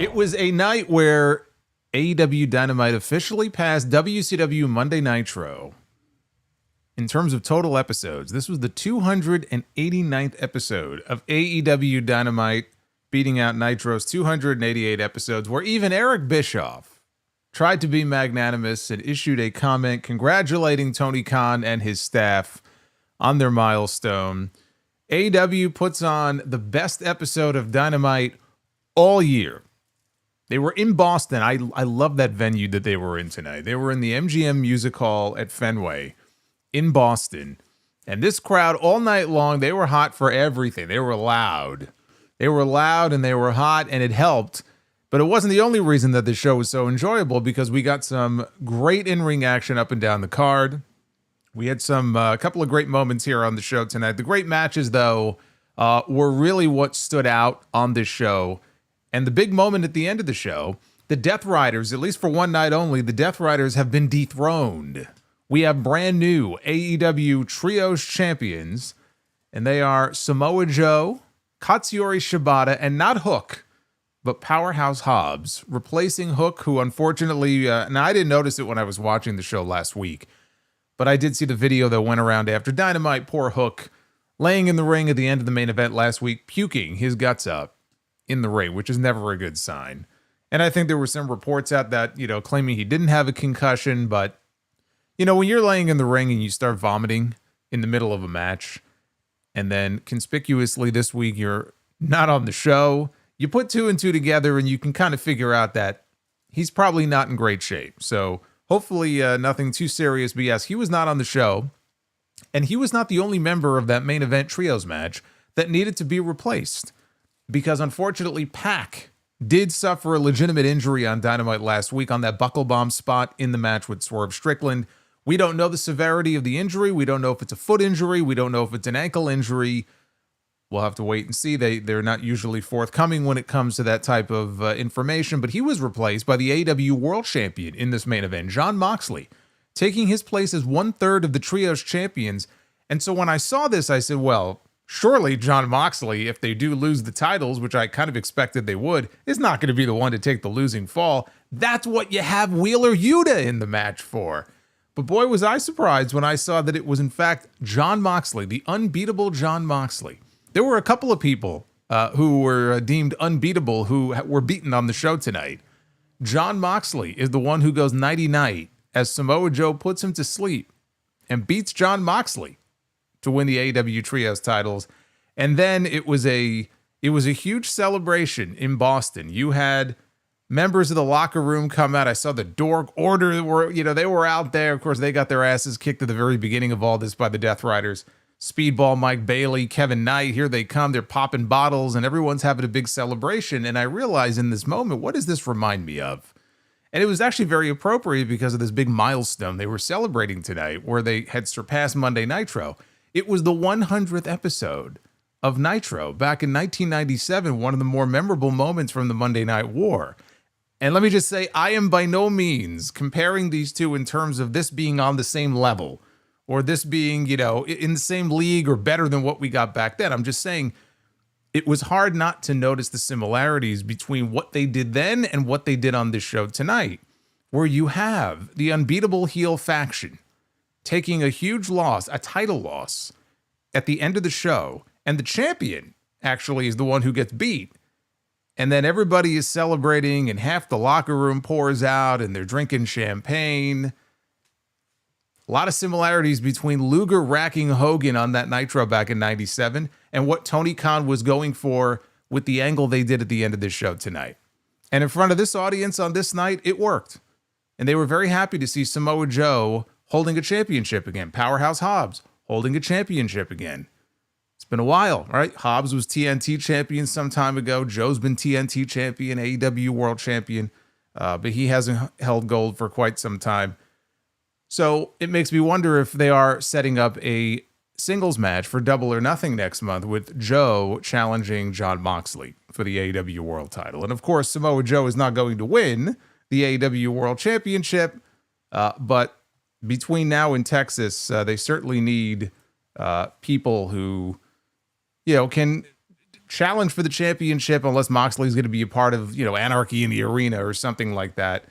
It was a night where AEW Dynamite officially passed WCW Monday Nitro. In terms of total episodes, this was the 289th episode of AEW Dynamite, beating out Nitro's 288 episodes, where even Eric Bischoff tried to be magnanimous and issued a comment congratulating Tony Khan and his staff on their milestone. AEW puts on the best episode of Dynamite all year. They were in Boston. I love that venue that they were in tonight. They were in the MGM Music Hall at Fenway in Boston. And this crowd all night long, they were hot for everything. They were loud. They were loud and they were hot, and it helped. But it wasn't the only reason that the show was so enjoyable, because we got some great in-ring action up and down the card. We had a couple of great moments here on the show tonight. The great matches, though, were really what stood out on this show. And the big moment at the end of the show, the Death Riders, at least for one night only, the Death Riders have been dethroned. We have brand new AEW Trios champions, and they are Samoa Joe, Katsuyori Shibata, and not Hook, but Powerhouse Hobbs, replacing Hook, who unfortunately, now I didn't notice it when I was watching the show last week, but I did see the video that went around after Dynamite. Poor Hook laying in the ring at the end of the main event last week, puking his guts up in the ring, which is never a good sign. And I think there were some reports out that, claiming he didn't have a concussion, but, when you're laying in the ring and you start vomiting in the middle of a match, and then conspicuously this week you're not on the show, you put two and two together and you can kind of figure out that he's probably not in great shape. So hopefully nothing too serious, but yes, he was not on the show, and he was not the only member of that main event trios match that needed to be replaced. Because unfortunately, Pac did suffer a legitimate injury on Dynamite last week on that buckle bomb spot in the match with Swerve Strickland. We don't know the severity of the injury. We don't know if it's a foot injury. We don't know if it's an ankle injury. We'll have to wait and see. They're not usually forthcoming when it comes to that type of information. But he was replaced by the AEW World Champion in this main event, Jon Moxley, taking his place as 1/3 of the Trios champions. And so when I saw this, I said, well, surely Jon Moxley, if they do lose the titles, which I kind of expected they would, is not going to be the one to take the losing fall. That's what you have Wheeler Yuta in the match for. But boy, was I surprised when I saw that it was, in fact, Jon Moxley, the unbeatable Jon Moxley. There were a couple of people who were deemed unbeatable who were beaten on the show tonight. Jon Moxley is the one who goes nighty-night as Samoa Joe puts him to sleep and beats Jon Moxley to win the AEW Trios titles. And then it was a huge celebration in Boston. You had members of the locker room come out. I saw the Dork Order they were out there. Of course, they got their asses kicked at the very beginning of all this by the Death Riders. Speedball Mike Bailey, Kevin Knight, here they come. They're popping bottles and everyone's having a big celebration. And I realized in this moment, what does this remind me of? And it was actually very appropriate because of this big milestone they were celebrating tonight, where they had surpassed Monday Nitro. It was the 100th episode of Nitro back in 1997, one of the more memorable moments from the Monday Night War. And let me just say, I am by no means comparing these two in terms of this being on the same level or this being, in the same league or better than what we got back then. I'm just saying it was hard not to notice the similarities between what they did then and what they did on this show tonight, where you have the unbeatable heel faction taking a huge loss, a title loss, at the end of the show. And the champion actually is the one who gets beat. And then everybody is celebrating and half the locker room pours out and they're drinking champagne. A lot of similarities between Luger racking Hogan on that Nitro back in 97 and what Tony Khan was going for with the angle they did at the end of this show tonight. And in front of this audience on this night, it worked. And they were very happy to see Samoa Joe holding a championship again. Powerhouse Hobbs holding a championship again. It's been a while, right? Hobbs was TNT champion some time ago. Joe's been TNT champion, AEW World Champion, but he hasn't held gold for quite some time. So it makes me wonder if they are setting up a singles match for Double or Nothing next month with Joe challenging Jon Moxley for the AEW World title. And of course, Samoa Joe is not going to win the AEW World Championship, but between now and Texas, they certainly need people who, can challenge for the championship unless Moxley's going to be a part of, Anarchy in the Arena or something like that.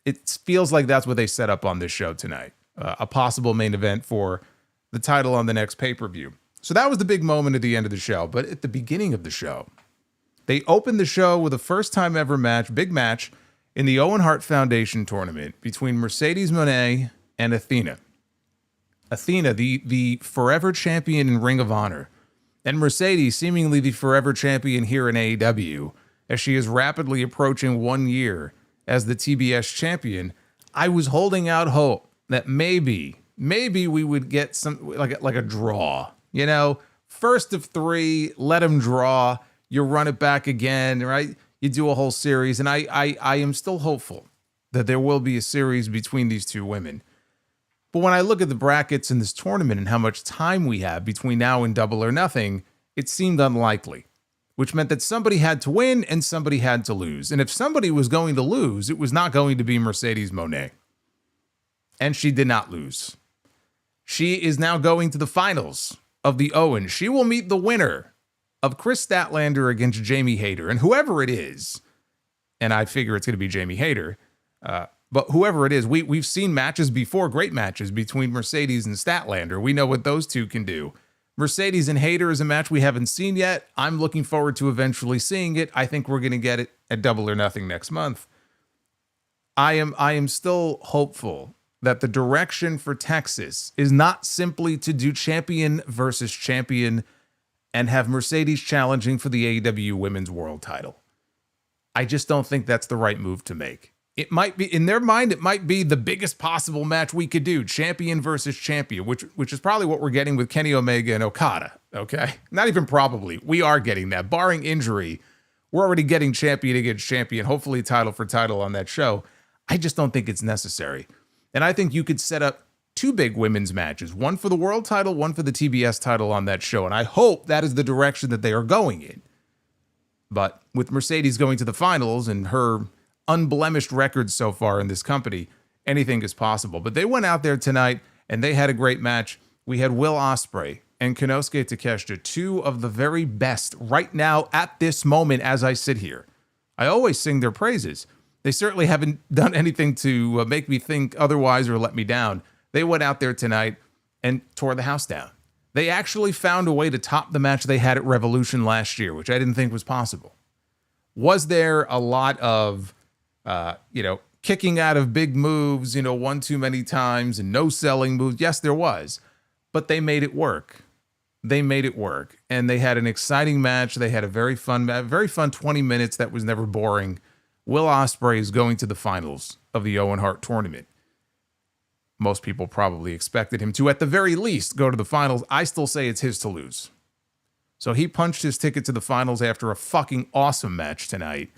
It feels like that's what they set up on this show tonight. A possible main event for the title on the next pay-per-view. So that was the big moment at the end of the show. But at the beginning of the show, they opened the show with a first time ever match, big match, in the Owen Hart Foundation tournament between Mercedes Moné and Athena. Athena, the forever champion in Ring of Honor, and Mercedes, seemingly the forever champion here in AEW, as she is rapidly approaching 1 year as the TBS champion. I was holding out hope that maybe we would get some like a draw. First of 3, let them draw. You run it back again, right? You do a whole series, and I am still hopeful that there will be a series between these two women. But when I look at the brackets in this tournament and how much time we have between now and Double or Nothing, it seemed unlikely, which meant that somebody had to win and somebody had to lose. And if somebody was going to lose, it was not going to be Mercedes Moné. And she did not lose. She is now going to the finals of the Owen. She will meet the winner of Chris Statlander against Jamie Hayter. And whoever it is, and I figure it's going to be Jamie Hayter, but whoever it is, we've seen matches before, great matches between Mercedes and Statlander. We know what those two can do. Mercedes and Hayter is a match we haven't seen yet. I'm looking forward to eventually seeing it. I think we're going to get it at Double or Nothing next month. I am still hopeful that the direction for Texas is not simply to do champion versus champion and have Mercedes challenging for the AEW Women's World title. I just don't think that's the right move to make. It might be, in their mind, it might be the biggest possible match we could do, champion versus champion, which is probably what we're getting with Kenny Omega and Okada, okay? Not even probably. We are getting that. Barring injury, we're already getting champion against champion, hopefully title for title on that show. I just don't think it's necessary. And I think you could set up 2 big women's matches, one for the world title, one for the TBS title on that show. And I hope that is the direction that they are going in. But with Mercedes going to the finals and her unblemished record so far in this company, anything is possible. But they went out there tonight and they had a great match. We had Will Ospreay and Konosuke Takeshita, 2 of the very best right now at this moment as I sit here. I always sing their praises. They certainly haven't done anything to make me think otherwise or let me down. They went out there tonight and tore the house down. They actually found a way to top the match they had at Revolution last year, which I didn't think was possible. Was there a lot of kicking out of big moves, one too many times and no selling moves? Yes, there was, but they made it work. They made it work, and they had an exciting match. They had a very fun 20 minutes that was never boring. Will Ospreay is going to the finals of the Owen Hart tournament. Most people probably expected him to, at the very least, go to the finals. I still say it's his to lose. So he punched his ticket to the finals after a fucking awesome match tonight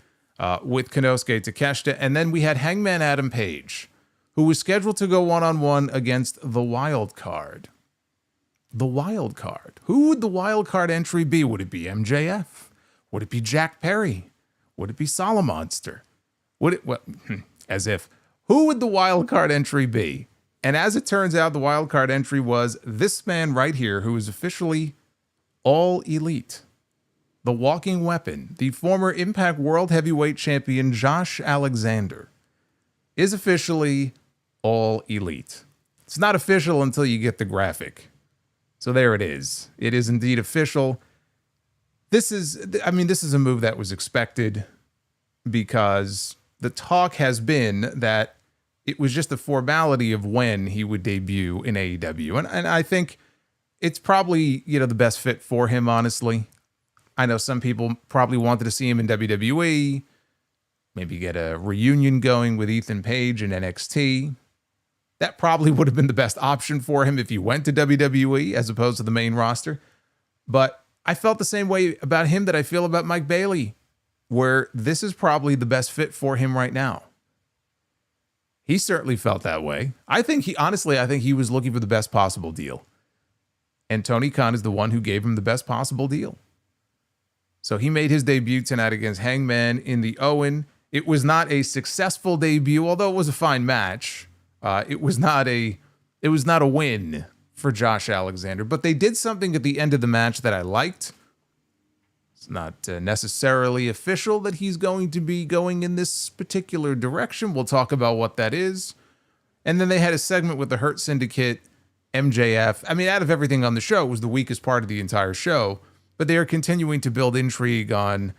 with Konosuke Takeshita. And then we had Hangman Adam Page, who was scheduled to go one-on-one against the WILDCARD. The WILDCARD. Who would the WILDCARD entry be? Would it be MJF? Would it be Jack Perry? Would it be Solomonster? As if. Who would the WILDCARD entry be? And as it turns out, the WILDCARD entry was this man right here, who is officially All Elite. The walking weapon, the former Impact World Heavyweight Champion Josh Alexander, is officially All Elite. It's not official until you get the graphic. So there it is. It is indeed official. This is a move that was expected because the talk has been that it was just a formality of when he would debut in AEW. And I think it's probably, the best fit for him, honestly. I know some people probably wanted to see him in WWE, maybe get a reunion going with Ethan Page in NXT. That probably would have been the best option for him if he went to WWE as opposed to the main roster. But I felt the same way about him that I feel about Mike Bailey, where this is probably the best fit for him right now. He certainly felt that way. I think he was looking for the best possible deal. And Tony Khan is the one who gave him the best possible deal. So he made his debut tonight against Hangman in the Owen. It was not a successful debut, although it was a fine match. It was not a win for Josh Alexander, but they did something at the end of the match that I liked. It's not necessarily official that he's going to be going in this particular direction. We'll talk about what that is. And then they had a segment with the Hurt Syndicate, MJF. I mean, out of everything on the show, it was the weakest part of the entire show. But they are continuing to build intrigue on,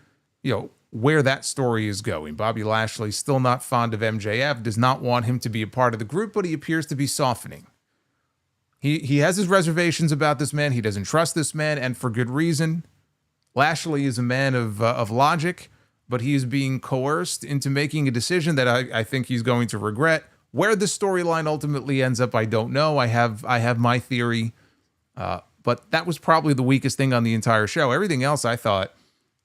where that story is going. Bobby Lashley, still not fond of MJF, does not want him to be a part of the group, but he appears to be softening. He has his reservations about this man. He doesn't trust this man, and for good reason. Lashley is a man of logic, but he is being coerced into making a decision that I think he's going to regret. Where the storyline ultimately ends up, I don't know. I have my theory, but that was probably the weakest thing on the entire show. Everything else, I thought,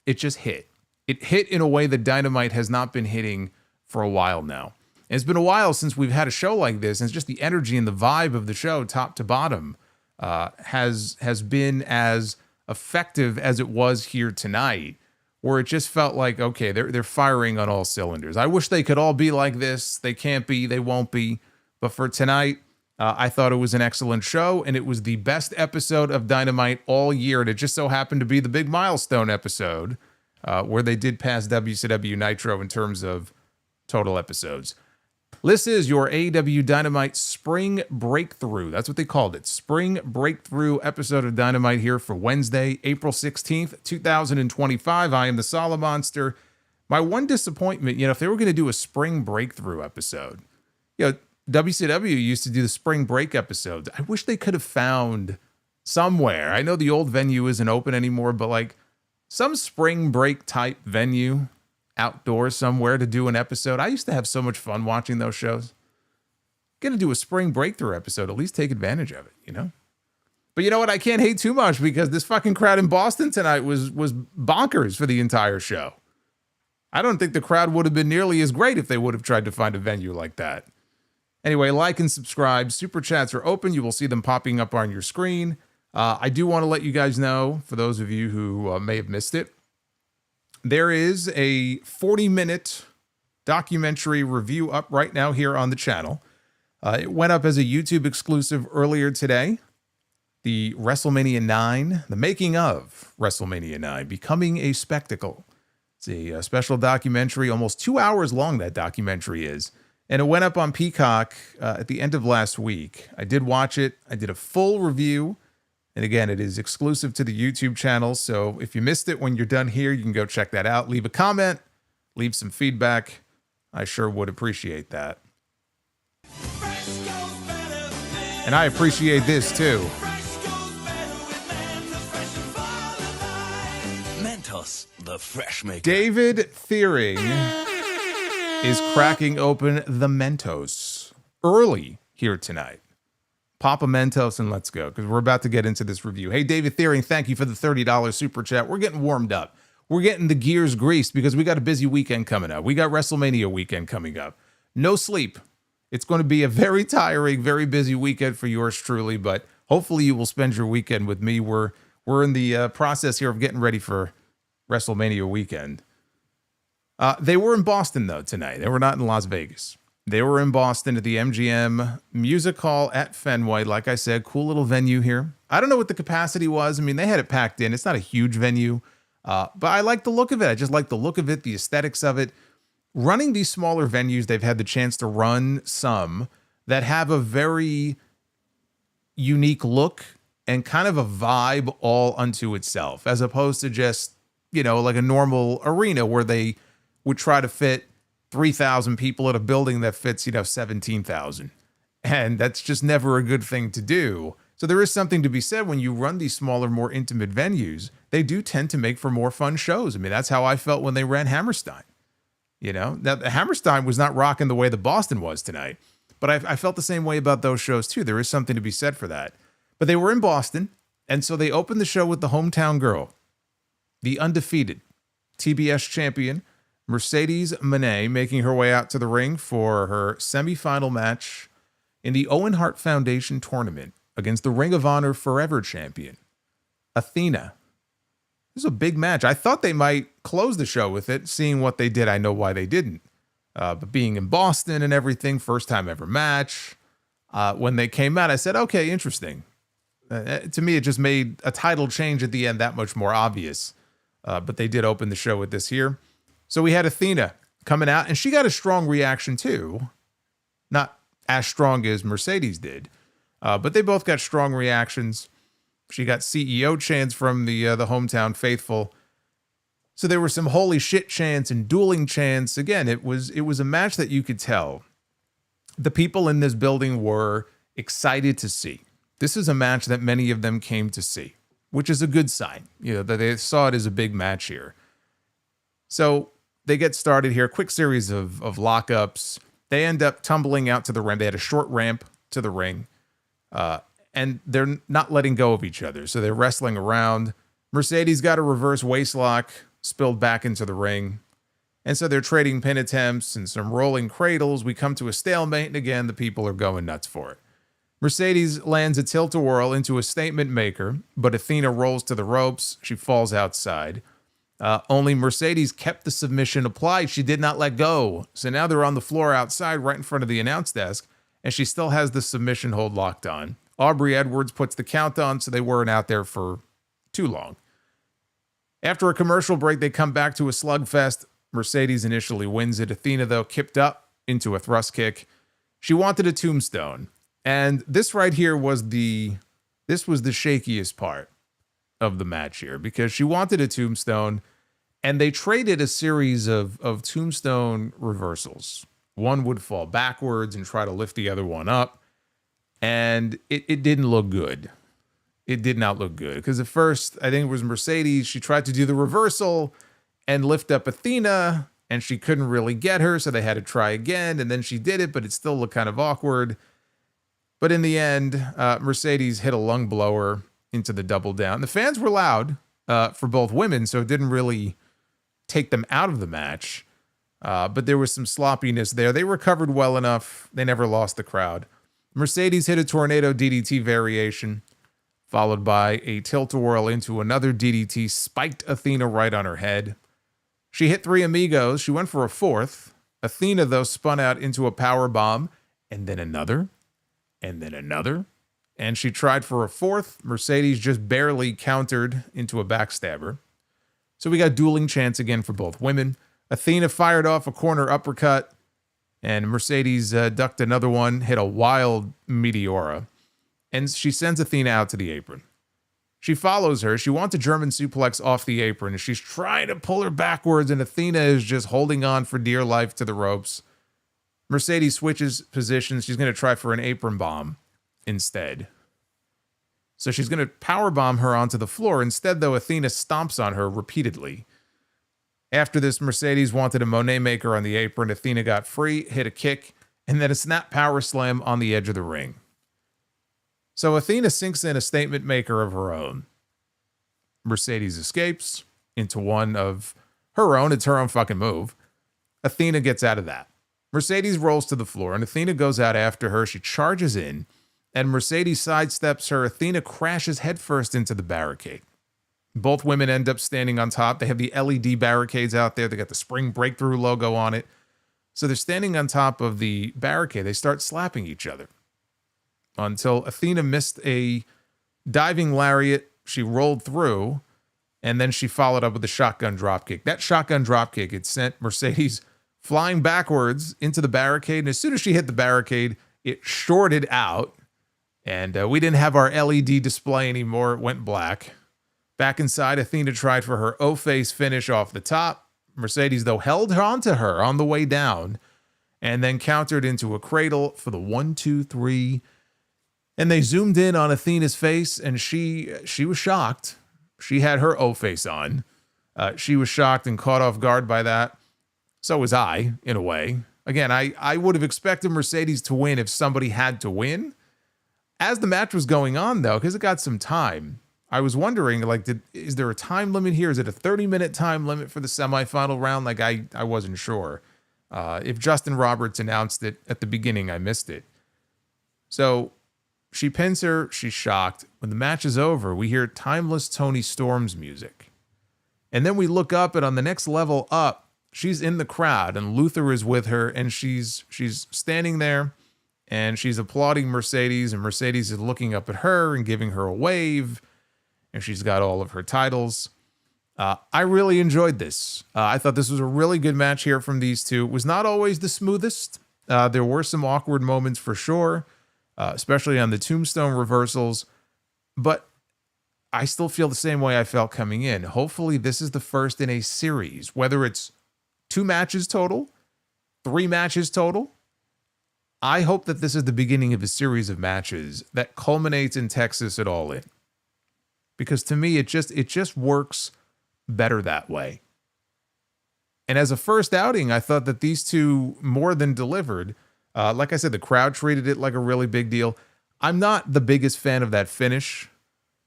it just hit. It hit in a way that Dynamite has not been hitting for a while now. And it's been a while since we've had a show like this, and it's just the energy and the vibe of the show, top to bottom, has been as effective as it was here tonight, where it just felt like, okay, they're firing on all cylinders. I wish they could all be like this. They can't be, they won't be. But for tonight, I thought it was an excellent show, and it was the best episode of Dynamite all year. And it just so happened to be the big milestone episode where they did pass WCW Nitro in terms of total episodes. This is your AEW Dynamite Spring Breakthrough. That's what they called it. Spring Breakthrough episode of Dynamite here for Wednesday, April 16th, 2025. I am the Solomonster. My one disappointment, if they were going to do a Spring Breakthrough episode, WCW used to do the Spring Break episodes. I wish they could have found somewhere. I know the old venue isn't open anymore, but some Spring Break type venue outdoors somewhere to do an episode. I used to have so much fun watching those shows. Gonna do a Spring Breakthrough episode, at least take advantage of it, But you know what? I can't hate too much because this fucking crowd in Boston tonight was bonkers for the entire show. I don't think the crowd would have been nearly as great if they would have tried to find a venue like that. Anyway, like and subscribe. Super chats are open. You will see them popping up on your screen. I do want to let you guys know, for those of you who may have missed it, there is a 40-minute documentary review up right now here on the channel. It went up as a YouTube exclusive earlier today. The WrestleMania 9, the making of WrestleMania 9, Becoming a Spectacle. It's a special documentary, almost 2 hours long that documentary is. And it went up on Peacock at the end of last week. I did watch it. I did a full review. And again, it is exclusive to the YouTube channel. So if you missed it when you're done here, you can go check that out. Leave a comment, leave some feedback. I sure would appreciate that. And I appreciate this too. Mentos, the fresh maker. David Thiering is cracking open the Mentos early here tonight. Pop a Mentos and let's go, because we're about to get into this review. Hey, David Thiering, thank you for the $30 super chat. We're getting warmed up. We're getting the gears greased because we got a busy weekend coming up. We got WrestleMania weekend coming up. No sleep. It's going to be a very tiring, very busy weekend for yours truly, but hopefully you will spend your weekend with me. We're in the process here of getting ready for WrestleMania weekend. They were in Boston, though, tonight. They were not in Las Vegas. They were in Boston at the MGM Music Hall at Fenway. Like I said, cool little venue here. I don't know what the capacity was. I mean, they had it packed in. It's not a huge venue, but I like the look of it. I just like the look of it, the aesthetics of it. Running these smaller venues, they've had the chance to run some that have a very unique look and kind of a vibe all unto itself, as opposed to just, like a normal arena where they would try to fit 3,000 people at a building that fits, 17,000. And that's just never a good thing to do. So there is something to be said when you run these smaller, more intimate venues. They do tend to make for more fun shows. I mean, that's how I felt when they ran Hammerstein. Now, Hammerstein was not rocking the way that Boston was tonight. But I felt the same way about those shows, too. There is something to be said for that. But they were in Boston, and so they opened the show with the hometown girl, the undefeated TBS champion, Mercedes Mone, making her way out to the ring for her semifinal match in the Owen Hart Foundation tournament against the Ring of Honor Forever champion, Athena. This is a big match. I thought they might close the show with it. Seeing what they did, I know why they didn't. But being in Boston and everything, first time ever match. When they came out, I said, okay, interesting. To me, it just made a title change at the end that much more obvious. but they did open the show with this here. So we had Athena coming out, and she got a strong reaction too. Not as strong as Mercedes did, but they both got strong reactions. She got CEO chants from the hometown faithful. So there were some holy shit chants and dueling chants. Again, it was a match that you could tell the people in this building were excited to see. This is a match that many of them came to see, which is a good sign. You know, that they saw it as a big match here. So they get started here. Quick series of lockups. They end up tumbling out to the ring. They had a short ramp to the ring. And they're not letting go of each other. So they're wrestling around. Mercedes got a reverse waistlock, spilled back into the ring. And so they're trading pin attempts and some rolling cradles. We come to a stalemate, and again, the people are going nuts for it. Mercedes lands a tilt-a-whirl into a statement maker, but Athena rolls to the ropes. She falls outside. Only Mercedes kept the submission applied. She did not let go. So now they're on the floor outside right in front of the announce desk, and she still has the submission hold locked on. Aubrey Edwards puts the count on, so they weren't out there for too long. After a commercial break, they come back to a slugfest. Mercedes initially wins it. Athena, though, kipped up into a thrust kick. She wanted a tombstone. And this right here was the shakiest part of the match here, because she wanted a tombstone, and they traded a series of tombstone reversals. One would fall backwards and try to lift the other one up, and it didn't look good. It did not look good, because at first, I think it was Mercedes, she tried to do the reversal and lift up Athena, and she couldn't really get her, so they had to try again, and then she did it, but it still looked kind of awkward. But in the end, Mercedes hit a lung blower into the double down. The fans were loud for both women, so it didn't really take them out of the match. But there was some sloppiness there. They recovered well enough. They never lost the crowd. Mercedes hit a tornado DDT variation, followed by a tilt-a-whirl into another DDT, spiked Athena right on her head. She hit 3 amigos. She went for a 4th. Athena, though, spun out into a power bomb, and then another. And then another, and she tried for a 4th. Mercedes just barely countered into a backstabber. So we got dueling chants again for both women. Athena fired off a corner uppercut, and Mercedes ducked another one, hit a wild Meteora, and she sends Athena out to the apron. She follows her. She wants a German suplex off the apron, and she's trying to pull her backwards, and Athena is just holding on for dear life to the ropes. Mercedes switches positions. She's going to try for an apron bomb instead. So she's going to power bomb her onto the floor. Instead, though, Athena stomps on her repeatedly. After this, Mercedes wanted a Mone maker on the apron. Athena got free, hit a kick, and then a snap power slam on the edge of the ring. So Athena sinks in a statement maker of her own. Mercedes escapes into one of her own. It's her own fucking move. Athena gets out of that. Mercedes rolls to the floor, and Athena goes out after her. She charges in, and Mercedes sidesteps her. Athena crashes headfirst into the barricade. Both women end up standing on top. They have the LED barricades out there. They got the Spring Breakthrough logo on it. So they're standing on top of the barricade. They start slapping each other until Athena missed a diving lariat. She rolled through, and then she followed up with a shotgun dropkick. That shotgun dropkick, it sent Mercedes flying backwards into the barricade, and as soon as she hit the barricade, it shorted out, and we didn't have our LED display anymore. It went black. Back inside, Athena tried for her O-face finish off the top. Mercedes, though, held onto her on the way down, and then countered into a cradle for the 1-2-3, and they zoomed in on Athena's face, and she was shocked. She had her O-face on. She was shocked and caught off guard by that. So was I, in a way. Again, I would have expected Mercedes to win if somebody had to win. As the match was going on, though, because it got some time, I was wondering, like, is there a time limit here? Is it a 30-minute time limit for the semifinal round? Like, I wasn't sure. If Justin Roberts announced it at the beginning, I missed it. So she pins her. She's shocked. When the match is over, we hear Timeless Tony Storm's music. And then we look up, and on the next level up, she's in the crowd, and Luther is with her, and she's standing there, and she's applauding Mercedes, and Mercedes is looking up at her and giving her a wave, and she's got all of her titles. I really enjoyed this. I thought this was a really good match here from these two. It was not always the smoothest. There were some awkward moments for sure, especially on the tombstone reversals. But I still feel the same way I felt coming in. Hopefully this is the first in a series, whether it's 2 matches total, 3 matches total. I hope that this is the beginning of a series of matches that culminates in Texas at All In. Because to me, it just works better that way. And as a first outing, I thought that these two more than delivered. Like I said, the crowd treated it like a really big deal. I'm not the biggest fan of that finish,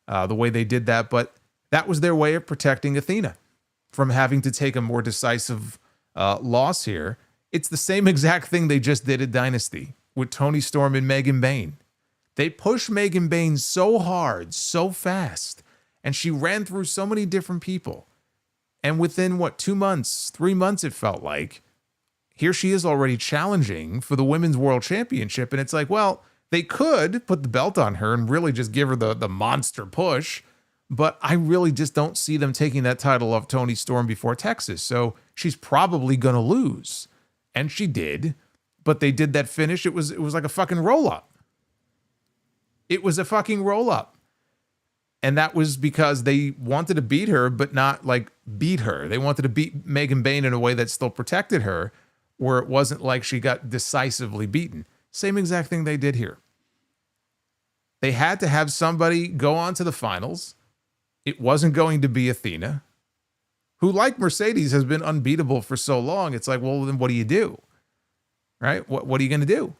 the way they did that, but that was their way of protecting Athena from having to take a more decisive loss here. It's the same exact thing they just did at Dynasty with Toni Storm and Megan Bayne. They pushed Megan Bayne so hard, so fast, and she ran through so many different people. And within, 2 months, 3 months, it felt like, here she is already challenging for the Women's World Championship. And it's like, well, they could put the belt on her and really just give her the monster push. But I really just don't see them taking that title off Toni Storm before Texas. So she's probably going to lose. And she did. But they did that finish. It was like a fucking roll-up. It was a fucking roll-up. And that was because they wanted to beat her, but not like beat her. They wanted to beat Megan Bayne in a way that still protected her, where it wasn't like she got decisively beaten. Same exact thing they did here. They had to have somebody go on to the finals. It wasn't going to be Athena, who, like Mercedes, has been unbeatable for so long. It's like, well, then what do you do? Right? What are you going to do?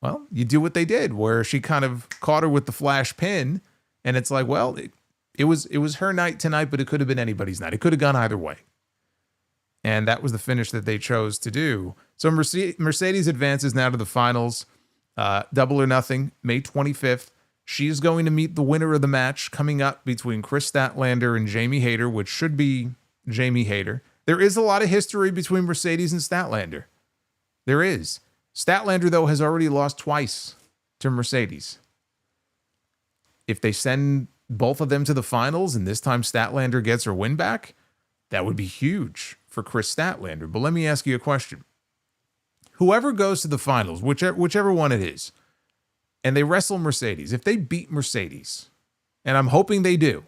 Well, you do what they did, where she kind of caught her with the flash pin. And it's like, well, it was her night tonight, but it could have been anybody's night. It could have gone either way. And that was the finish that they chose to do. So Mercedes advances now to the finals. Double or Nothing, May 25th. She's going to meet the winner of the match coming up between Chris Statlander and Jamie Hayter, which should be Jamie Hayter. There is a lot of history between Mercedes and Statlander. There is. Statlander, though, has already lost twice to Mercedes. If they send both of them to the finals and this time Statlander gets her win back, that would be huge for Chris Statlander. But let me ask you a question. Whoever goes to the finals, whichever one it is, and they wrestle Mercedes, if they beat Mercedes, and I'm hoping they do,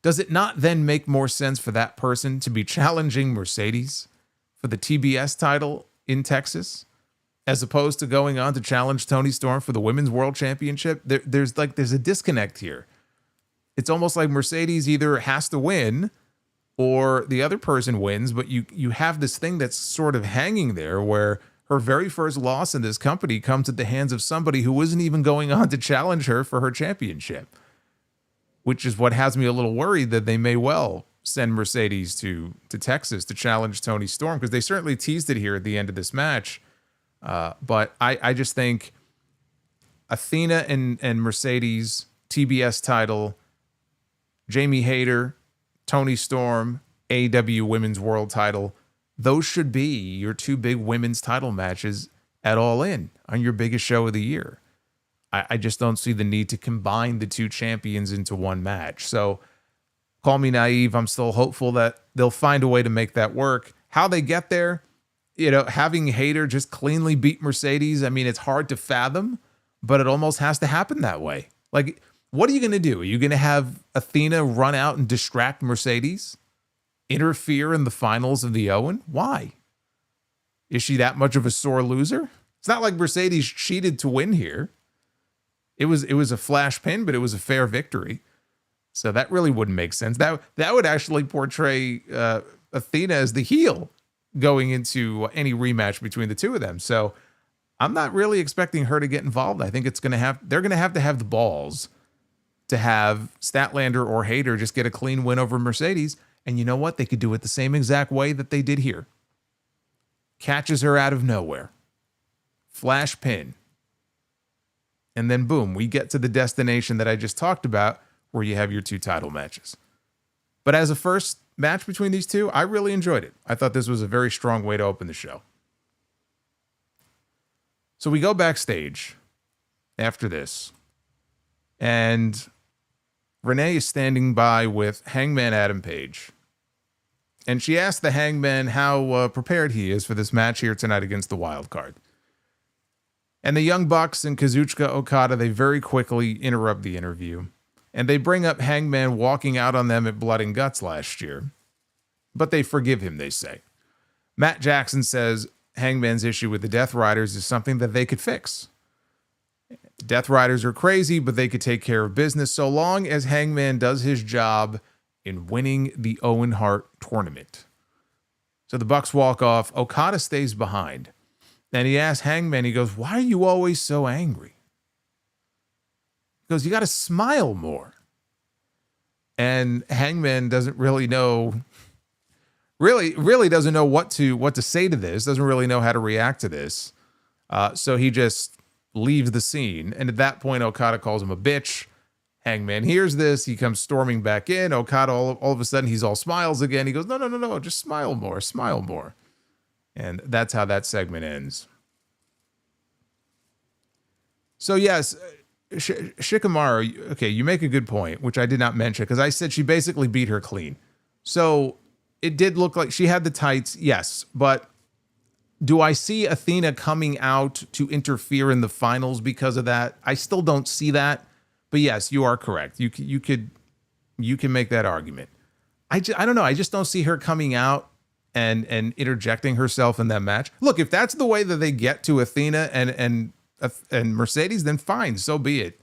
does it not then make more sense for that person to be challenging Mercedes for the TBS title in Texas, as opposed to going on to challenge Toni Storm for the Women's World Championship? There's a disconnect here. It's almost like Mercedes either has to win or the other person wins, but you have this thing that's sort of hanging there where her very first loss in this company comes at the hands of somebody who isn't even going on to challenge her for her championship, which is what has me a little worried that they may well send Mercedes to Texas to challenge Toni Storm, because they certainly teased it here at the end of this match. But I just think Athena and Mercedes, TBS title, Jamie Hayter, Toni Storm, AEW Women's World title, those should be your 2 big women's title matches at All In on your biggest show of the year. I just don't see the need to combine the 2 champions into one match. So call me naive. I'm still hopeful that they'll find a way to make that work. How they get there, having Hayter just cleanly beat Mercedes, I mean, it's hard to fathom, but it almost has to happen that way. Like, what are you going to do? Are you going to have Athena run out and distract Mercedes? Interfere in the finals of the Owen? Why? Is she that much of a sore loser? It's not like Mercedes cheated to win here. It was a flash pin, but it was a fair victory. So that really wouldn't make sense. That would actually portray Athena as the heel going into any rematch between the two of them. So I'm not really expecting her to get involved. I think they're going to have the balls to have Statlander or Hayter just get a clean win over Mercedes. And you know what? They could do it the same exact way that they did here. Catches her out of nowhere. Flash pin. And then boom, we get to the destination that I just talked about, where you have your 2 title matches. But as a first match between these two, I really enjoyed it. I thought this was a very strong way to open the show. So we go backstage after this, and Renee is standing by with Hangman Adam Page. And she asked the Hangman how prepared he is for this match here tonight against the Wild Card. And the Young Bucks and Kazuchika Okada, they very quickly interrupt the interview. And they bring up Hangman walking out on them at Blood and Guts last year. But they forgive him, they say. Matt Jackson says Hangman's issue with the Death Riders is something that they could fix. Death Riders are crazy, but they could take care of business so long as Hangman does his job in winning the Owen Hart tournament. So the Bucks walk off. Okada stays behind. And he asks Hangman, he goes, "Why are you always so angry?" He goes, "You got to smile more." And Hangman doesn't really know, really doesn't know what to say to this, doesn't really know how to react to this. So he just leaves the scene. And at that point, Okada calls him a bitch. Hangman hears this. He comes storming back in. Okada, all of a sudden, he's all smiles again. He goes, no, just smile more, smile more. And that's how that segment ends. So yes, Shikamaru, okay, you make a good point, which I did not mention, because I said she basically beat her clean. So it did look like she had the tights, yes, but do I see Athena coming out to interfere in the finals because of that? I still don't see that. But yes, you are correct. You can make that argument. I don't know. I just don't see her coming out and interjecting herself in that match. Look, if that's the way that they get to Athena and Mercedes, then fine, so be it.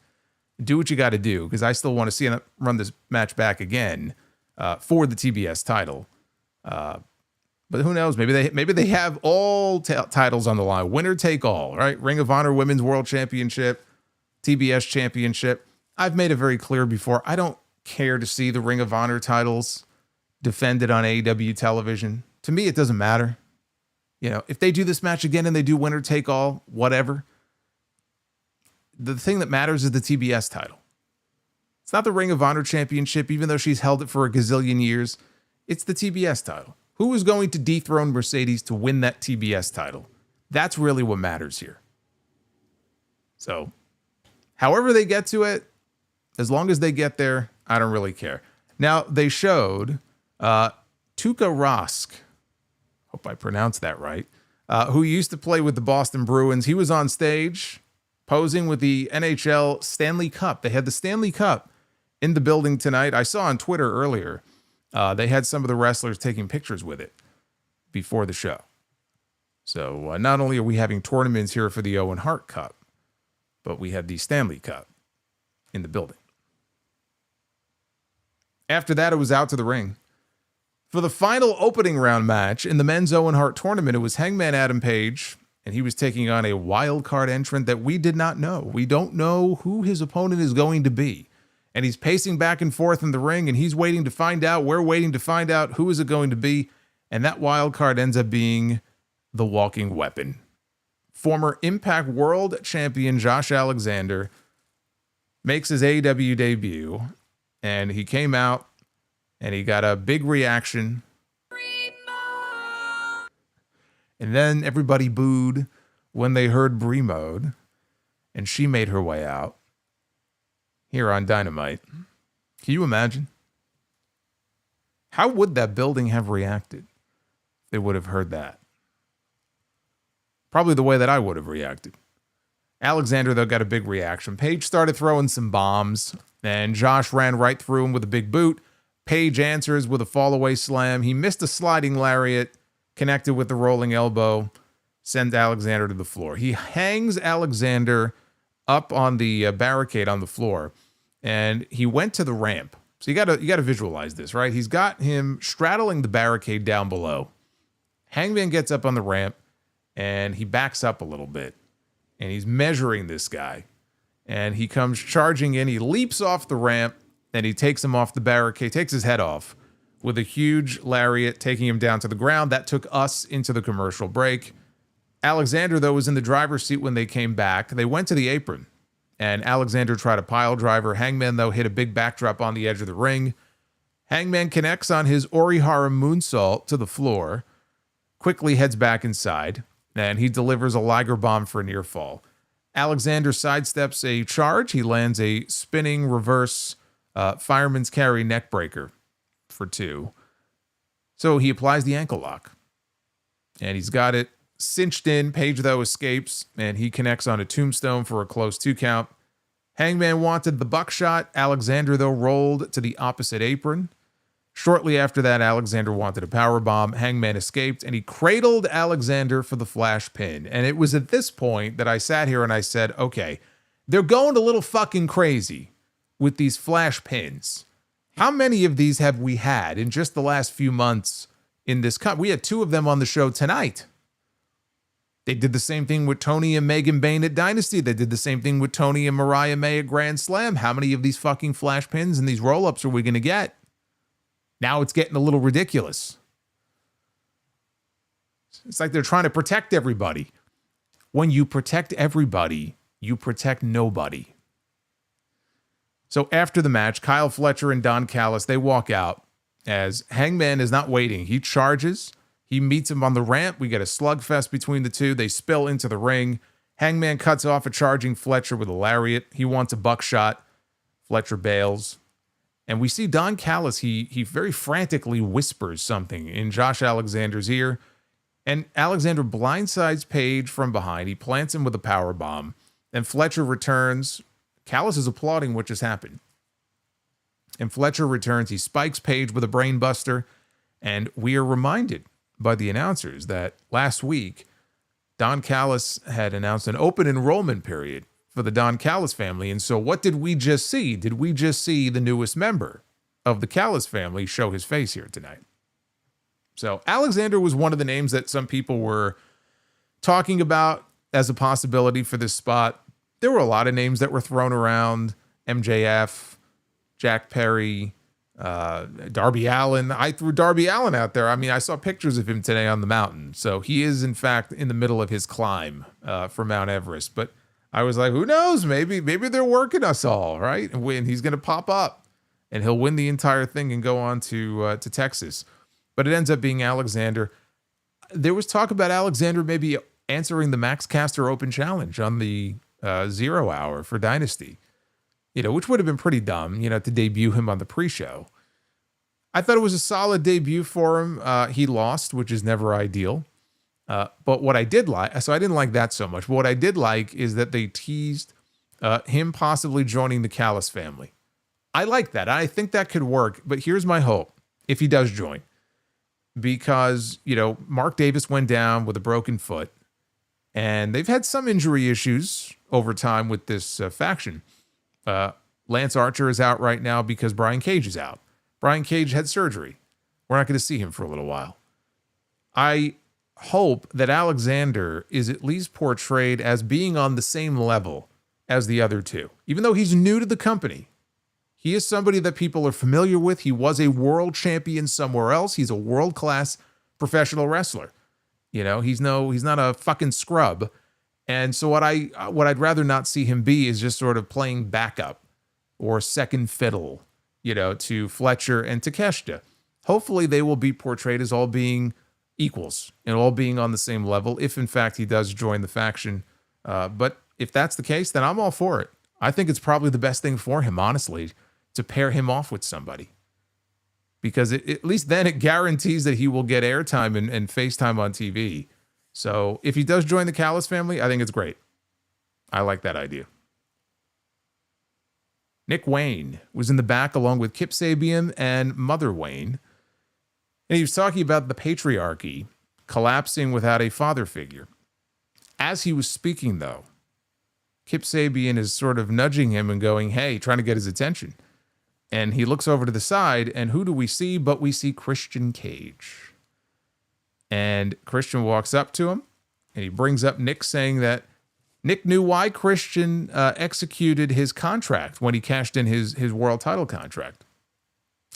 Do what you got to do, because I still want to see them run this match back again for the TBS title. But who knows? Maybe they have all titles on the line. Winner take all, right? Ring of Honor Women's World Championship, TBS Championship. I've made it very clear before, I don't care to see the Ring of Honor titles defended on AEW television. To me, it doesn't matter. You know, if they do this match again and they do winner take all, whatever. The thing that matters is the TBS title. It's not the Ring of Honor Championship, even though she's held it for a gazillion years. It's the TBS title. Who is going to dethrone Mercedes to win that TBS title? That's really what matters here. So, however they get to it, as long as they get there, I don't really care. Now, they showed Tuukka Rask, hope I pronounced that right, who used to play with the Boston Bruins. He was on stage posing with the NHL Stanley Cup. They had the Stanley Cup in the building tonight. I saw on Twitter earlier, they had some of the wrestlers taking pictures with it before the show. So not only are we having tournaments here for the Owen Hart Cup, but we had the Stanley Cup in the building. After that, it was out to the ring. For the final opening round match in the men's Owen Hart tournament, it was Hangman Adam Page, and he was taking on a wild card entrant that we did not know. We don't know who his opponent is going to be. And he's pacing back and forth in the ring, and he's waiting to find out. We're waiting to find out who is it going to be. And that wild card ends up being the Walking Weapon. Former Impact World Champion Josh Alexander makes his AEW debut, and he came out and he got a big reaction. And then everybody booed when they heard Brie Mode, and she made her way out here on Dynamite. Can you imagine? How would that building have reacted if they would have heard that? Probably the way that I would have reacted. Alexander, though, got a big reaction. Page started throwing some bombs, and Josh ran right through him with a big boot. Page answers with a fallaway slam. He missed a sliding lariat, connected with the rolling elbow, sent Alexander to the floor. He hangs Alexander up on the barricade on the floor, and he went to the ramp. So you got to visualize this, right? He's got him straddling the barricade down below. Hangman gets up on the ramp, and he backs up a little bit, and he's measuring this guy. And he comes charging in. He leaps off the ramp, and he takes him off the barricade, takes his head off with a huge lariat, taking him down to the ground. That took us into the commercial break. Alexander, though, was in the driver's seat when they came back. They went to the apron, and Alexander tried a pile driver. Hangman, though, hit a big backdrop on the edge of the ring. Hangman connects on his Orihara moonsault to the floor, quickly heads back inside, and he delivers a Liger bomb for a near fall. Alexander sidesteps a charge. He lands a spinning reverse Fireman's carry neck breaker for 2. So he applies the ankle lock. And he's got it cinched in. Page, though, escapes, and he connects on a tombstone for a close 2 count. Hangman wanted the buckshot. Alexander, though, rolled to the opposite apron. Shortly after that, Alexander wanted a powerbomb. Hangman escaped, and he cradled Alexander for the flash pin. And it was at this point that I sat here and I said, okay, they're going a little fucking crazy with these flash pins. How many of these have we had in just the last few months in this cut? We had 2 of them on the show tonight. They did the same thing with Tony and Megan Bayne at Dynasty. They did the same thing with Tony and Mariah May at Grand Slam. How many of these fucking flash pins and these roll-ups are we going to get? Now it's getting a little ridiculous. It's like they're trying to protect everybody. When you protect everybody, you protect nobody. So after the match, Kyle Fletcher and Don Callis, they walk out as Hangman is not waiting. He charges. He meets him on the ramp. We get a slugfest between the two. They spill into the ring. Hangman cuts off a charging Fletcher with a lariat. He wants a buckshot. Fletcher bails. And we see Don Callis, he very frantically whispers something in Josh Alexander's ear. And Alexander blindsides Page from behind. He plants him with a powerbomb. And Fletcher returns. Callis is applauding what just happened. And Fletcher returns. He spikes Page with a brainbuster. And we are reminded by the announcers that last week, Don Callis had announced an open enrollment period for the Don Callis family. And so what did we just see? Did we just see the newest member of the Callis family show his face here tonight? So Alexander was one of the names that some people were talking about as a possibility for this spot. There were a lot of names that were thrown around. MJF, Jack Perry, Darby Allin. I threw Darby Allin out there. I mean, I saw pictures of him today on the mountain. So he is, in fact, in the middle of his climb for Mount Everest. But I was like, who knows? Maybe they're working us all, right? And he's going to pop up and he'll win the entire thing and go on to Texas. But it ends up being Alexander. There was talk about Alexander maybe answering the Max Caster Open Challenge on the 0 hour for Dynasty, which would have been pretty dumb, to debut him on the pre-show. I thought it was a solid debut for him. He lost, which is never ideal. But what I did like, so I didn't like that so much, but what I did like is that they teased him possibly joining the Callis family. I like that. I think that could work, but here's my hope, if he does join. Because, Mark Davis went down with a broken foot, and they've had some injury issues over time with this faction. Lance Archer is out right now because Brian Cage is out. Brian Cage had surgery. We're not going to see him for a little while. I hope that Alexander is at least portrayed as being on the same level as the other two. Even though he's new to the company, he is somebody that people are familiar with. He was a world champion somewhere else. He's a world-class professional wrestler. He's not a fucking scrub. And so what I'd rather not see him be is just sort of playing backup or second fiddle, to Fletcher and Takeshita. Hopefully they will be portrayed as all being equals and all being on the same level if in fact he does join the faction. But if that's the case, then I'm all for it. I think it's probably the best thing for him, honestly, to pair him off with somebody. Because at least then it guarantees that he will get airtime and FaceTime on TV. So if he does join the Callis family, I think it's great. I like that idea. Nick Wayne was in the back along with Kip Sabian and Mother Wayne. And he was talking about the patriarchy collapsing without a father figure. As he was speaking, though, Kip Sabian is sort of nudging him and going, hey, trying to get his attention. And he looks over to the side, and who do we see? But we see Christian Cage. And Christian walks up to him, and he brings up Nick, saying that Nick knew why Christian executed his contract when he cashed in his world title contract.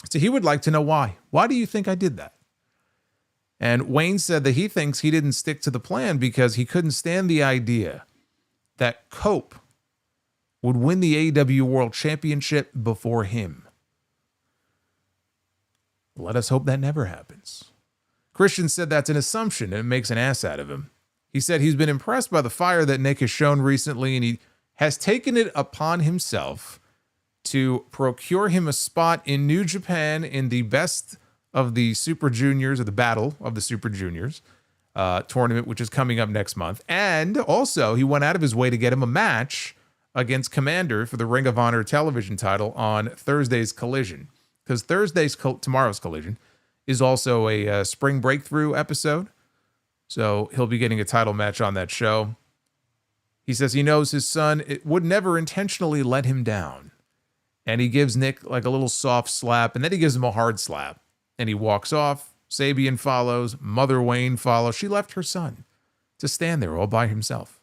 So he would like to know why. Why do you think I did that? And Wayne said that he thinks he didn't stick to the plan because he couldn't stand the idea that Cope would win the AEW World Championship before him. Let us hope that never happens. Christian said that's an assumption and it makes an ass out of him. He said he's been impressed by the fire that Nick has shown recently, and he has taken it upon himself to procure him a spot in New Japan in the best of the Super Juniors, or the Battle of the Super Juniors tournament, which is coming up next month. And also, he went out of his way to get him a match against Commander for the Ring of Honor television title on Thursday's Collision. Because tomorrow's Collision is also a Spring Breakthrough episode. So he'll be getting a title match on that show. He says he knows his son would never intentionally let him down. And he gives Nick like a little soft slap, and then he gives him a hard slap. And he walks off. Sabian follows. Mother Wayne follows. She left her son to stand there all by himself.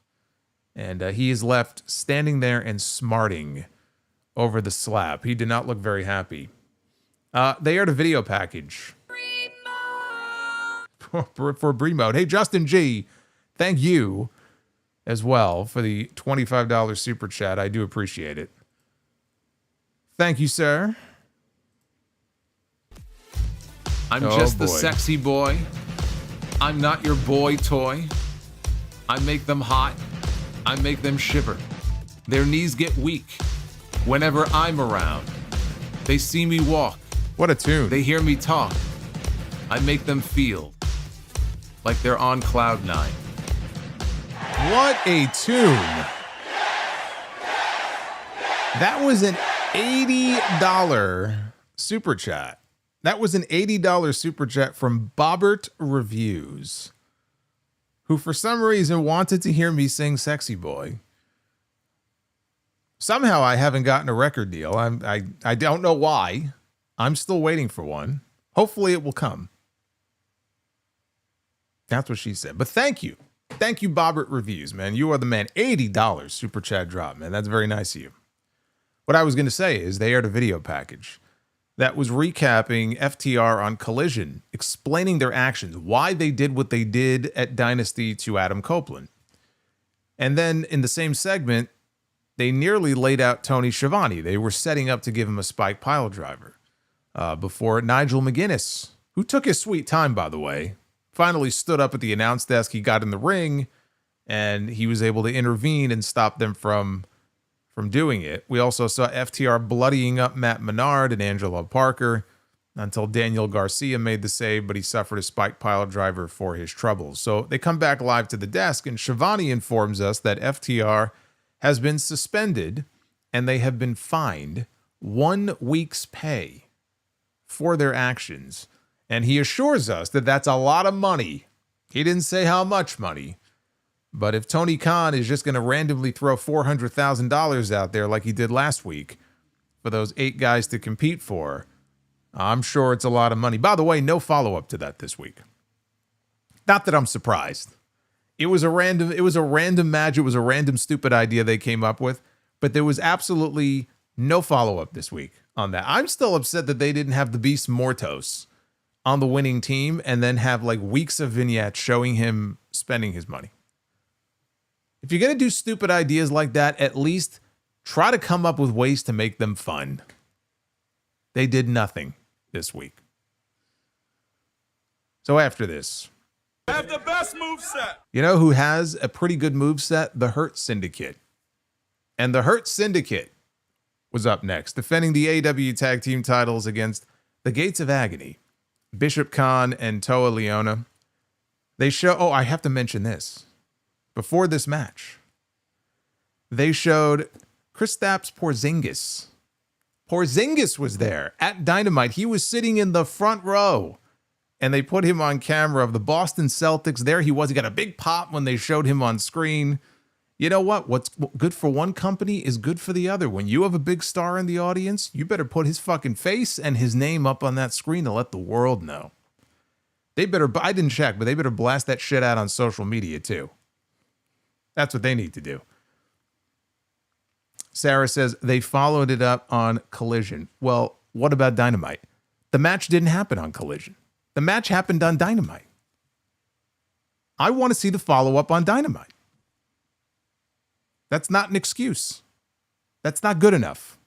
And he is left standing there and smarting over the slap. He did not look very happy. They aired a video package for Bree Mode. Hey, Justin G, thank you as well for the $25 super chat. I do appreciate it. Thank you, sir. I'm just the sexy boy. I'm not your boy toy. I make them hot. I make them shiver. Their knees get weak whenever I'm around. They see me walk. What a tune. They hear me talk. I make them feel like they're on cloud nine. What a tune. That was an $80 super chat. That was an $80 super chat from Bobbert Reviews, who for some reason wanted to hear me sing Sexy Boy. Somehow I haven't gotten a record deal. I don't know why. I'm still waiting for one. Hopefully it will come. That's what she said. But thank you. Thank you, Bobbert Reviews, man. You are the man. $80 super chat drop, man. That's very nice of you. What I was going to say is they aired a video package that was recapping FTR on Collision, explaining their actions, why they did what they did at Dynasty to Adam Copeland. And then in the same segment, they nearly laid out Tony Schiavone. They were setting up to give him a spike pile driver before Nigel McGuinness, who took his sweet time, by the way, finally stood up at the announce desk. He got in the ring, and he was able to intervene and stop them from doing it. We also saw FTR bloodying up Matt Menard and Angelo Parker until Daniel Garcia made the save, but he suffered a spike pile driver for his troubles. So they come back live to the desk, and Schiavone informs us that FTR has been suspended and they have been fined 1 week's pay for their actions. And he assures us that that's a lot of money. He didn't say how much money. But if Tony Khan is just going to randomly throw $400,000 out there like he did last week for those 8 guys to compete for, I'm sure it's a lot of money. By the way, no follow-up to that this week. Not that I'm surprised. It was a random match. It was a random stupid idea they came up with, but there was absolutely no follow-up this week on that. I'm still upset that they didn't have the Beast Mortos on the winning team and then have like weeks of vignettes showing him spending his money. If you're going to do stupid ideas like that, at least try to come up with ways to make them fun. They did nothing this week. So after this, I have the best moveset. You know who has a pretty good moveset? The Hurt Syndicate. And the Hurt Syndicate was up next, defending the AEW Tag Team titles against the Gates of Agony, Bishop Khan and Toa Leona. They show, I have to mention this. Before this match, they showed Kristaps Porzingis. Porzingis was there at Dynamite. He was sitting in the front row, and they put him on camera of the Boston Celtics. There he was. He got a big pop when they showed him on screen. You know what? What's good for one company is good for the other. When you have a big star in the audience, you better put his fucking face and his name up on that screen to let the world know. They better, I didn't check, but they better blast that shit out on social media too. That's what they need to do. Sarah says they followed it up on Collision. Well, what about Dynamite? The match didn't happen on Collision. The match happened on Dynamite. I want to see the follow-up on Dynamite. That's not an excuse. That's not good enough.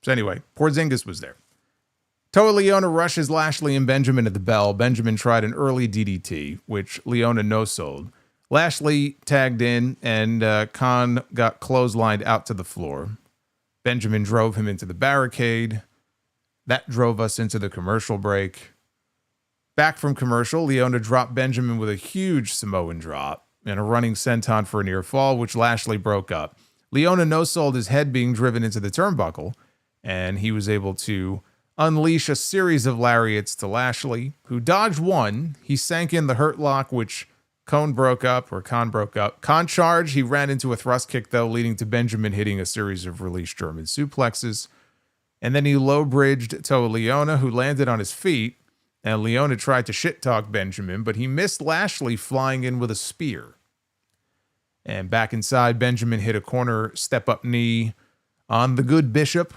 So anyway, Porzingis was there. Toa Leona rushes Lashley and Benjamin at the bell. Benjamin tried an early DDT, which Leona no-sold. Lashley tagged in, and Khan got clotheslined out to the floor. Benjamin drove him into the barricade. That drove us into the commercial break. Back from commercial, Leona dropped Benjamin with a huge Samoan drop and a running senton for a near fall, which Lashley broke up. Leona no-sold his head being driven into the turnbuckle, and he was able to unleash a series of lariats to Lashley, who dodged one. He sank in the hurt lock, which Khan broke up. Khan charged. He ran into a thrust kick, though, leading to Benjamin hitting a series of released German suplexes. And then he low-bridged to Leona, who landed on his feet. And Leona tried to shit-talk Benjamin, but he missed Lashley flying in with a spear. And back inside, Benjamin hit a corner step-up knee on the good Bishop,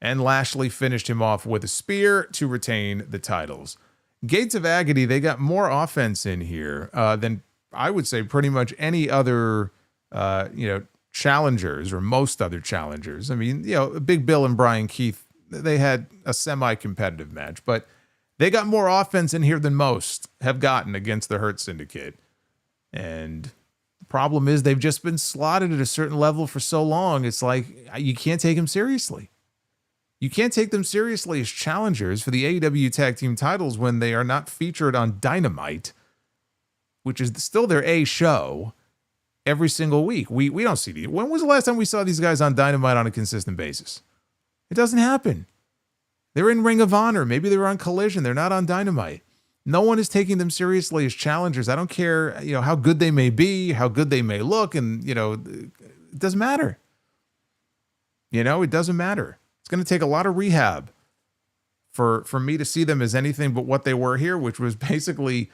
and Lashley finished him off with a spear to retain the titles. Gates of Agony, they got more offense in here than I would say pretty much any other, challengers or most other challengers. I mean, Big Bill and Brian Keith, they had a semi-competitive match, but they got more offense in here than most have gotten against the Hurt Syndicate. And the problem is they've just been slotted at a certain level for so long. It's like you can't take them seriously. You can't take them seriously as challengers for the AEW Tag Team titles when they are not featured on Dynamite, which is still their A show, every single week. We don't see these. When was the last time we saw these guys on Dynamite on a consistent basis? It doesn't happen. They're in Ring of Honor. Maybe they're on Collision. They're not on Dynamite. No one is taking them seriously as challengers. I don't care, how good they may be, how good they may look, and, it doesn't matter. It doesn't matter. It's going to take a lot of rehab for me to see them as anything but what they were here, which was basically,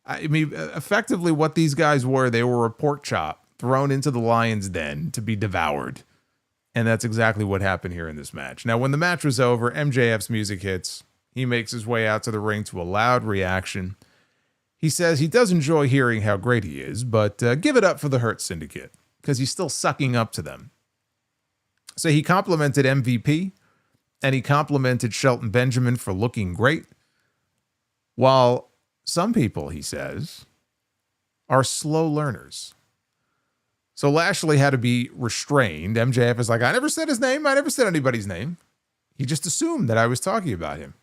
effectively what these guys were. They were a pork chop thrown into the lion's den to be devoured. And that's exactly what happened here in this match. Now, when the match was over, MJF's music hits. He makes his way out to the ring to a loud reaction. He says he does enjoy hearing how great he is, but give it up for the Hurt Syndicate because he's still sucking up to them. So he complimented MVP, and he complimented Shelton Benjamin for looking great, while some people, he says, are slow learners. So Lashley had to be restrained. MJF is like, I never said his name. I never said anybody's name. He just assumed that I was talking about him.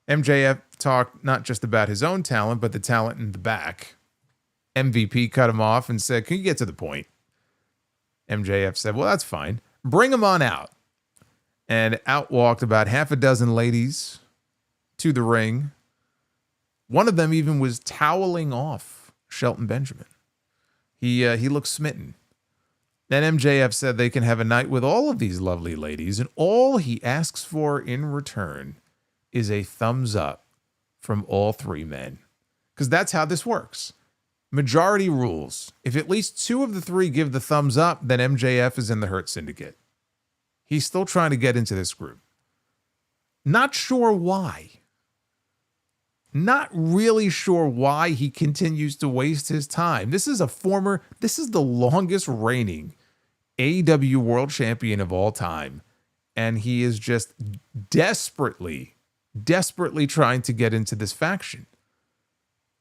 MJF talked not just about his own talent, but the talent in the back. MVP cut him off and said, can you get to the point? MJF said, well, that's fine. Bring him on out. And out walked about half a dozen ladies to the ring. One of them even was toweling off Shelton Benjamin. He looked smitten. Then MJF said they can have a night with all of these lovely ladies, and all he asks for in return is a thumbs up from all three men. Because that's how this works. Majority rules. If at least two of the three give the thumbs up, then MJF is in the Hurt Syndicate. He's still trying to get into this group. Not sure why. Not really sure why he continues to waste his time. This is the longest reigning AEW World Champion of all time. And he is just desperately trying to get into this faction.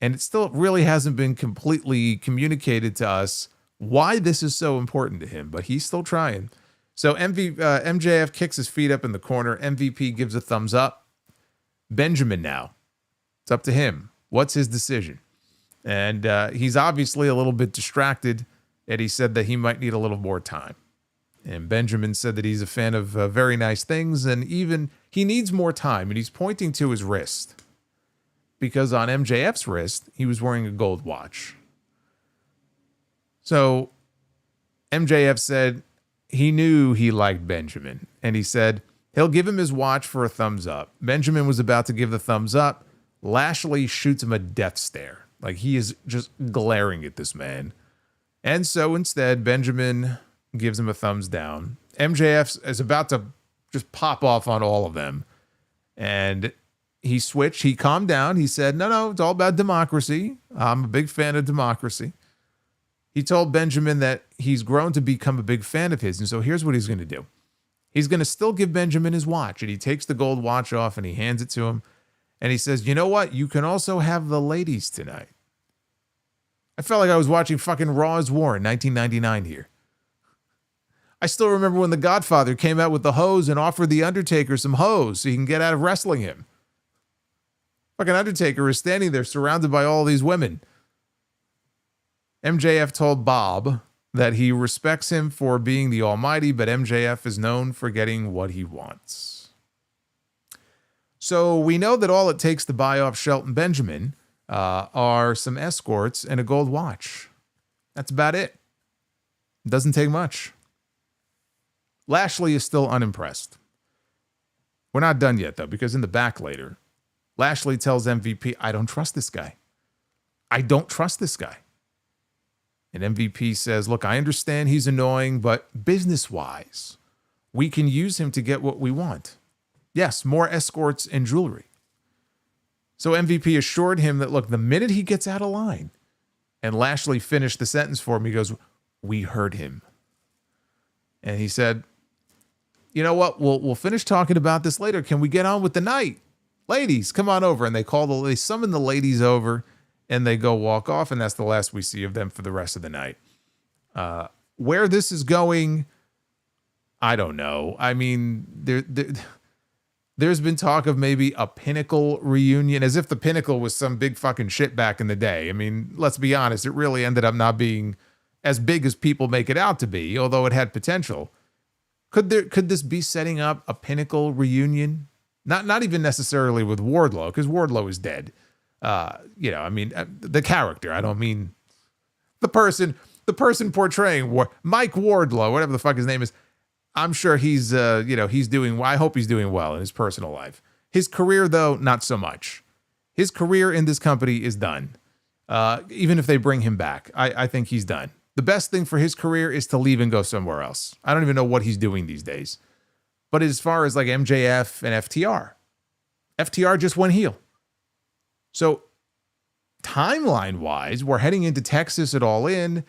And it still really hasn't been completely communicated to us why this is so important to him, but he's still trying. So MJF kicks his feet up in the corner. MVP gives a thumbs up. Benjamin now. It's up to him. What's his decision? And he's obviously a little bit distracted. And he said that he might need a little more time. And Benjamin said that he's a fan of very nice things. And even he needs more time. And he's pointing to his wrist. Because on MJF's wrist, he was wearing a gold watch. So MJF said he knew he liked Benjamin. And he said he'll give him his watch for a thumbs up. Benjamin was about to give the thumbs up. Lashley shoots him a death stare. Like he is just glaring at this man. And so instead, Benjamin gives him a thumbs down. MJF is about to just pop off on all of them. And he switched. He calmed down. He said, no, it's all about democracy. I'm a big fan of democracy. He told Benjamin that he's grown to become a big fan of his. And so here's what he's going to do. He's going to still give Benjamin his watch. And he takes the gold watch off and he hands it to him. And he says, you know what? You can also have the ladies tonight. I felt like I was watching fucking Raw's War in 1999 here. I still remember when The Godfather came out with the hose and offered The Undertaker some hose so he can get out of wrestling him. Fucking Undertaker is standing there surrounded by all these women. MJF told Bob that he respects him for being the almighty, but MJF is known for getting what he wants. So we know that all it takes to buy off Shelton Benjamin are some escorts and a gold watch. That's about it. Doesn't take much. Lashley is still unimpressed. We're not done yet, though, because in the back later, Lashley tells MVP, I don't trust this guy. I don't trust this guy. And MVP says, look, I understand he's annoying, but business-wise, we can use him to get what we want. Yes, more escorts and jewelry. So MVP assured him that, look, the minute he gets out of line, and Lashley finished the sentence for him, he goes, we heard him. And he said, you know what, we'll finish talking about this later. Can we get on with the night? Ladies, come on over. And they summon the ladies over, and they go walk off, and that's the last we see of them for the rest of the night. Where this is going, I don't know. I mean, there's been talk of maybe a Pinnacle reunion, as if the Pinnacle was some big fucking shit back in the day. I mean, let's be honest, it really ended up not being as big as people make it out to be, although it had potential. Could this be setting up a Pinnacle reunion? Not even necessarily with Wardlow, because Wardlow is dead. I mean, the character. I don't mean the person portraying Mike Wardlow, whatever the fuck his name is. I'm sure he's doing. I hope he's doing well in his personal life. His career, though, not so much. His career in this company is done. Even if they bring him back, I think he's done. The best thing for his career is to leave and go somewhere else. I don't even know what he's doing these days. But as far as like MJF and FTR just went heel. So timeline-wise, we're heading into Texas at All In,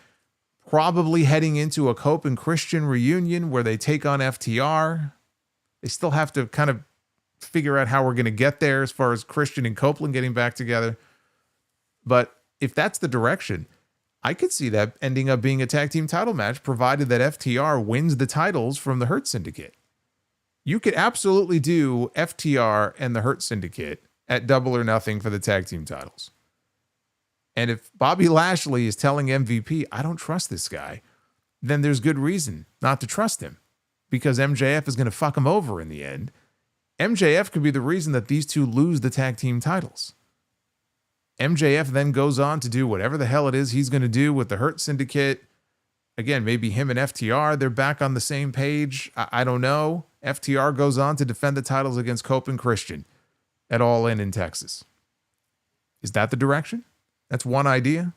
probably heading into a Cope and Christian reunion where they take on FTR. They still have to kind of figure out how we're going to get there as far as Christian and Copeland getting back together. But if that's the direction, I could see that ending up being a tag team title match, provided that FTR wins the titles from the Hurt Syndicate. You could absolutely do FTR and the Hurt Syndicate at Double or Nothing for the tag team titles. And if Bobby Lashley is telling MVP, I don't trust this guy, then there's good reason not to trust him, because MJF is going to fuck him over in the end. MJF could be the reason that these two lose the tag team titles. MJF then goes on to do whatever the hell it is he's going to do with the Hurt Syndicate. Again, maybe him and FTR, they're back on the same page. I don't know. FTR goes on to defend the titles against Cope and Christian at All In Texas. Is that the direction? That's one idea.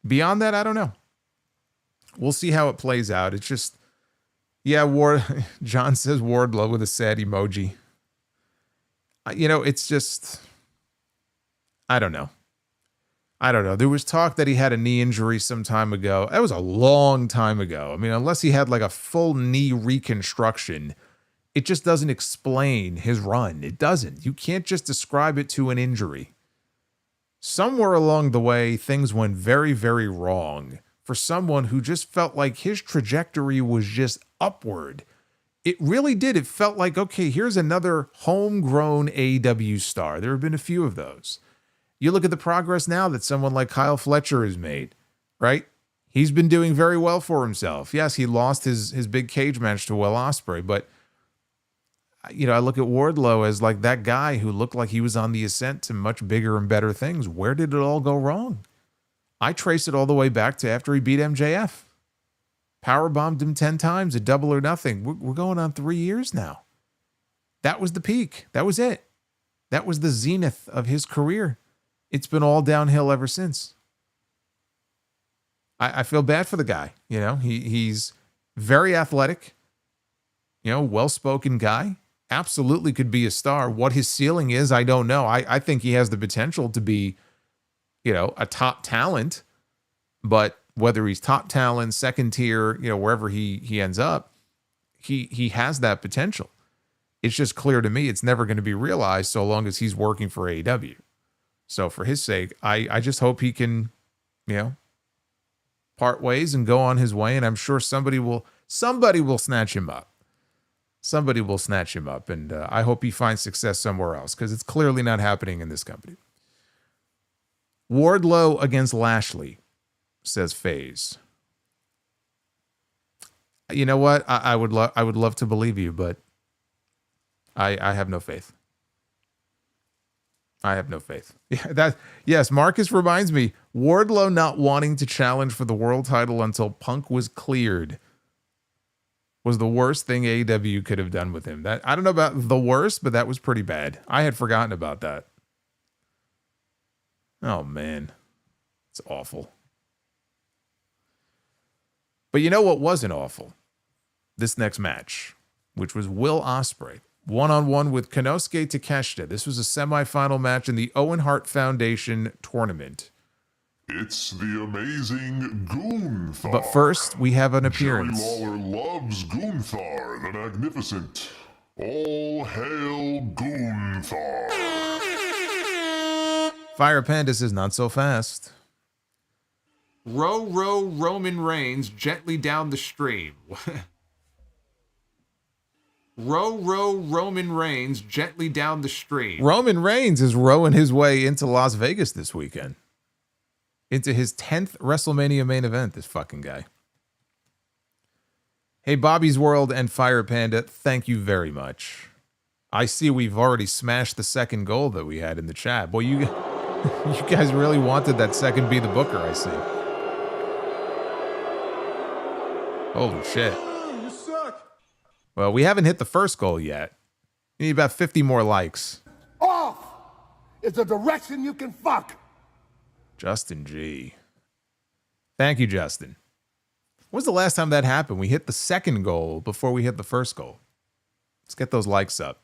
Beyond that, I don't know. We'll see how it plays out. It's just, John says Wardlow with a sad emoji. It's just, I don't know. There was talk that he had a knee injury some time ago. That was a long time ago. I mean, unless he had like a full knee reconstruction, it just doesn't explain his run. It doesn't. You can't just describe it to an injury. Somewhere along the way, things went very, very wrong for someone who just felt like his trajectory was just upward. It really did. It felt like, okay, here's another homegrown AEW star. There have been a few of those. You look at the progress now that someone like Kyle Fletcher has made, right? He's been doing very well for himself. Yes, he lost his big cage match to Will Ospreay, but I look at Wardlow as like that guy who looked like he was on the ascent to much bigger and better things. Where did it all go wrong? I trace it all the way back to after he beat MJF. Powerbombed him 10 times at Double or Nothing. We're going on 3 years now. That was the peak. That was it. That was the zenith of his career. It's been all downhill ever since. I feel bad for the guy. He's very athletic, well-spoken guy. Absolutely could be a star. What his ceiling is, I don't know. I think he has the potential to be, a top talent, but whether he's top talent, second tier, wherever he ends up, he has that potential. It's just clear to me it's never going to be realized so long as he's working for AEW. So for his sake, I just hope he can, part ways and go on his way. And I'm sure somebody will snatch him up. Somebody will snatch him up. And I hope he finds success somewhere else, because it's clearly not happening in this company. Wardlow against Lashley, says FaZe. You know what? I would love to believe you, but I have no faith. I have no faith. Yes, Marcus reminds me, Wardlow not wanting to challenge for the world title until Punk was cleared was the worst thing AEW could have done with him. That, I don't know about the worst, but that was pretty bad. I had forgotten about that. Oh man, it's awful. But you know what wasn't awful? This next match, which was Will Ospreay one-on-one with Konosuke Takeshita. This was a semifinal match in the Owen Hart Foundation tournament. It's the amazing Gunther. But first, we have an appearance. Jerry Lawler loves Gunther, the Magnificent. All hail Gunther. Fire Panda says, not so fast. Row, row, Roman Reigns gently down the stream. Row, row, Roman Reigns gently down the stream. Roman Reigns is rowing his way into Las Vegas this weekend. Into his 10th WrestleMania main event, this fucking guy. Hey, Bobby's World and Fire Panda, thank you very much. I see we've already smashed the second goal that we had in the chat. Boy, you guys really wanted that second Be the Booker, I see. Holy shit. You suck. Well, we haven't hit the first goal yet. We need about 50 more likes. Off is a direction you can fuck. Justin G. Thank you, Justin. When was the last time that happened? We hit the second goal before we hit the first goal. Let's get those likes up.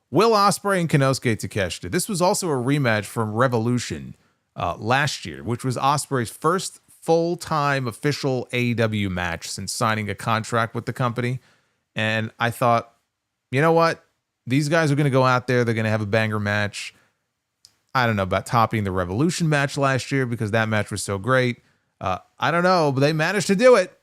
Will Ospreay and Konosuke Takeshita. This was also a rematch from Revolution last year, which was Ospreay's first full-time official AEW match since signing a contract with the company. And I thought, you know what? These guys are going to go out there. They're going to have a banger match. I don't know about topping the Revolution match last year because that match was so great. I don't know, but they managed to do it.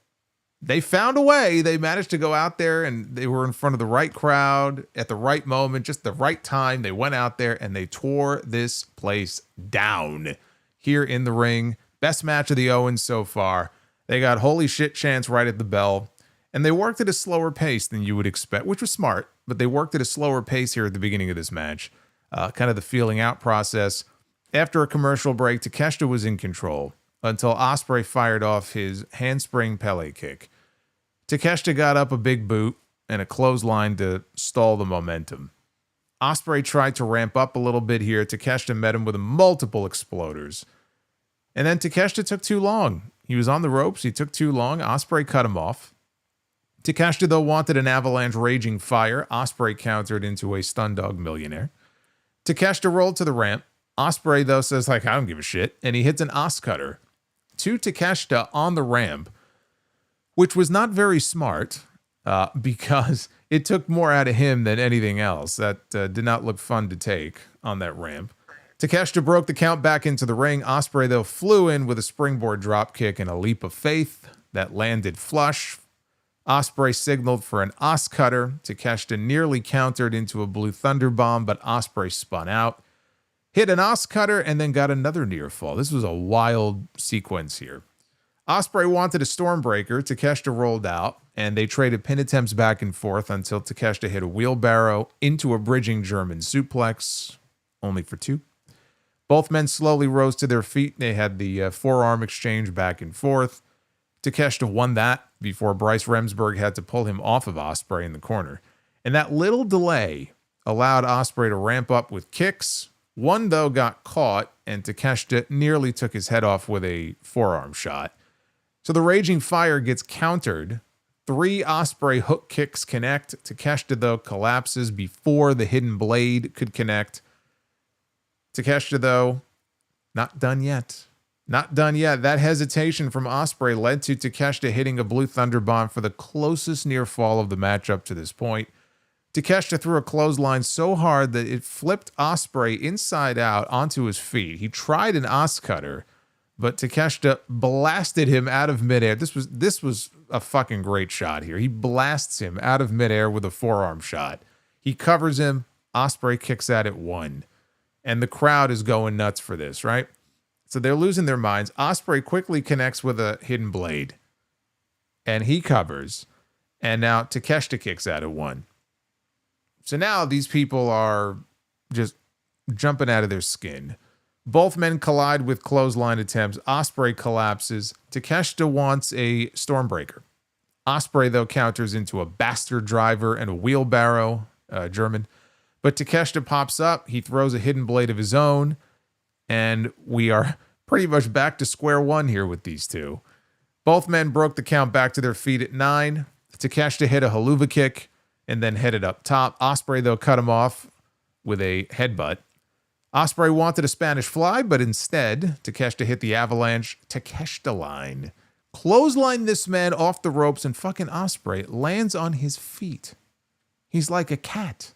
They found a way. They managed to go out there and they were in front of the right crowd at the right moment, just the right time. They went out there and they tore this place down here in the ring. Best match of the Owens so far. They got holy shit chants right at the bell. And they worked at a slower pace than you would expect, which was smart. But they worked at a slower pace here at the beginning of this match. Kind of the feeling out process. After a commercial break, Takeshita was in control until Ospreay fired off his handspring Pele kick. Takeshita got up a big boot and a clothesline to stall the momentum. Ospreay tried to ramp up a little bit here. Takeshita met him with multiple exploders. And then Takeshita took too long. He was on the ropes. He took too long. Ospreay cut him off. Takeshita, though, wanted an avalanche raging fire. Ospreay countered into a stun dog millionaire. Takeshita rolled to the ramp. Ospreay, though, says, I don't give a shit. And he hits an Os cutter to Takeshita on the ramp, which was not very smart because it took more out of him than anything else. That did not look fun to take on that ramp. Takeshita broke the count back into the ring. Ospreay, though, flew in with a springboard drop kick and a leap of faith that landed flush. Ospreay signaled for an Os cutter. Takeshita nearly countered into a Blue Thunder Bomb, but Ospreay spun out, hit an Os cutter, and then got another near fall. This was a wild sequence here. Ospreay wanted a Stormbreaker. Takeshita rolled out, and they traded pin attempts back and forth until Takeshita hit a wheelbarrow into a bridging German suplex, only for two. Both men slowly rose to their feet. They had the forearm exchange back and forth. Takeshita won that before Bryce Remsburg had to pull him off of Ospreay in the corner. And that little delay allowed Ospreay to ramp up with kicks. One, though, got caught, and Takeshita nearly took his head off with a forearm shot. So the Raging Fire gets countered. 3 Ospreay hook kicks connect. Takeshita, though, collapses before the Hidden Blade could connect. Takeshita, though, not done yet. Not done yet. That hesitation from Ospreay led to Takeshita hitting a Blue Thunder Bomb for the closest near fall of the match up to this point. Takeshita threw a clothesline so hard that it flipped Ospreay inside out onto his feet. He tried an Os cutter, but Takeshita blasted him out of midair. This was a fucking great shot here. He blasts him out of midair with a forearm shot. He covers him. Ospreay kicks out at 1. And the crowd is going nuts for this, right? So they're losing their minds. Ospreay quickly connects with a hidden blade. And he covers. And now Takeshita kicks out at 1. So now these people are just jumping out of their skin. Both men collide with clothesline attempts. Ospreay collapses. Takeshita wants a Stormbreaker. Ospreay, though, counters into a bastard driver and a wheelbarrow, German. But Takeshita pops up. He throws a hidden blade of his own. And we are pretty much back to square one here with these two. Both men broke the count back to their feet at 9. Takeshita hit a haluva kick and then headed up top. Ospreay, though, cut him off with a headbutt. Ospreay wanted a Spanish fly, but instead, Takeshita hit the avalanche Takeshita line. Clothesline this man off the ropes, and fucking Ospreay lands on his feet. He's like a cat.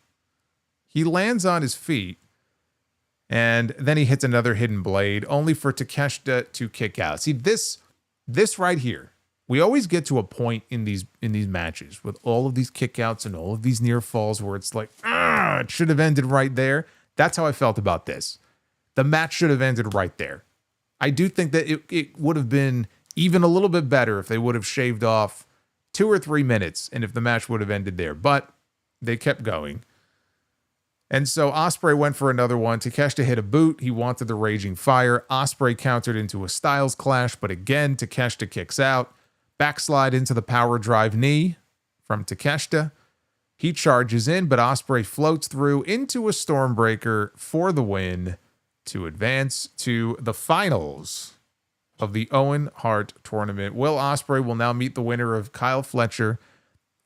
He lands on his feet, and then he hits another hidden blade, only for Takeshita to kick out. See, this right here, we always get to a point in these matches with all of these kickouts and all of these near falls where it's like, it should have ended right there. That's how I felt about this. The match should have ended right there. I do think that it would have been even a little bit better if they would have shaved off 2 or 3 minutes and if the match would have ended there. But they kept going. And so Ospreay went for another one. Takeshita hit a boot. He wanted the Raging Fire. Ospreay countered into a Styles Clash, but again, Takeshita kicks out. Backslide into the power drive knee from Takeshita. He charges in, but Ospreay floats through into a Stormbreaker for the win to advance to the finals of the Owen Hart tournament. Will Ospreay will now meet the winner of Kyle Fletcher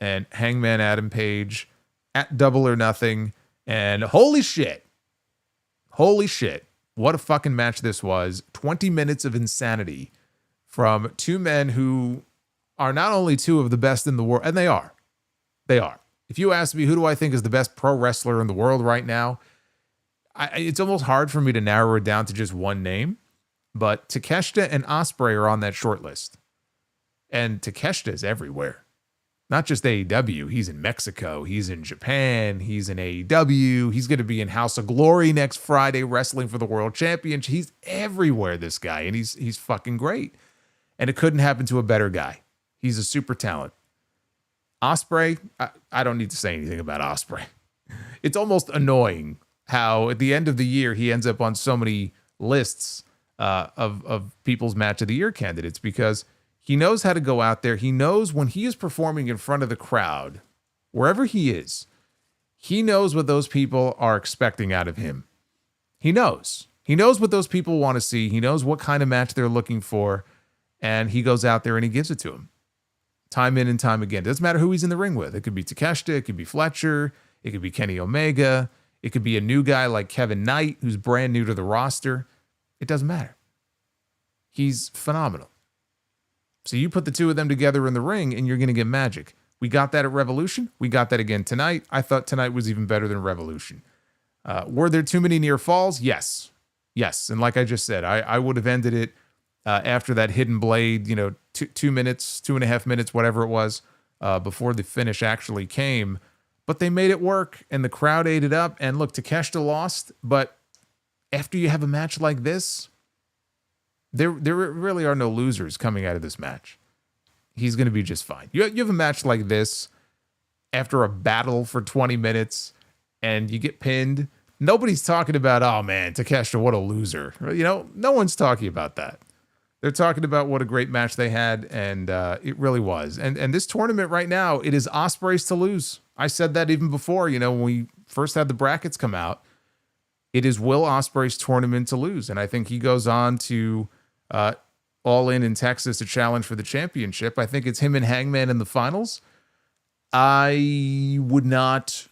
and Hangman Adam Page at Double or Nothing. And holy shit, what a fucking match this was. 20 minutes of insanity from two men who are not only two of the best in the world, and they are. If you ask me, who do I think is the best pro wrestler in the world right now? It's almost hard for me to narrow it down to just one name, but Takeshita and Ospreay are on that short list. And Takeshita is everywhere. Not just AEW. He's in Mexico. He's in Japan. He's in AEW. He's going to be in House of Glory next Friday wrestling for the World Championship. He's everywhere, this guy, and he's fucking great. And it couldn't happen to a better guy. He's a super talent. Ospreay, I don't need to say anything about Ospreay. It's almost annoying how at the end of the year he ends up on so many lists of people's match of the year candidates because he knows how to go out there. He knows when he is performing in front of the crowd, wherever he is, he knows what those people are expecting out of him. He knows. He knows what those people want to see. He knows what kind of match they're looking for, and he goes out there and he gives it to them. Time in and time again. Doesn't matter who he's in the ring with. It could be Takeshita. It could be Fletcher. It could be Kenny Omega. It could be a new guy like Kevin Knight, who's brand new to the roster. It doesn't matter. He's phenomenal. So you put the two of them together in the ring and you're going to get magic. We got that at Revolution. We got that again tonight. I thought tonight was even better than Revolution. Were there too many near falls? Yes. And like I just said, I would have ended it after that hidden blade, 2 minutes, 2.5 minutes, whatever it was, before the finish actually came. But they made it work, and the crowd ate it up. And look, Takeshita lost, but after you have a match like this, there really are no losers coming out of this match. He's going to be just fine. You have a match like this after a battle for 20 minutes, and you get pinned. Nobody's talking about, oh man, Takeshita, what a loser. No one's talking about that. They're talking about what a great match they had, and it really was. And this tournament right now, it is Ospreay's to lose. I said that even before, when we first had the brackets come out. It is Will Ospreay's tournament to lose, and I think he goes on to All In Texas to challenge for the championship. I think it's him and Hangman in the finals. I would not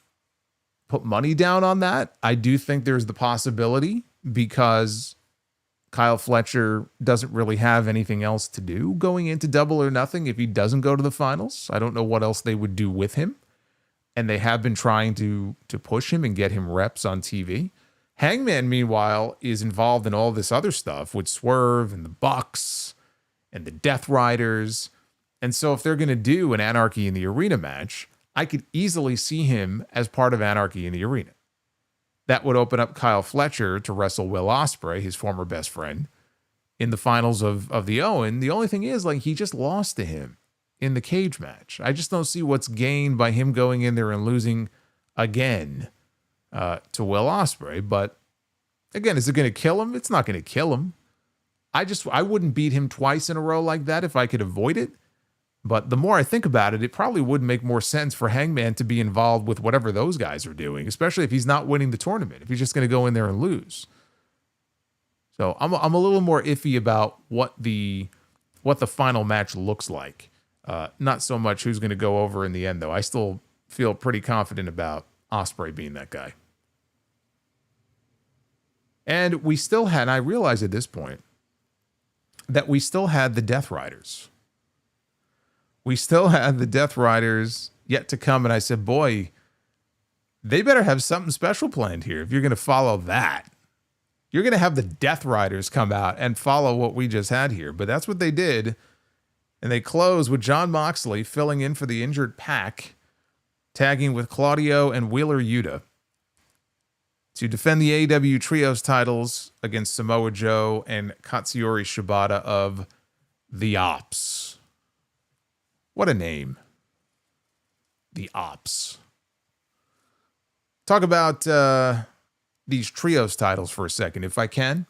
put money down on that. I do think there's the possibility because Kyle Fletcher doesn't really have anything else to do going into Double or Nothing if he doesn't go to the finals. I don't know what else they would do with him. and they have been trying to push him and get him reps on TV. Hangman, meanwhile, is involved in all this other stuff with Swerve and the Bucks and the Death Riders. And so if they're going to do an Anarchy in the Arena match, I could easily see him as part of Anarchy in the Arena. That would open up Kyle Fletcher to wrestle Will Ospreay, his former best friend, in the finals of the Owen. The only thing is, like, he just lost to him in the cage match. I just don't see what's gained by him going in there and losing again to Will Ospreay. But again, is it going to kill him? It's not going to kill him. I wouldn't beat him twice in a row like that if I could avoid it. But the more I think about it, it probably would make more sense for Hangman to be involved with whatever those guys are doing, especially if he's not winning the tournament, if he's just going to go in there and lose. So I'm a little more iffy about what the final match looks like. Not so much who's going to go over in the end, though. I still feel pretty confident about Ospreay being that guy. And we still had, and I realized at this point, that we still had the Death Riders. We still had the Death Riders yet to come, and I said, boy, they better have something special planned here if you're going to follow that. You're going to have the Death Riders come out and follow what we just had here. But that's what they did. And they closed with Jon Moxley filling in for the injured Pac, tagging with Claudio and Wheeler Yuta to defend the AEW Trios titles against Samoa Joe and Katsuyori Shibata of The Ops. What a name. The Ops. Talk about these Trios titles for a second, if I can.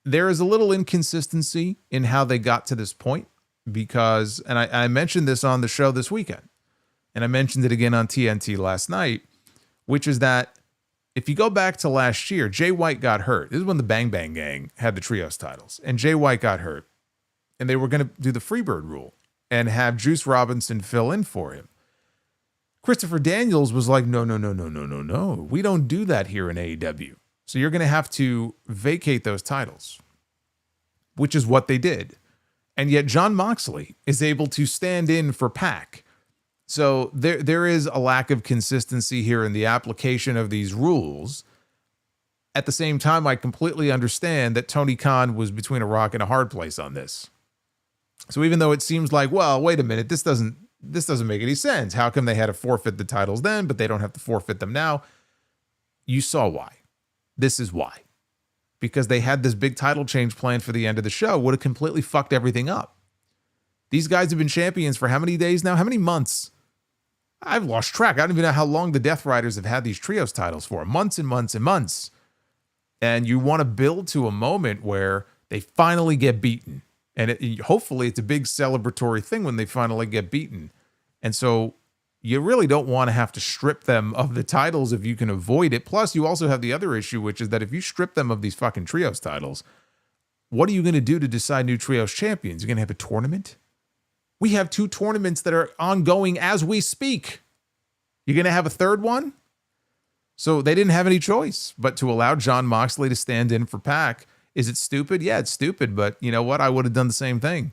There is a little inconsistency in how they got to this point because, and I mentioned this on the show this weekend, and I mentioned it again on TNT last night, which is that if you go back to last year, Jay White got hurt. This is when the Bang Bang Gang had the Trios titles, and Jay White got hurt, and they were going to do the Freebird rule and have Juice Robinson fill in for him. Christopher Daniels was like, no. We don't do that here in AEW. So you're going to have to vacate those titles, which is what they did. And yet Jon Moxley is able to stand in for Pac. So there is a lack of consistency here in the application of these rules. At the same time, I completely understand that Tony Khan was between a rock and a hard place on this. So even though it seems like, well, wait a minute, this doesn't make any sense. How come they had to forfeit the titles then, but they don't have to forfeit them now? You saw why. This is why. Because they had this big title change planned for the end of the show, would have completely fucked everything up. These guys have been champions for how many days now? How many months? I've lost track. I don't even know how long the Death Riders have had these Trios titles for. Months and months and months. And you want to build to a moment where they finally get beaten. And hopefully it's a big celebratory thing when they finally get beaten. And so you really don't want to have to strip them of the titles if you can avoid it. Plus, you also have the other issue, which is that if you strip them of these fucking Trios titles, what are you going to do to decide new Trios champions? You're going to have a tournament? We have 2 tournaments that are ongoing as we speak. You're going to have a third one? So they didn't have any choice but to allow Jon Moxley to stand in for Pac. Is it stupid? Yeah, it's stupid. But you know what? I would have done the same thing.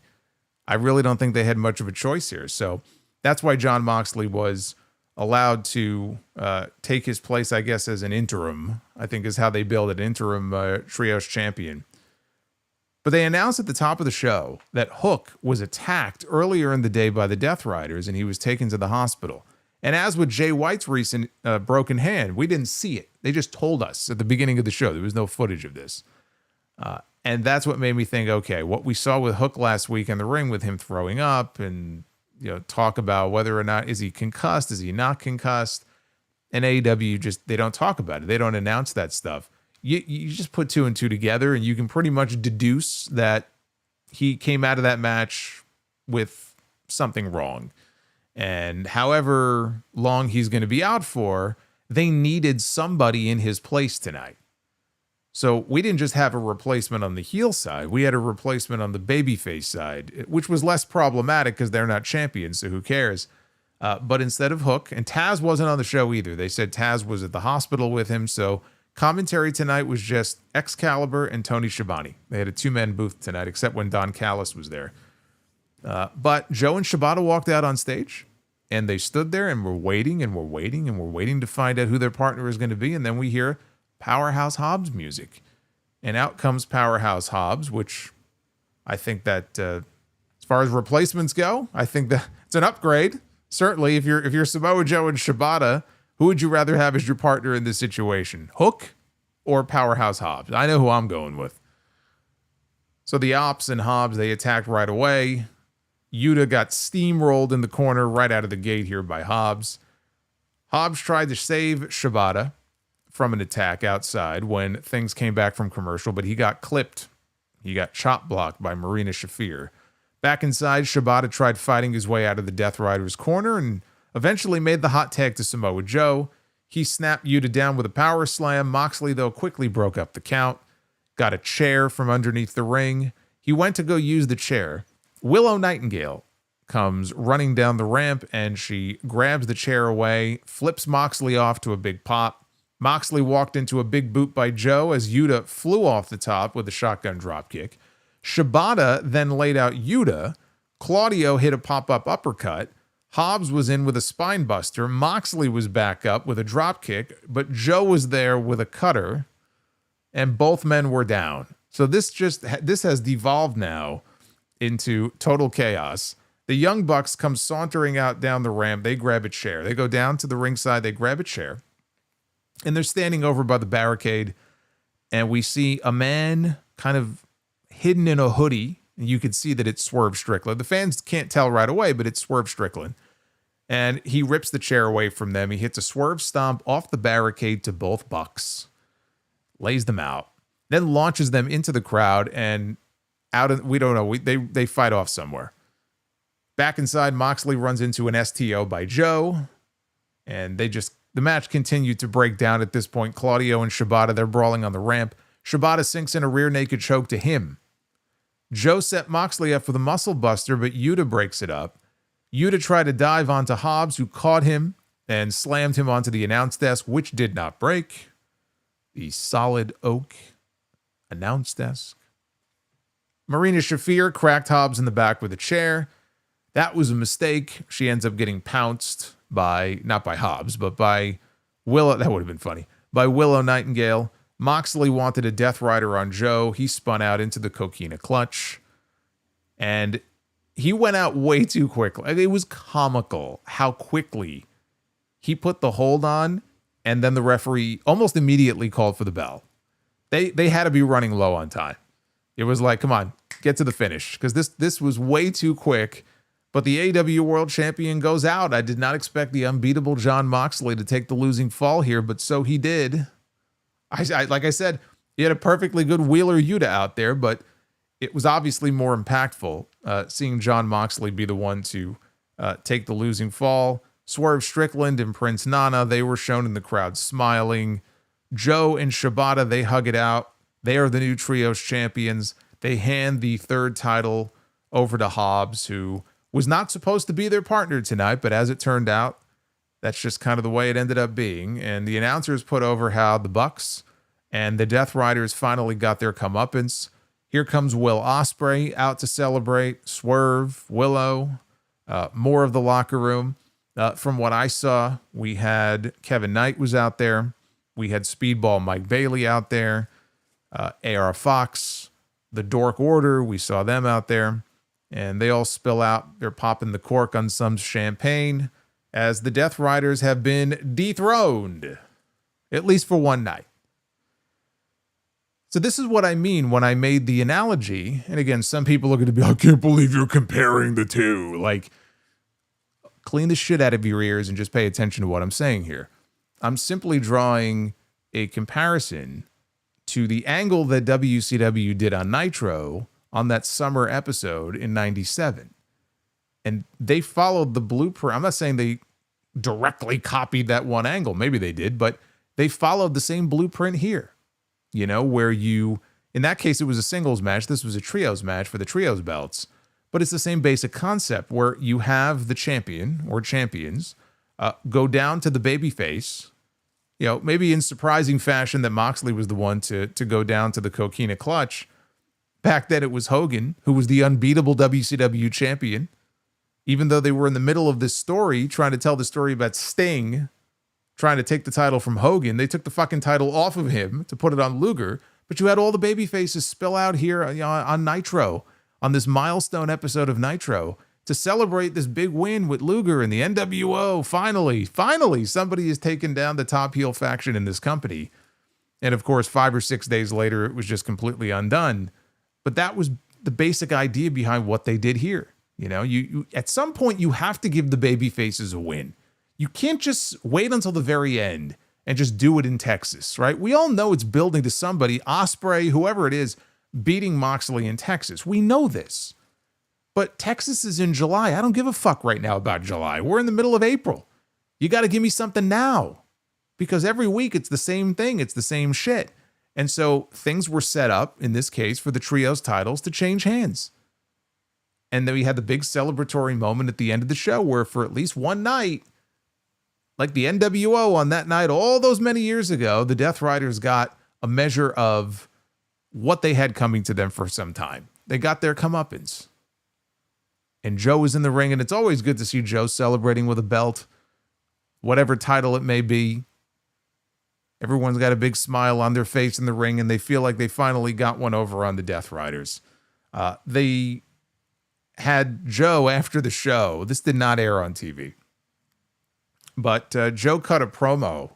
I really don't think they had much of a choice here. So that's why Jon Moxley was allowed to take his place, I guess, as an interim, I think is how they build an interim Trios champion. But they announced at the top of the show that Hook was attacked earlier in the day by the Death Riders and he was taken to the hospital. And as with Jay White's recent broken hand, we didn't see it. They just told us at the beginning of the show. There was no footage of this. And that's what made me think, okay, what we saw with Hook last week in the ring with him throwing up and talk about whether or not is he concussed, is he not concussed, and AEW just, they don't talk about it. They don't announce that stuff. You just put 2 and 2 together and you can pretty much deduce that he came out of that match with something wrong. And however long he's going to be out for, they needed somebody in his place tonight. So we didn't just have a replacement on the heel side. We had a replacement on the babyface side, which was less problematic because they're not champions, so who cares? But instead of Hook, and Taz wasn't on the show either. They said Taz was at the hospital with him, so commentary tonight was just Excalibur and Tony Schiavone. They had a 2-man booth tonight, except when Don Callis was there. But Joe and Shibata walked out on stage, And they stood there and were waiting and were waiting and were waiting to find out who their partner is going to be. And then we hear Powerhouse Hobbs music. And out comes Powerhouse Hobbs, which I think that as far as replacements go, I think that it's an upgrade. Certainly, if you're Samoa Joe and Shibata, who would you rather have as your partner in this situation? Hook or Powerhouse Hobbs? I know who I'm going with. So the Ops and Hobbs, they attacked right away. Yuta got steamrolled in the corner right out of the gate here by Hobbs. Hobbs tried to save Shibata from an attack outside when things came back from commercial, but he got clipped. He got chop blocked by Marina Shafir. Back inside, Shibata tried fighting his way out of the Death Rider's corner and eventually made the hot tag to Samoa Joe. He snapped Yuta down with a power slam. Moxley, though, quickly broke up the count. Got a chair from underneath the ring. He went to go use the chair. Willow Nightingale comes running down the ramp and she grabs the chair away, flips Moxley off to a big pop. Moxley walked into a big boot by Joe as Yuta flew off the top with a shotgun dropkick. Shibata then laid out Yuta. Claudio hit a pop-up uppercut. Hobbs was in with a spine buster. Moxley was back up with a dropkick, but Joe was there with a cutter, and both men were down. So this has devolved now into total chaos. The Young Bucks come sauntering out down the ramp. They grab a chair. They go down to the ringside. They grab a chair. And they're standing over by the barricade. And we see a man kind of hidden in a hoodie. And you can see that it's Swerve Strickland. The fans can't tell right away, but it's Swerve Strickland. And he rips the chair away from them. He hits a swerve stomp off the barricade to both Bucks. Lays them out. Then launches them into the crowd and we don't know. They fight off somewhere. Back inside, Moxley runs into an STO by Joe. And the match continued to break down at this point. Claudio and Shibata, they're brawling on the ramp. Shibata sinks in a rear naked choke to him. Joe set Moxley up with a muscle buster, but Yuta breaks it up. Yuta tried to dive onto Hobbs, who caught him and slammed him onto the announce desk, which did not break. The solid oak announce desk. Marina Shafir cracked Hobbs in the back with a chair. That was a mistake. She ends up getting pounced not by Hobbs, but by Willow. That would have been funny. By Willow Nightingale. Moxley wanted a Death Rider on Joe. He spun out into the Coquina Clutch. And he went out way too quickly. It was comical how quickly he put the hold on, and then the referee almost immediately called for the bell. They had to be running low on time. It was like, come on, get to the finish, because this was way too quick. But the AEW World Champion goes out. I did not expect the unbeatable Jon Moxley to take the losing fall here, but so he did. Like I said, he had a perfectly good Wheeler Yuta out there, but it was obviously more impactful seeing Jon Moxley be the one to take the losing fall. Swerve Strickland and Prince Nana, they were shown in the crowd smiling. Joe and Shibata, they hug it out. They are the new Trios champions. They hand the third title over to Hobbs, who was not supposed to be their partner tonight, but as it turned out, that's just kind of the way it ended up being. And the announcers put over how the Bucks and the Death Riders finally got their comeuppance. Here comes Will Ospreay out to celebrate. Swerve, Willow, more of the locker room. From what I saw, we had Kevin Knight was out there. We had Speedball Mike Bailey out there. AR Fox, the Dork Order, we saw them out there. And they all spill out. They're popping the cork on some champagne as the Death Riders have been dethroned, at least for one night. So this is what I mean when I made the analogy. And again, some people are going to be, I can't believe you're comparing the two. Like, clean the shit out of your ears and just pay attention to what I'm saying here. I'm simply drawing a comparison to the angle that WCW did on Nitro on that summer episode in 97. And they followed the blueprint. I'm not saying they directly copied that one angle. Maybe they did, but they followed the same blueprint here. You know, where in that case, it was a singles match. This was a trios match for the trios belts. But it's the same basic concept where you have the champion or champions go down to the babyface. You know, maybe in surprising fashion that Moxley was the one to go down to the Coquina Clutch. Back then it was Hogan, who was the unbeatable WCW champion. even though they were in the middle of this story, trying to tell the story about Sting trying to take the title from Hogan. They took the fucking title off of him to put it on Luger, but you had all the baby faces spill out here on Nitro, on this milestone episode of Nitro, to celebrate this big win with Luger and the NWO. Finally, somebody has taken down the top heel faction in this company. And of course, 5 or 6 days later, it was just completely undone. But that was the basic idea behind what they did here. You know, you at some point, you have to give the baby faces a win. You can't just wait until the very end and just do it in Texas, right? We all know it's building to somebody, Ospreay, whoever it is, beating Moxley in Texas. We know this. But Texas is in July. I don't give a fuck right now about July. We're in the middle of April. You got to give me something now. Because every week it's the same thing. It's the same shit. And so things were set up, in this case, for the trios titles to change hands. And then we had the big celebratory moment at the end of the show where for at least one night, like the NWO on that night, all those many years ago, the Death Riders got a measure of what they had coming to them for some time. They got their comeuppance. And Joe was in the ring, and it's always good to see Joe celebrating with a belt, whatever title it may be. Everyone's got a big smile on their face in the ring, and they feel like they finally got one over on the Death Riders. They had Joe after the show. This did not air on TV. But Joe cut a promo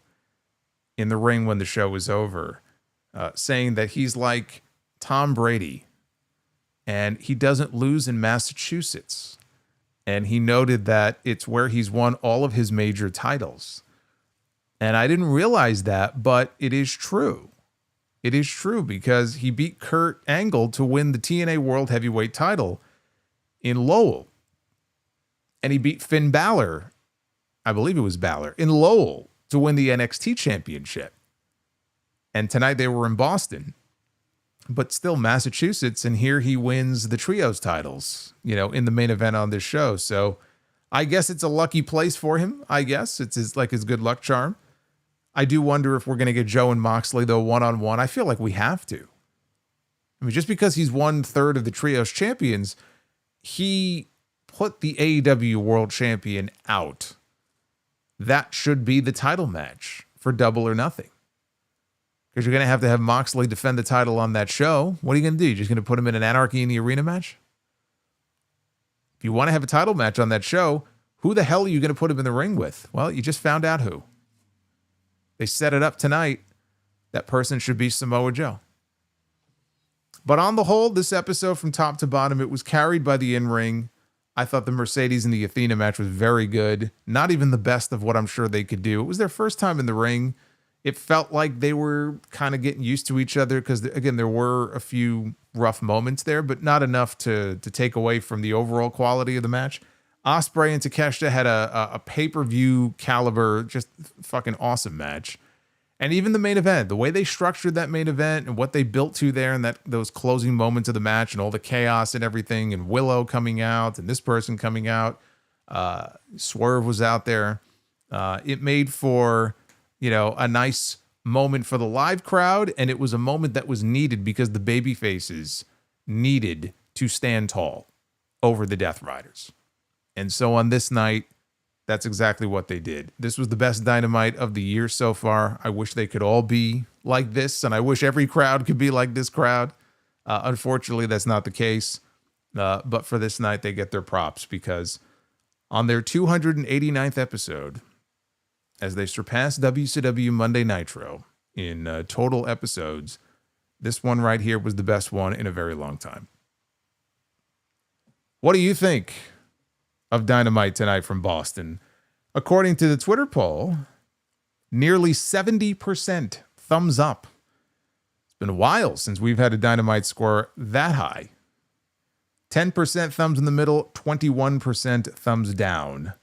in the ring when the show was over, saying that he's like Tom Brady, and he doesn't lose in Massachusetts. And he noted that it's where he's won all of his major titles. And I didn't realize that, but it is true. It is true because he beat Kurt Angle to win the TNA World Heavyweight title in Lowell. And he beat Finn Balor, I believe it was Balor, in Lowell to win the NXT championship. And tonight they were in Boston, but still Massachusetts. And here he wins the trios titles, you know, in the main event on this show. So I guess it's a lucky place for him. I guess it's his good luck charm. I do wonder if we're going to get Joe and Moxley, though, one-on-one. I feel like we have to. I mean, just because he's 1/3 of the trios champions, he put the AEW World Champion out. That should be the title match for Double or Nothing. Because you're going to have Moxley defend the title on that show. What are you going to do? You're just going to put him in an Anarchy in the Arena match? If you want to have a title match on that show, who the hell are you going to put him in the ring with? Well, you just found out who. They set it up tonight. That person should be Samoa Joe. But on the whole, this episode from top to bottom, it was carried by the in-ring. I thought the Mercedes and the Athena match was very good. Not even the best of what I'm sure they could do. It was their first time in the ring. It felt like they were kind of getting used to each other because, again, there were a few rough moments there, but not enough to take away from the overall quality of the match. Ospreay and Takeshita had a pay-per-view caliber, just fucking awesome match. And even the main event, the way they structured that main event and what they built to there and those closing moments of the match and all the chaos and everything, and Willow coming out and this person coming out, Swerve was out there. It made for, a nice moment for the live crowd, and it was a moment that was needed because the baby faces needed to stand tall over the Death Riders. And so on this night, that's exactly what they did. This was the best Dynamite of the year so far. I wish they could all be like this, and I wish every crowd could be like this crowd. Unfortunately, that's not the case. But for this night, they get their props because on their 289th episode, as they surpassed WCW Monday Nitro in total episodes, this one right here was the best one in a very long time. What do you think of Dynamite tonight from Boston? According to the Twitter poll, nearly 70% thumbs up. It's been a while since we've had a Dynamite score that high. 10% thumbs in the middle, 21% thumbs down.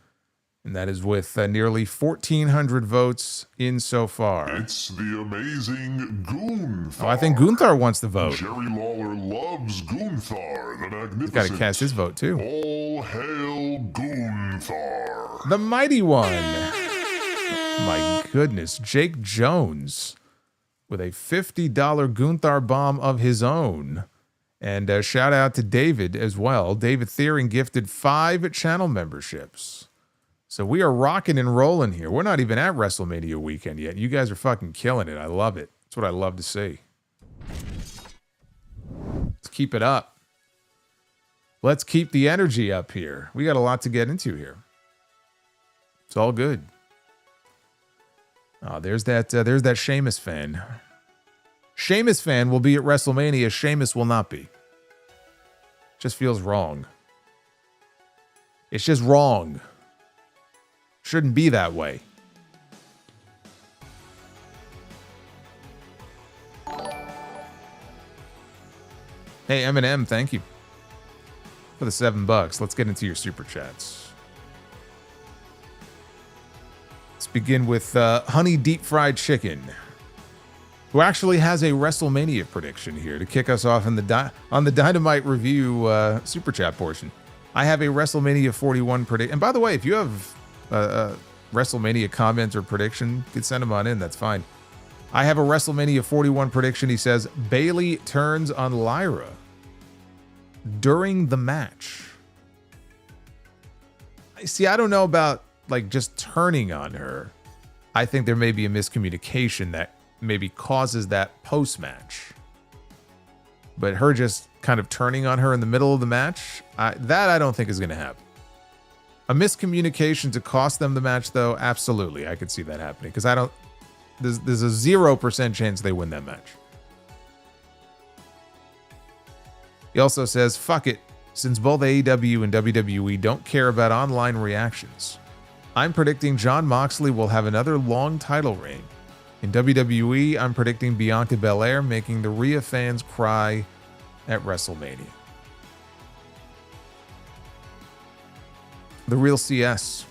And that is with nearly 1,400 votes in so far. It's the amazing Gunther. Oh, I think Gunther wants to vote. Jerry Lawler loves Gunther, the magnificent. He's got to cast his vote, too. All hail Gunther. The mighty one. My goodness. Jake Jones with a $50 Gunther bomb of his own. And shout out to David as well. David Theron gifted 5 channel memberships. So we are rocking and rolling here. We're not even at WrestleMania weekend yet. You guys are fucking killing it. I love it. That's what I love to see. Let's keep it up. Let's keep the energy up here. We got a lot to get into here. It's all good. Oh, there's that Sheamus fan. Sheamus fan will be at WrestleMania. Sheamus will not be. Just feels wrong. It's just wrong. Shouldn't be that way. Hey, Eminem, thank you for the $7. Let's get into your super chats. Let's begin with Honey Deep Fried Chicken, who actually has a WrestleMania prediction here to kick us off in on the Dynamite review super chat portion. I have a WrestleMania 41 prediction. And by the way, if you have a WrestleMania comment or prediction, you can send them on in. That's fine. I have a WrestleMania 41 prediction. He says Bayley turns on Lyra during the match. See, I don't know about like just turning on her. I think there may be a miscommunication that maybe causes that post-match. But her just kind of turning on her in the middle of the match, that I don't think is going to happen. A miscommunication to cost them the match, though, absolutely. I could see that happening because there's a 0% chance they win that match. He also says, fuck it, since both AEW and WWE don't care about online reactions. I'm predicting Jon Moxley will have another long title reign. In WWE, I'm predicting Bianca Belair making the Rhea fans cry at WrestleMania. The Real CS,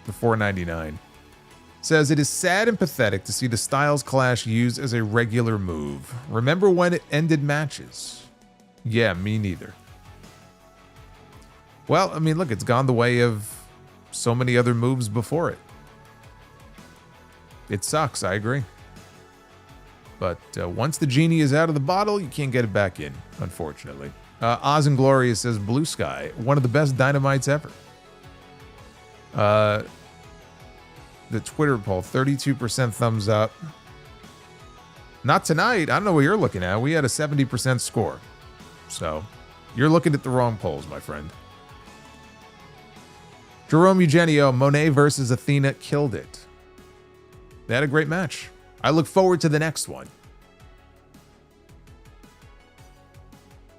the $4.99, says it is sad and pathetic to see the Styles Clash used as a regular move. Remember when it ended matches? Yeah, me neither. Well, I mean, look, it's gone the way of so many other moves before it. It sucks, I agree. But once the genie is out of the bottle, you can't get it back in, unfortunately. Oz and Gloria says, Blue Sky, one of the best Dynamites ever. The Twitter poll, 32% thumbs up. Not tonight. I don't know what you're looking at. We had a 70% score. So you're looking at the wrong polls, my friend. Jerome Eugenio, Monet versus Athena killed it. They had a great match. I look forward to the next one.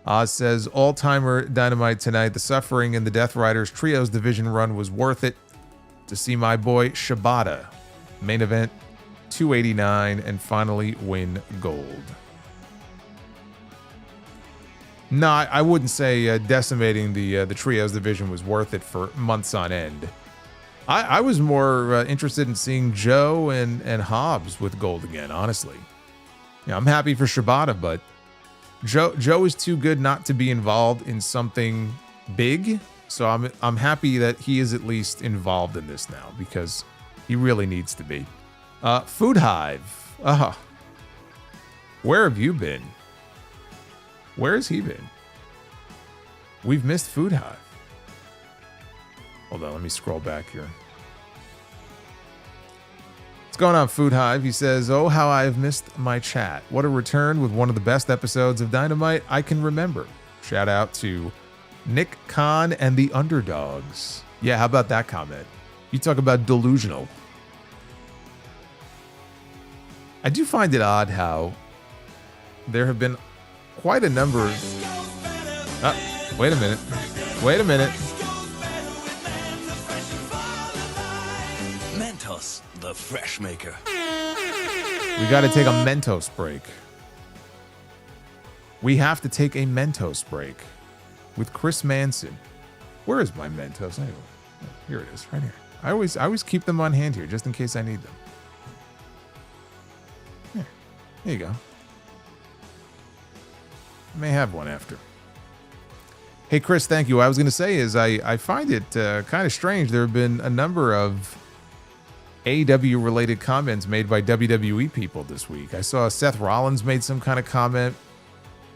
Oz says, all-timer Dynamite tonight. The Suffering and the Death Riders Trios division run was worth it. To see my boy Shibata main event 289 and finally win gold. No, I wouldn't say decimating the Trios division was worth it for months on end. I was more interested in seeing Joe and Hobbs with gold again, honestly. Yeah, I'm happy for Shibata, but Joe is too good not to be involved in something big. So I'm happy that he is at least involved in this now because he really needs to be. Food Hive. Where have you been? Where has he been? We've missed Food Hive. Hold on, let me scroll back here. What's going on, Food Hive? He says, oh, how I have missed my chat. What a return with one of the best episodes of Dynamite I can remember. Shout out to Nick Khan and the Underdogs. Yeah, how about that comment? You talk about delusional. I do find it odd how there have been quite a number of... wait a minute. Wait a minute. Mentos, the fresh maker. We got to take a Mentos break. We have to take a Mentos break with Chris Manson. Where is my Mentos anyway? Here it is, right here. I always keep them on hand here just in case I need them. Here you go. I may have one after. Hey, Chris, thank you. What I was going to say is I find it kind of strange. There have been a number of AEW-related comments made by WWE people this week. I saw Seth Rollins made some kind of comment.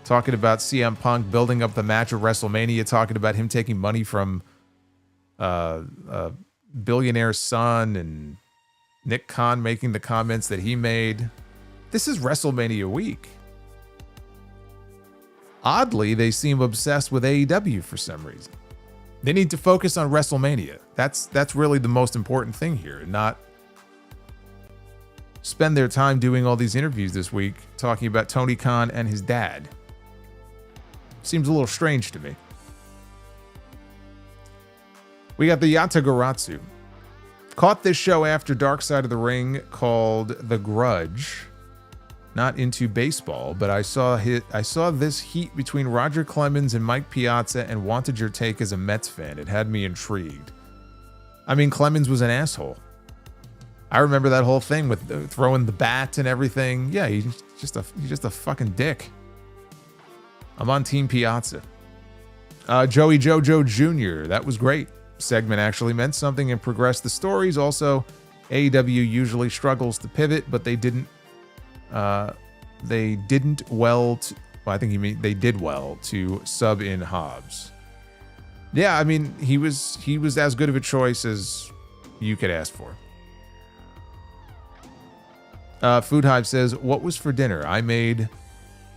talking about CM Punk building up the match at WrestleMania, talking about him taking money from billionaire's son, and Nick Khan making the comments that he made. This is WrestleMania week. Oddly, they seem obsessed with AEW for some reason. They need to focus on WrestleMania. That's really the most important thing here, not spend their time doing all these interviews this week talking about Tony Khan and his dad. Seems a little strange to me. We got the Yatagarasu. Caught this show after Dark Side of the Ring called The Grudge. Not into baseball, but I saw this heat between Roger Clemens and Mike Piazza and wanted your take as a Mets fan. It had me intrigued. I mean, Clemens was an asshole. I remember that whole thing with throwing the bat and everything. Yeah, he's just a fucking dick. I'm on Team Piazza. Joey Jojo Jr. That was great. Segment actually meant something and progressed the stories. Also, AEW usually struggles to pivot, but they didn't. They did well to sub in Hobbs. Yeah, I mean, he was as good of a choice as you could ask for. Food Hive says, what was for dinner? I made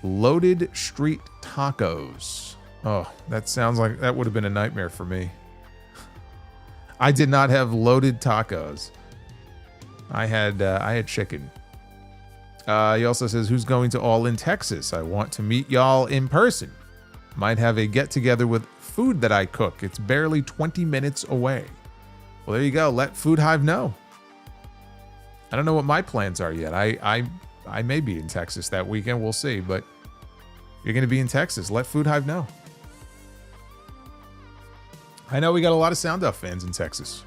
loaded street tacos. Oh, that sounds like that would have been a nightmare for me. I did not have loaded tacos. I had chicken. He also says, who's going to All in Texas? I want to meet y'all in person. Might have a get together with food that I cook. It's barely 20 minutes away. Well, there you go. Let Food Hive know. I don't know what my plans are yet. I may be in Texas that weekend. We'll see. But if you're going to be in Texas, let Food Hive know. I know we got a lot of Sound Off fans in Texas.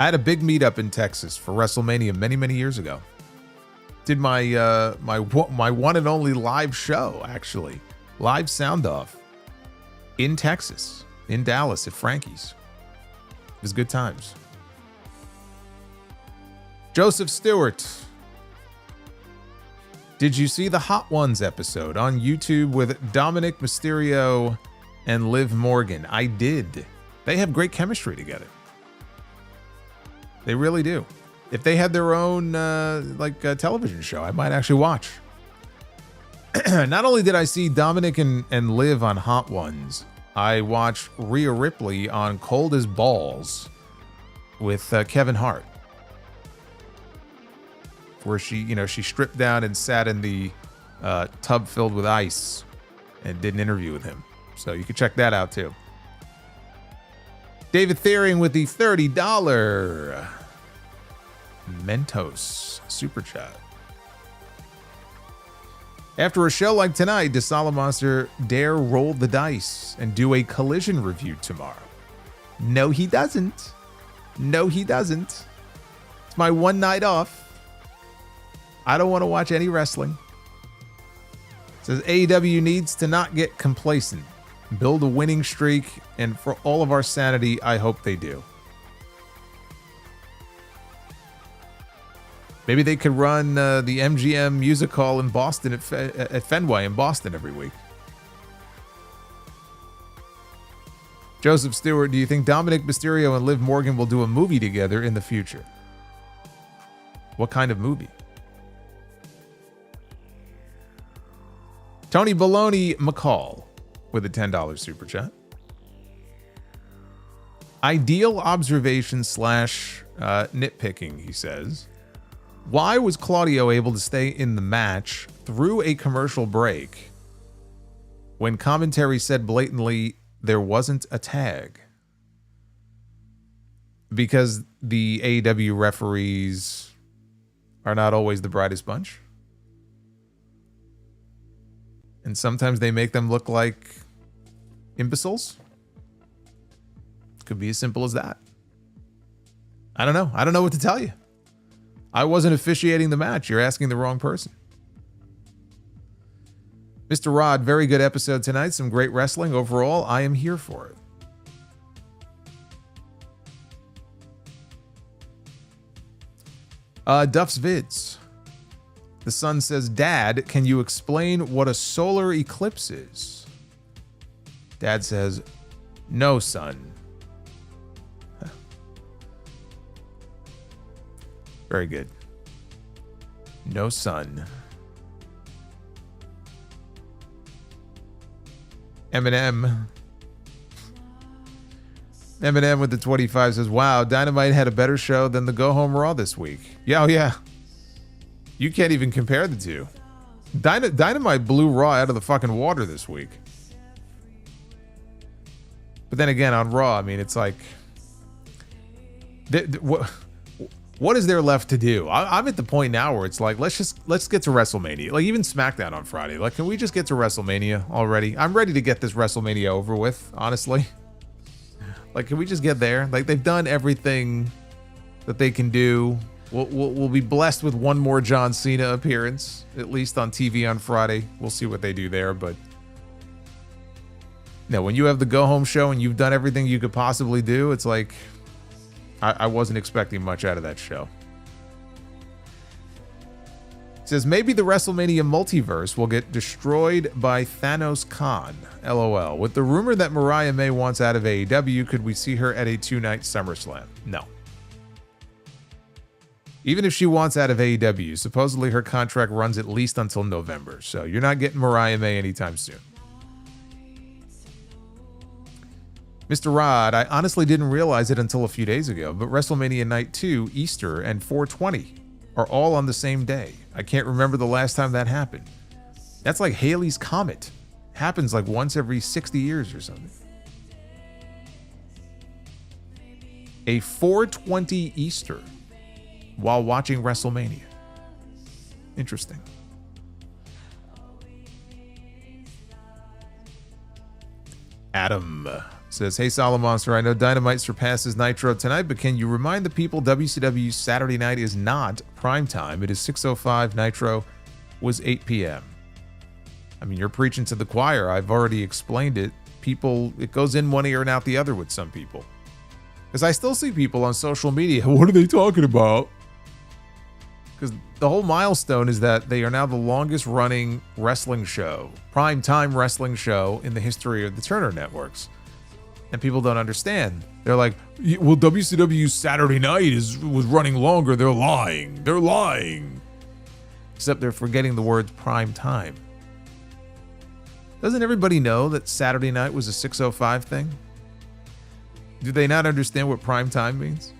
I had a big meetup in Texas for WrestleMania many, many years ago. Did my my one and only live show, actually. Live Sound Off in Texas, in Dallas at Frankie's. It was good times. Joseph Stewart. Did you see the Hot Ones episode on YouTube with Dominic Mysterio and Liv Morgan? I did. They have great chemistry together. They really do. If they had their own television show, I might actually watch. Not only did I see Dominic and Liv on Hot Ones, I watched Rhea Ripley on Cold as Balls with Kevin Hart, where she stripped down and sat in the tub filled with ice and did an interview with him. So you can check that out too. David Thiering with the $30 Mentos Super Chat. After a show like tonight, does Solomonster dare roll the dice and do a Collision review tomorrow? No, he doesn't. No, he doesn't. It's my one night off. I don't want to watch any wrestling. It says AEW needs to not get complacent. Build a winning streak, and for all of our sanity, I hope they do. Maybe they could run the MGM Music Hall in Boston at Fenway in Boston every week. Joseph Stewart, do you think Dominic Mysterio and Liv Morgan will do a movie together in the future? What kind of movie? Tony Baloney McCall with a $10 super chat. Ideal observation / nitpicking, he says. Why was Claudio able to stay in the match through a commercial break when commentary said blatantly there wasn't a tag? Because the AEW referees are not always the brightest bunch? And sometimes they make them look like imbeciles? Could be as simple as that. I don't know. I don't know what to tell you. I wasn't officiating the match. You're asking the wrong person. Mr. Rod, very good episode tonight. Some great wrestling. Overall, I am here for it. Duff's Vids. The son says, Dad, can you explain what a solar eclipse is? Dad says, no, son. Huh. Very good. No, son. Eminem with the 25 says, wow, Dynamite had a better show than the Go Home Raw this week. Yeah, oh yeah. You can't even compare the two. Dynamite blew Raw out of the fucking water this week. But then again, on Raw, I mean, it's like, what is there left to do? I'm at the point now where it's like, let's get to WrestleMania. Like even SmackDown on Friday. Like, can we just get to WrestleMania already? I'm ready to get this WrestleMania over with, honestly. Like, can we just get there? Like, they've done everything that they can do. We'll be blessed with one more John Cena appearance, at least on TV on Friday. We'll see what they do there, but no, when you have the go home show and you've done everything you could possibly do, it's like I wasn't expecting much out of that show. It says maybe the WrestleMania multiverse will get destroyed by Thanos Khan. LOL. With the rumor that Mariah May wants out of AEW, could we see her at a 2-night SummerSlam? No. Even if she wants out of AEW, supposedly her contract runs at least until November, so you're not getting Mariah May anytime soon. Mr. Rod, I honestly didn't realize it until a few days ago, but WrestleMania Night 2, Easter, and 420 are all on the same day. I can't remember the last time that happened. That's like Halley's Comet. Happens like once every 60 years or something. A 420 Easter while watching WrestleMania. Interesting. Adam says, hey Solomonster, I know Dynamite surpasses Nitro tonight, but can you remind the people WCW Saturday night is not prime time. It is 6:05. Nitro was 8 p.m. I mean, you're preaching to the choir. I've already explained it. People, it goes in one ear and out the other with some people. Because I still see people on social media, what are they talking about? Because the whole milestone is that they are now the longest running wrestling show, prime time wrestling show in the history of the Turner networks. And people don't understand. They're like, well, WCW Saturday night was running longer. They're lying. They're lying. Except they're forgetting the words prime time. Doesn't everybody know that Saturday night was a 6:05 thing? Do they not understand what prime time means?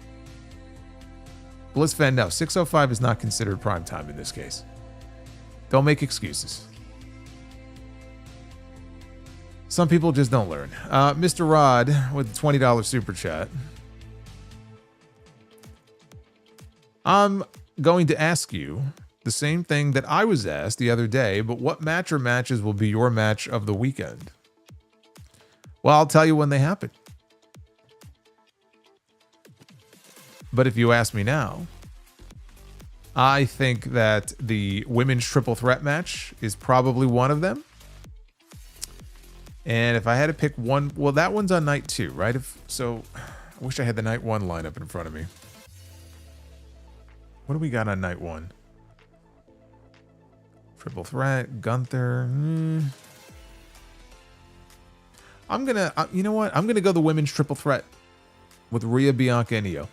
BlizzFan, no. 6:05 is not considered prime time in this case. Don't make excuses. Some people just don't learn. Mr. Rod with the $20 super chat. I'm going to ask you the same thing that I was asked the other day, but what match or matches will be your match of the weekend? Well, I'll tell you when they happen. But if you ask me now, I think that the women's triple threat match is probably one of them. And if I had to pick one, well, that one's on night 2, right? So I wish I had the night 1 lineup in front of me. What do we got on night 1? Triple threat, Gunther. I'm gonna, you know what? I'm gonna go the women's triple threat with Rhea, Bianca, and Io.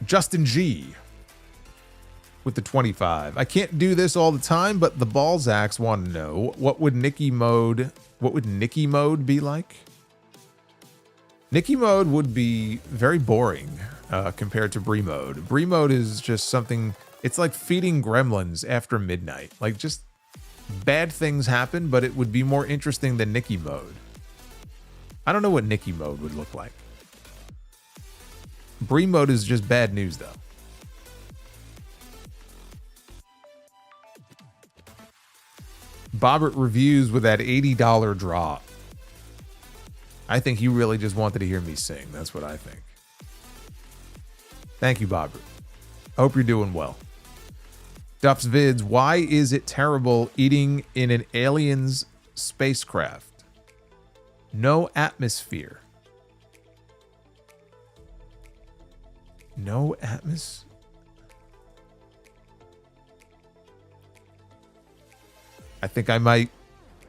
Justin G with the 25. I can't do this all the time, but the Balzacs want to know what would Nikki Mode be like? Nikki Mode would be very boring compared to Brie Mode. Brie Mode is just something, it's like feeding gremlins after midnight. Like, just bad things happen, but it would be more interesting than Nikki Mode. I don't know what Nikki Mode would look like. Brie Mode is just bad news, though. Bobbert reviews with that $80 drop. I think you really just wanted to hear me sing. That's what I think. Thank you, Bobbert. Hope you're doing well. Duff's Vids, why is it terrible eating in an alien's spacecraft? No atmosphere. No atmosphere. I think I might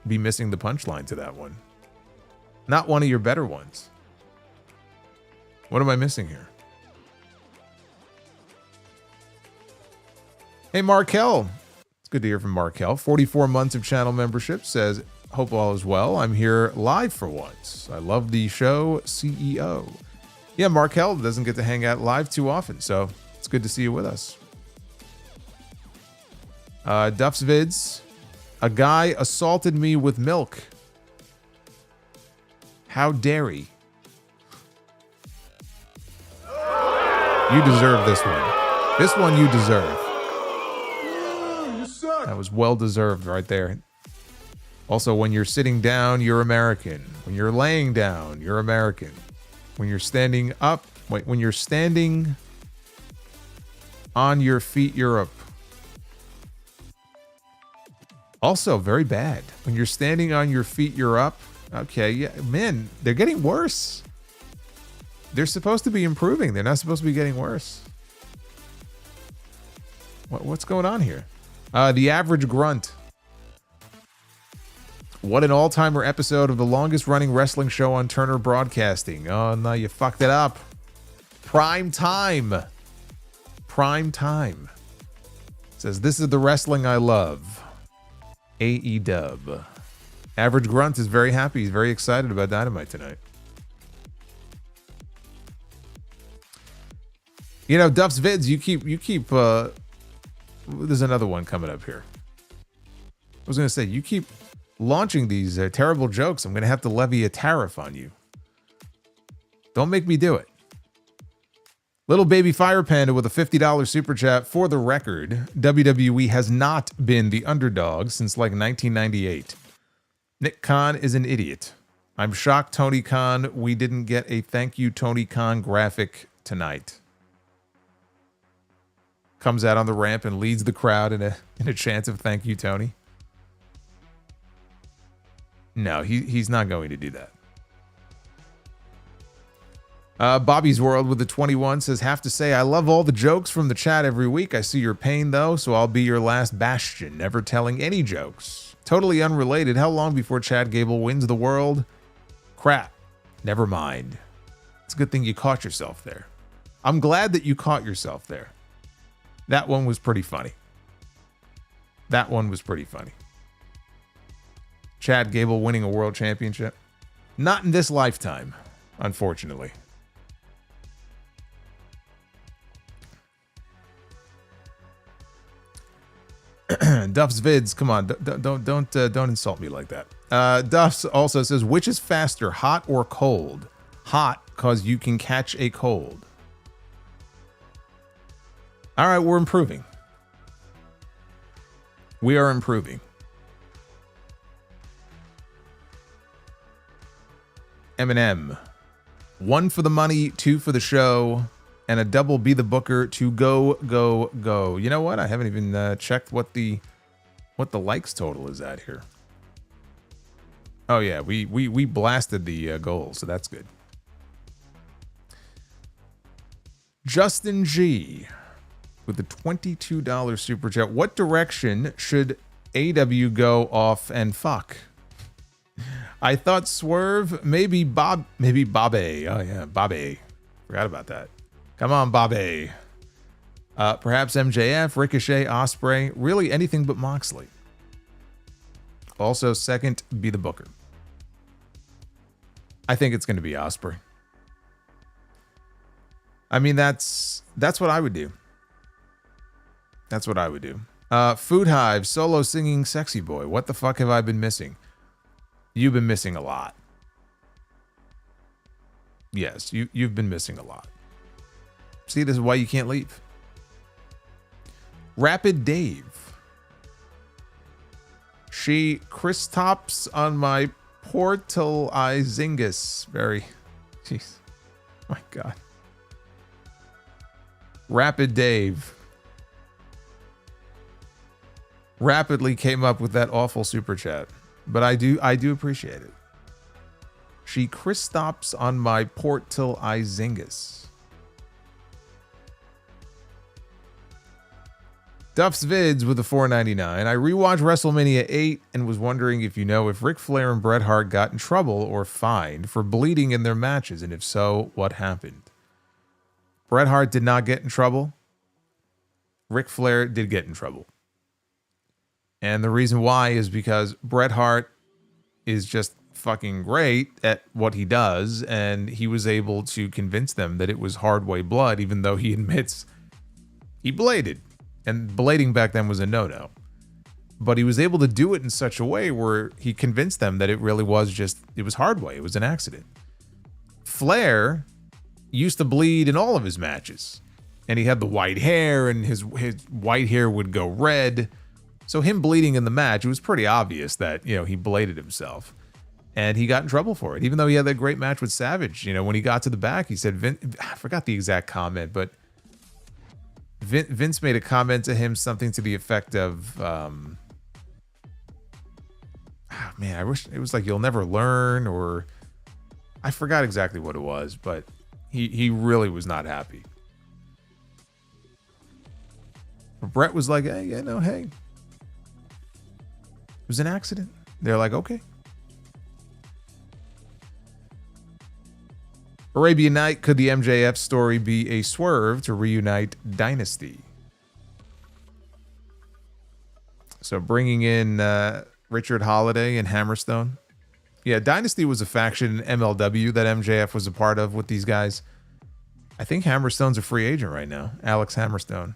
be missing the punchline to that one. Not one of your better ones. What am I missing here? Hey, Markel. It's good to hear from Markel. 44 months of channel membership, says, hope all is well. I'm here live for once. I love the show, CEO. Yeah, Markel doesn't get to hang out live too often, so it's good to see you with us. Duff's Vids. A guy assaulted me with milk. How dare he? You deserve this one. This one you deserve. That was well deserved right there. Also, when you're sitting down, you're American. When you're laying down, you're American. When you're standing up, when you're standing on your feet, Europe. Also, very bad. When you're standing on your feet, you're up. Okay, yeah, man, they're getting worse. They're supposed to be improving. They're not supposed to be getting worse. What's going on here? The Average Grunt. What an all-timer episode of the longest-running wrestling show on Turner Broadcasting. Oh, no, you fucked it up. Prime time. Prime time. Says, this is the wrestling I love. AEW. Average Grunt is very happy. He's very excited about Dynamite tonight. You know, Duff's Vids, you keep, there's another one coming up here. I was going to say, you keep launching these terrible jokes. I'm going to have to levy a tariff on you. Don't make me do it. Little Baby Fire Panda with a $50 super chat. For the record, WWE has not been the underdog since like 1998. Nick Khan is an idiot. I'm shocked, Tony Khan, we didn't get a thank you, Tony Khan graphic tonight. Comes out on the ramp and leads the crowd in a chant of thank you, Tony. No, he's not going to do that. Bobby's World with the 21 says, have to say, I love all the jokes from the chat every week. I see your pain, though, so I'll be your last bastion, never telling any jokes. Totally unrelated. How long before Chad Gable wins the world? Crap. Never mind. It's a good thing you caught yourself there. I'm glad that you caught yourself there. That one was pretty funny. That one was pretty funny. Chad Gable winning a world championship. Not in this lifetime, unfortunately. Duff's Vids, come on, don't insult me like that. Duff's also says, which is faster, hot or cold? Hot, cause you can catch a cold. All right, we're improving. We are improving. Eminem, 1 for the money, 2 for the show, and a double be the booker to go, go, go. You know what? I haven't even checked what the likes total is at here. Oh yeah, we blasted the goal, so that's good. Justin G with the $22 super chat. What direction should AW go off and fuck? I thought Swerve, maybe Bobby. Oh yeah, Bobby. Forgot about that. Come on, Bobby. Perhaps MJF, Ricochet, Ospreay. Really anything but Moxley. Also, second, be the booker. I think it's going to be Ospreay. I mean, that's what I would do. That's what I would do. Food Hive, solo singing Sexy Boy. What the fuck have I been missing? You've been missing a lot. Yes, you've been missing a lot. See, this is why you can't leave. Rapid Dave. She Kristaps on my portal Izingus. Very. Jeez. My God. Rapid Dave. Rapidly came up with that awful super chat. But I do appreciate it. She Kristaps on my portal Izingus. Duff's Vids with the $4.99. I rewatched WrestleMania 8 and was wondering if you know if Ric Flair and Bret Hart got in trouble or fined for bleeding in their matches, and if so, what happened? Bret Hart did not get in trouble. Ric Flair did get in trouble. And the reason why is because Bret Hart is just fucking great at what he does, and he was able to convince them that it was hard way blood, even though he admits he bladed. And blading back then was a no-no. But he was able to do it in such a way where he convinced them that it really was it was hard way. It was an accident. Flair used to bleed in all of his matches. And he had the white hair, and his white hair would go red. So him bleeding in the match, it was pretty obvious that, he bladed himself. And he got in trouble for it, even though he had that great match with Savage. When he got to the back, he said, I forgot the exact comment, but Vince made a comment to him, something to the effect of, I wish it was like, you'll never learn, or I forgot exactly what it was, but he really was not happy. But Bret was like, hey. It was an accident. They're like, okay. Arabian Night, could the MJF story be a swerve to reunite Dynasty? So bringing in Richard Holiday and Hammerstone. Yeah, Dynasty was a faction in MLW that MJF was a part of with these guys. I think Hammerstone's a free agent right now. Alex Hammerstone.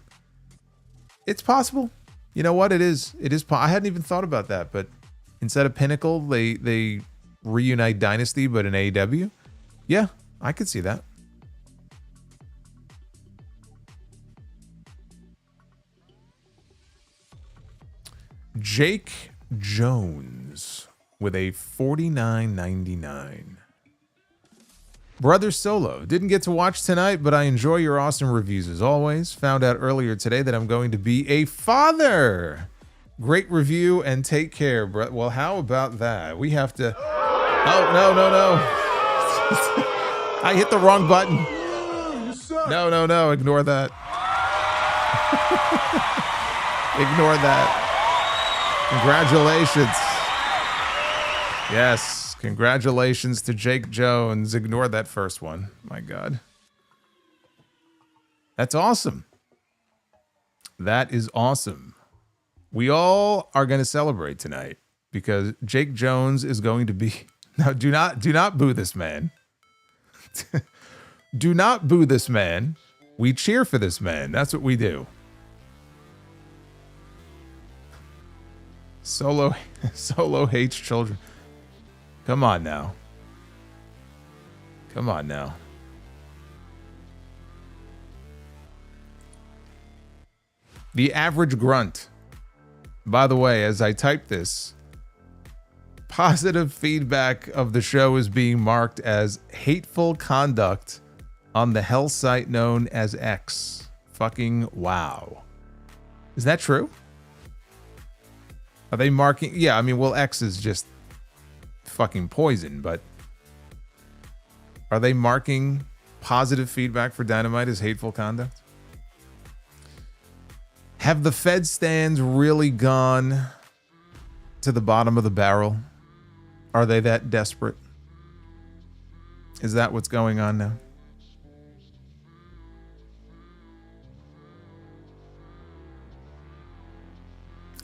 It's possible. You know what? It is. I hadn't even thought about that, but instead of Pinnacle, they reunite Dynasty, but in AEW. Yeah, I could see that. Jake Jones with a $49.99. Brother Solo, didn't get to watch tonight, but I enjoy your awesome reviews as always. Found out earlier today that I'm going to be a father. Great review and take care, bro. Well, how about that? We have to... Oh, no. I hit the wrong button. No. Ignore that. Ignore that. Congratulations. Yes. Congratulations to Jake Jones. Ignore that first one. My God. That's awesome. That is awesome. We all are going to celebrate tonight because Jake Jones is going to be... Now, do not boo this man. Do not boo this man. We cheer for this man. That's what we do. Solo hates children. Come on now. The average grunt. By the way, as I type this, positive feedback of the show is being marked as hateful conduct on the hell site known as X. Fucking wow. Is that true? Are they marking? Yeah, I mean, well, X is just fucking poison, but are they marking positive feedback for Dynamite as hateful conduct? Have the Fed stands really gone to the bottom of the barrel? Are they that desperate? Is that what's going on now?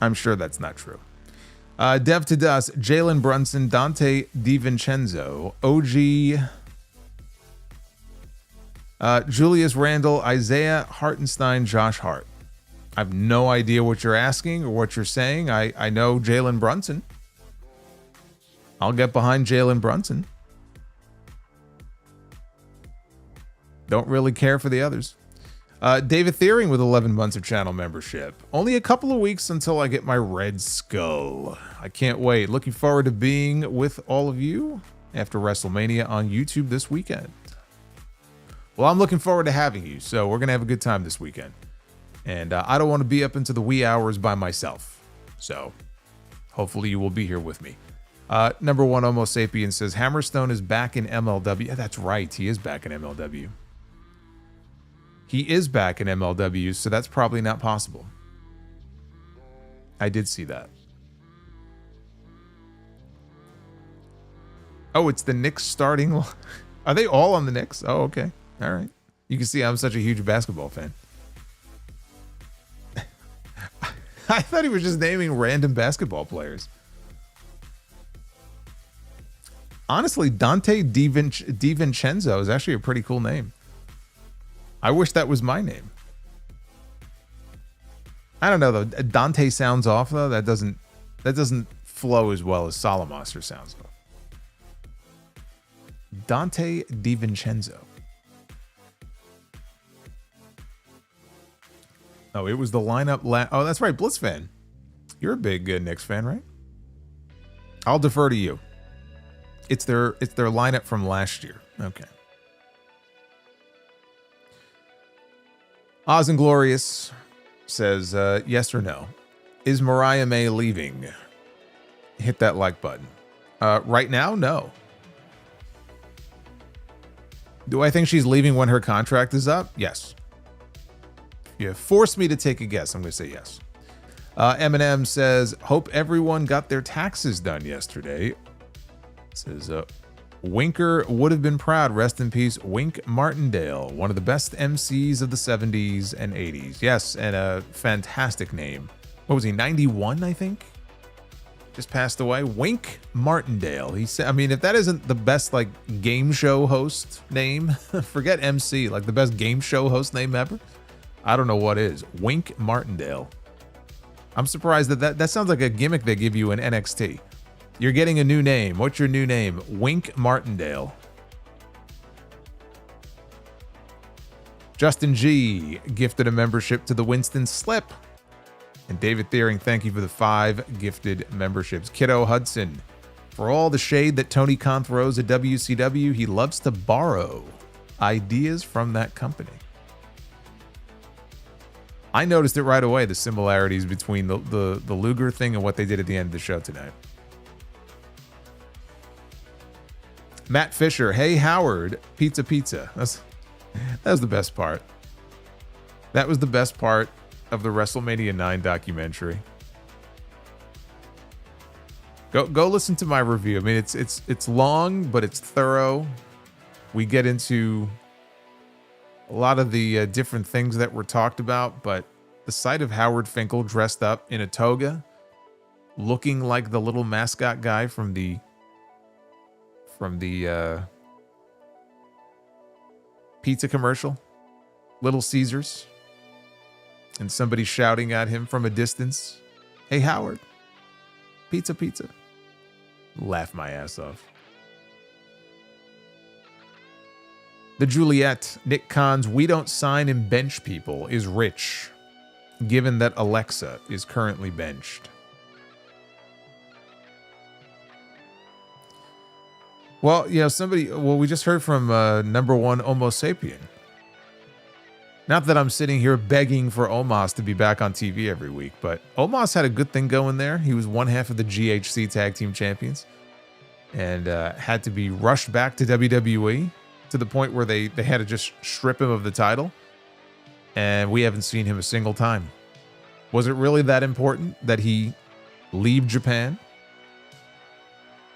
I'm sure that's not true. Dev to Dust, Jalen Brunson, Dante DiVincenzo, OG, Julius Randle, Isaiah Hartenstein, Josh Hart. I have no idea what you're asking or what you're saying. I know Jalen Brunson. I'll get behind Jalen Brunson. Don't really care for the others. David Thiering with 11 months of channel membership. Only a couple of weeks until I get my Red Skull. I can't wait. Looking forward to being with all of you after WrestleMania on YouTube this weekend. Well, I'm looking forward to having you, so we're going to have a good time this weekend. And I don't want to be up into the wee hours by myself. So hopefully you will be here with me. Number one, Homo Sapien says, Hammerstone is back in MLW. Yeah, that's right. He is back in MLW. He is back in MLW, so that's probably not possible. I did see that. Oh, it's the Knicks starting. Are they all on the Knicks? Oh, okay. All right. You can see I'm such a huge basketball fan. I thought he was just naming random basketball players. Honestly, Dante DiVincenzo is actually a pretty cool name. I wish that was my name. I don't know though. Dante sounds off though. That doesn't flow as well as Solomonster sounds though. Dante DiVincenzo. Oh, it was the lineup. Oh, that's right, Blitz fan. You're a big Knicks fan, right? I'll defer to you. It's their lineup from last year. Okay. Oz and Glorious says, yes or no? Is Mariah May leaving? Hit that like button. Right now, no. Do I think she's leaving when her contract is up? Yes. You forced me to take a guess. I'm going to say yes. Eminem says, hope everyone got their taxes done yesterday. Says, Winker would have been proud. Rest in peace, Wink Martindale, one of the best MCs of the 70s and 80s. Yes, and a fantastic name. What was he, 91, I think? Just passed away. Wink Martindale. He said, I mean, if that isn't the best, like, game show host name, forget MC, like the best game show host name ever. I don't know what is. Wink Martindale. I'm surprised that sounds like a gimmick they give you in NXT. You're getting a new name. What's your new name? Wink Martindale. Justin G gifted a membership to the Winston Slip. And David Thiering, thank you for the 5 gifted memberships. Kiddo Hudson, for all the shade that Tony Khan throws at WCW, he loves to borrow ideas from that company. I noticed it right away, the similarities between the Luger thing and what they did at the end of the show tonight. Matt Fisher, hey Howard, pizza. That was the best part. That was the best part of the WrestleMania 9 documentary. Go listen to my review. I mean, it's long, but it's thorough. We get into a lot of the different things that were talked about, but the sight of Howard Finkel dressed up in a toga, looking like the little mascot guy from the pizza commercial, Little Caesars, and somebody shouting at him from a distance, "Hey Howard, pizza." Laugh my ass off. The Juliet, Nick Khan's "We don't sign and bench people" is rich, given that Alexa is currently benched. Well, you know, we just heard from number one Homo sapien. Not that I'm sitting here begging for Omos to be back on TV every week, but Omos had a good thing going there. He was one half of the GHC Tag Team Champions and had to be rushed back to WWE to the point where they had to just strip him of the title. And we haven't seen him a single time. Was it really that important that he leave Japan?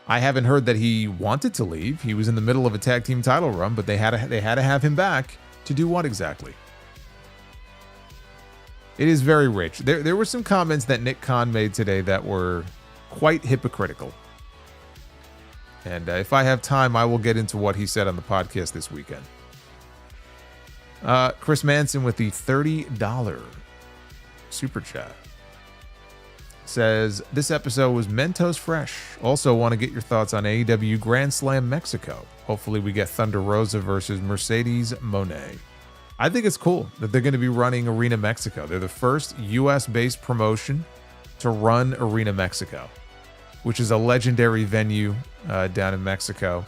I haven't heard that he wanted to leave. He was in the middle of a tag team title run, but they had to have him back to do what exactly? It is very rich. There were some comments that Nick Khan made today that were quite hypocritical. And if I have time, I will get into what he said on the podcast this weekend. Chris Manson with the $30 super chat says, this episode was Mentos fresh. Also want to get your thoughts on AEW Grand Slam Mexico. Hopefully we get Thunder Rosa versus Mercedes Moné. I think it's cool that they're going to be running Arena Mexico. They're the first US-based promotion to run Arena Mexico, which is a legendary venue down in Mexico.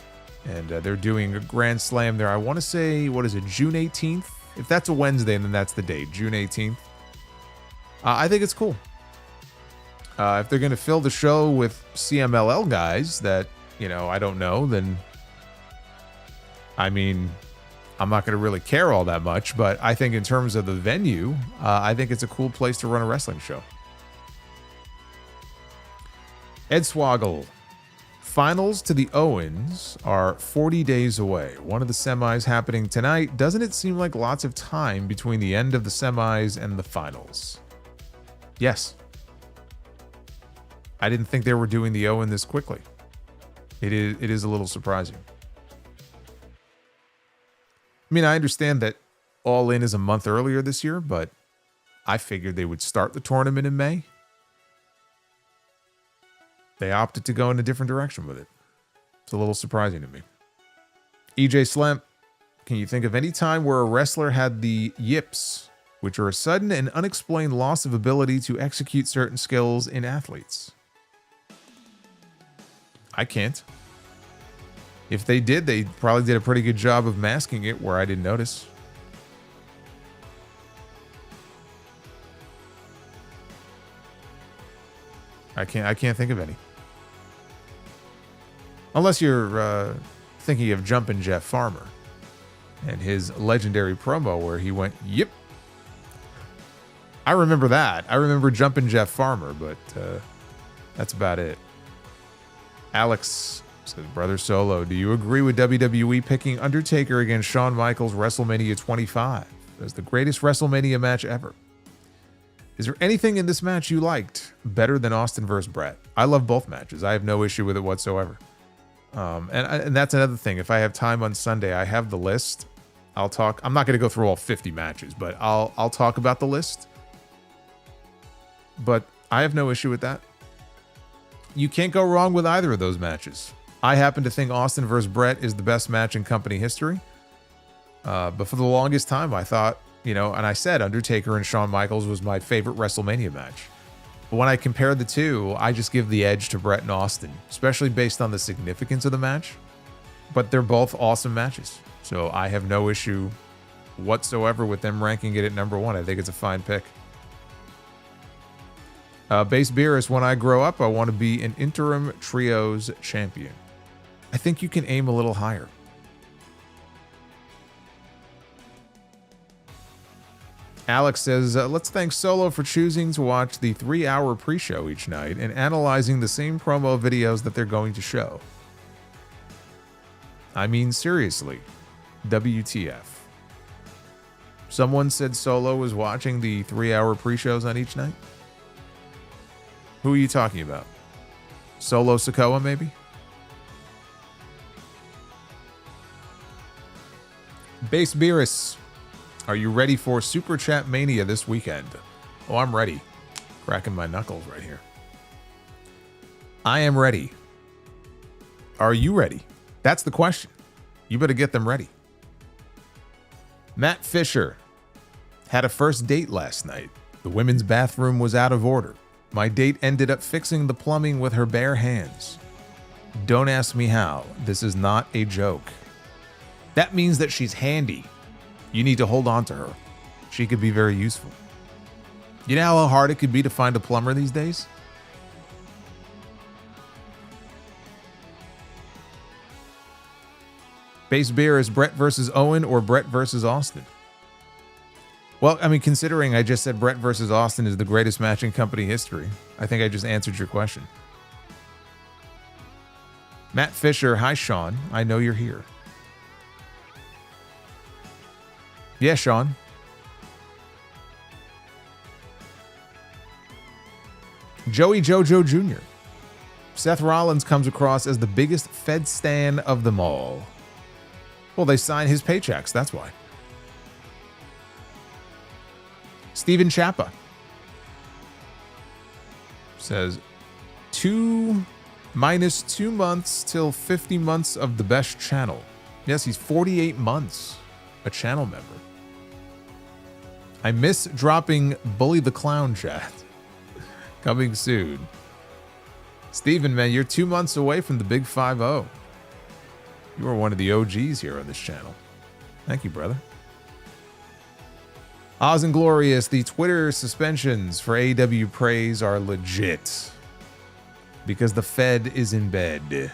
And they're doing a Grand Slam there. I want to say, what is it, June 18th? If that's a Wednesday, then that's the date, June 18th. I think it's cool. If they're going to fill the show with CMLL guys that, you know, I don't know, then, I mean, I'm not going to really care all that much. But I think in terms of the venue, I think it's a cool place to run a wrestling show. Ed Swoggle. Finals to the Owens are 40 days away. One of the semis happening tonight. Doesn't it seem like lots of time between the end of the semis and the finals? Yes. I didn't think they were doing the Owen this quickly. It is a little surprising. I mean, I understand that All In is a month earlier this year, but I figured they would start the tournament in May. They opted to go in a different direction with it. It's a little surprising to me. EJ Slemp, can you think of any time where a wrestler had the yips, which are a sudden and unexplained loss of ability to execute certain skills in athletes? I can't. If they did, they probably did a pretty good job of masking it where I didn't notice. I can't think of any. Unless you're thinking of Jumpin' Jeff Farmer and his legendary promo where he went, yep. I remember that. I remember Jumpin' Jeff Farmer, but that's about it. Alex says, Brother Solo, do you agree with WWE picking Undertaker against Shawn Michaels WrestleMania 25 as the greatest WrestleMania match ever? Is there anything in this match you liked better than Austin versus Brett? I love both matches. I have no issue with it whatsoever. And that's another thing. If I have time on Sunday, I have the list. I'll talk. I'm not going to go through all 50 matches, but I'll talk about the list. But I have no issue with that. You can't go wrong with either of those matches. I happen to think Austin versus Brett is the best match in company history. But for the longest time, I thought, and I said Undertaker and Shawn Michaels was my favorite WrestleMania match. But when I compare the two, I just give the edge to Brett and Austin, especially based on the significance of the match. But they're both awesome matches. So I have no issue whatsoever with them ranking it at number one. I think it's a fine pick. Base Beerus, when I grow up, I want to be an interim trios champion. I think you can aim a little higher. Alex says, let's thank Solo for choosing to watch the 3-hour pre-show each night and analyzing the same promo videos that they're going to show. I mean, seriously, WTF. Someone said Solo was watching the 3-hour pre-shows on each night? Who are you talking about? Solo Sikoa, maybe? Base Beerus, are you ready for Super Chat Mania this weekend? Oh, I'm ready. Cracking my knuckles right here. I am ready. Are you ready? That's the question. You better get them ready. Matt Fisher had a first date last night. The women's bathroom was out of order. My date ended up fixing the plumbing with her bare hands. Don't ask me how. This is not a joke. That means that she's handy. You need to hold on to her. She could be very useful. You know how hard it could be to find a plumber these days? Base beer is Brett versus Owen or Brett versus Austin? Well, I mean, considering I just said Brett versus Austin is the greatest match in company history, I think I just answered your question. Matt Fisher, hi Sean. I know you're here. Yeah, Sean. Joey Jojo Jr. Seth Rollins comes across as the biggest Fed stan of them all. Well, they sign his paychecks, that's why. Steven Chappa says, 2 minus 2 months till 50 months of the best channel. Yes, he's 48 months a channel member. I miss dropping Bully the Clown chat. Coming soon. Steven, man, you're 2 months away from the big 5-0. You are one of the OGs here on this channel. Thank you, brother. Oz and Glorious, the Twitter suspensions for AEW praise are legit. Because the Fed is in bed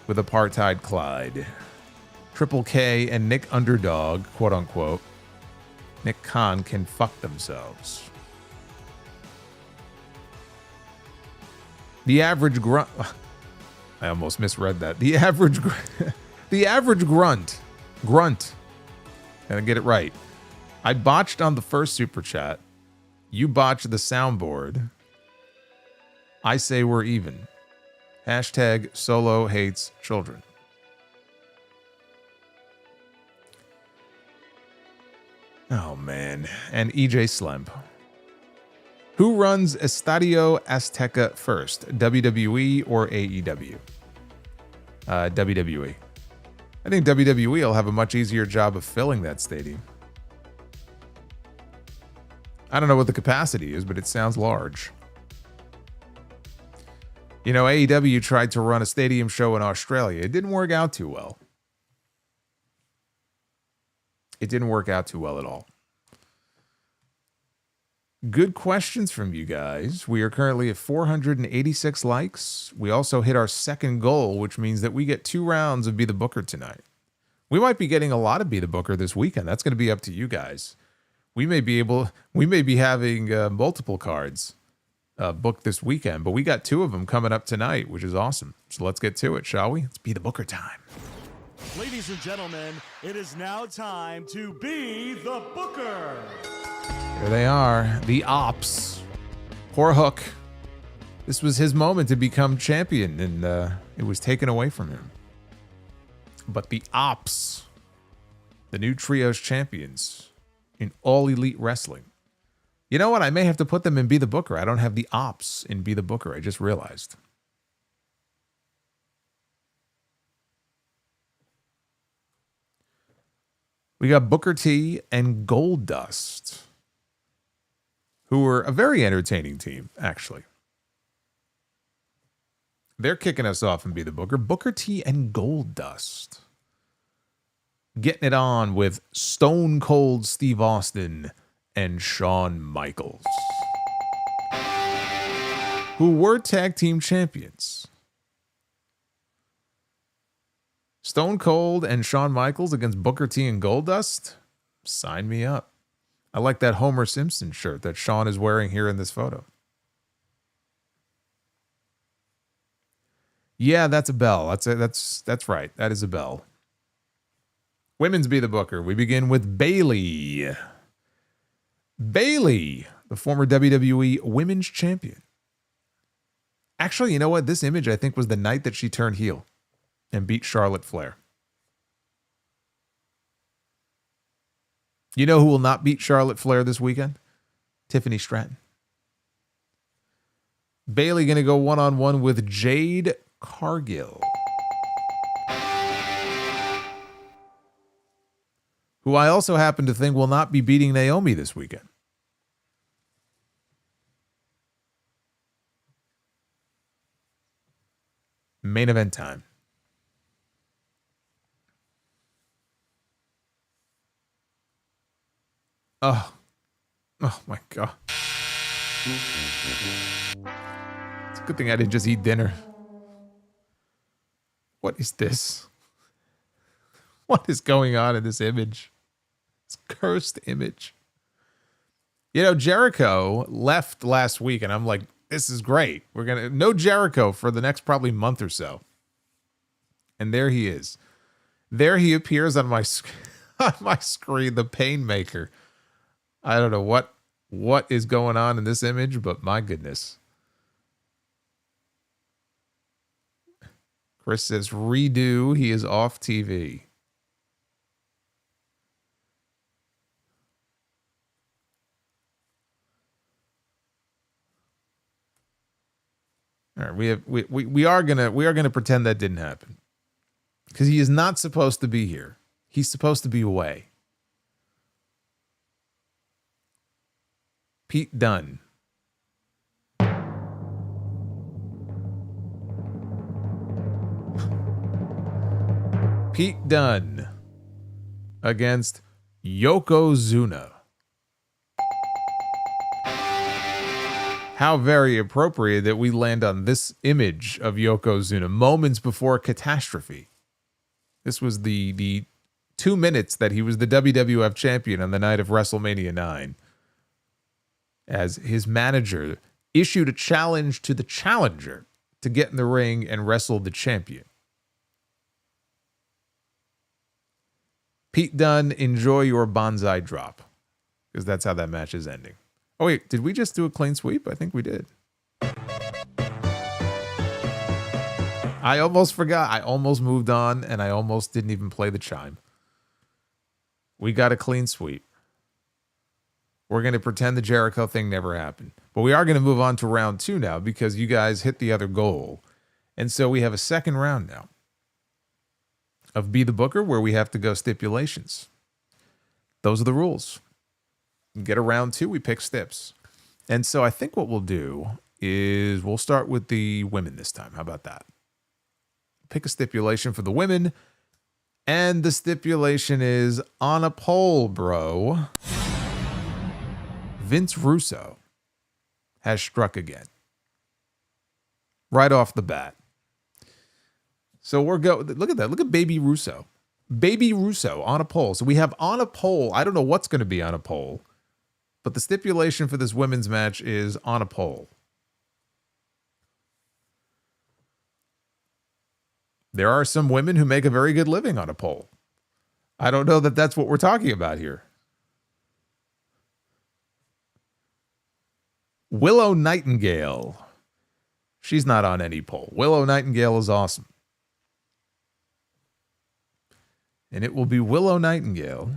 with apartheid Clyde. Triple K and Nick Underdog, quote unquote, Nick Khan can fuck themselves. The average grunt. I almost misread that. The average grunt. Gotta get it right. I botched on the first super chat. You botched the soundboard. I say we're even. Hashtag Solo hates children. Oh, man. And EJ Slemp. Who runs Estadio Azteca first, WWE or AEW? WWE. I think WWE will have a much easier job of filling that stadium. I don't know what the capacity is, but it sounds large. You know, AEW tried to run a stadium show in Australia. It didn't work out too well. It didn't work out too well at all. Good questions from you guys. We are currently at 486 likes. We also hit our second goal, which means that we get 2 rounds of Be the Booker tonight. We might be getting a lot of Be the Booker this weekend. That's going to be up to you guys. We may be having multiple cards booked this weekend, but we got 2 of them coming up tonight, which is awesome. So let's get to it, shall we? It's Be the Booker time. Ladies and gentlemen, it is now time to Be the Booker. Here they are, the Ops. Poor Hook. This was his moment to become champion, and it was taken away from him. But the Ops, the new trios champions in All Elite Wrestling. You know what? I may have to put them in Be the Booker. I don't have the Ops in Be the Booker. I just realized. We got Booker T and Goldust, who were a very entertaining team, actually. They're kicking us off and Be the Booker. Booker T and Goldust. Getting it on with Stone Cold Steve Austin and Shawn Michaels, who were tag team champions. Stone Cold and Shawn Michaels against Booker T and Goldust? Sign me up. I like that Homer Simpson shirt that Shawn is wearing here in this photo. Yeah, that's a bell. That's right. That is a bell. Women's Be the Booker. We begin with Bayley. Bayley, the former WWE Women's Champion. Actually, you know what? This image, I think, was the night that she turned heel and beat Charlotte Flair. You know who will not beat Charlotte Flair this weekend? Tiffany Stratton. Bayley going to go one-on-one with Jade Cargill, who I also happen to think will not be beating Naomi this weekend. Main event time. Oh my God. It's a good thing I didn't just eat dinner. What is this? What is going on in this image? This cursed image. You know, Jericho left last week, and I'm like, this is great. We're going to no Jericho for the next probably month or so. And there he is. There he appears on my screen, the Painmaker. I don't know what is going on in this image, but my goodness. Chris says, redo, he is off TV. All right, we are gonna pretend that didn't happen, because he is not supposed to be here. He's supposed to be away. Pete Dunne. Pete Dunne against Yokozuna. How very appropriate that we land on this image of Yokozuna moments before Catastrophe. This was the 2 minutes that he was the WWF champion on the night of WrestleMania 9. As his manager issued a challenge to the challenger to get in the ring and wrestle the champion. Pete Dunne, enjoy your bonsai drop. Because that's how that match is ending. Oh, wait, did we just do a clean sweep? I think we did. I almost forgot. I almost moved on, and I almost didn't even play the chime. We got a clean sweep. We're going to pretend the Jericho thing never happened. But we are going to move on to round 2 now because you guys hit the other goal. And so we have a second round now of Be the Booker where we have to go stipulations. Those are the rules. You get a round 2, we pick stips. And so I think what we'll do is we'll start with the women this time. How about that? Pick a stipulation for the women. And the stipulation is on a pole, bro. Vince Russo has struck again. Right off the bat. So look at that. Look at Baby Russo. Baby Russo on a pole. So we have on a pole. I don't know what's going to be on a pole. But the stipulation for this women's match is on a pole. There are some women who make a very good living on a pole. I don't know that that's what we're talking about here. Willow Nightingale. She's not on any pole. Willow Nightingale is awesome. And it will be Willow Nightingale.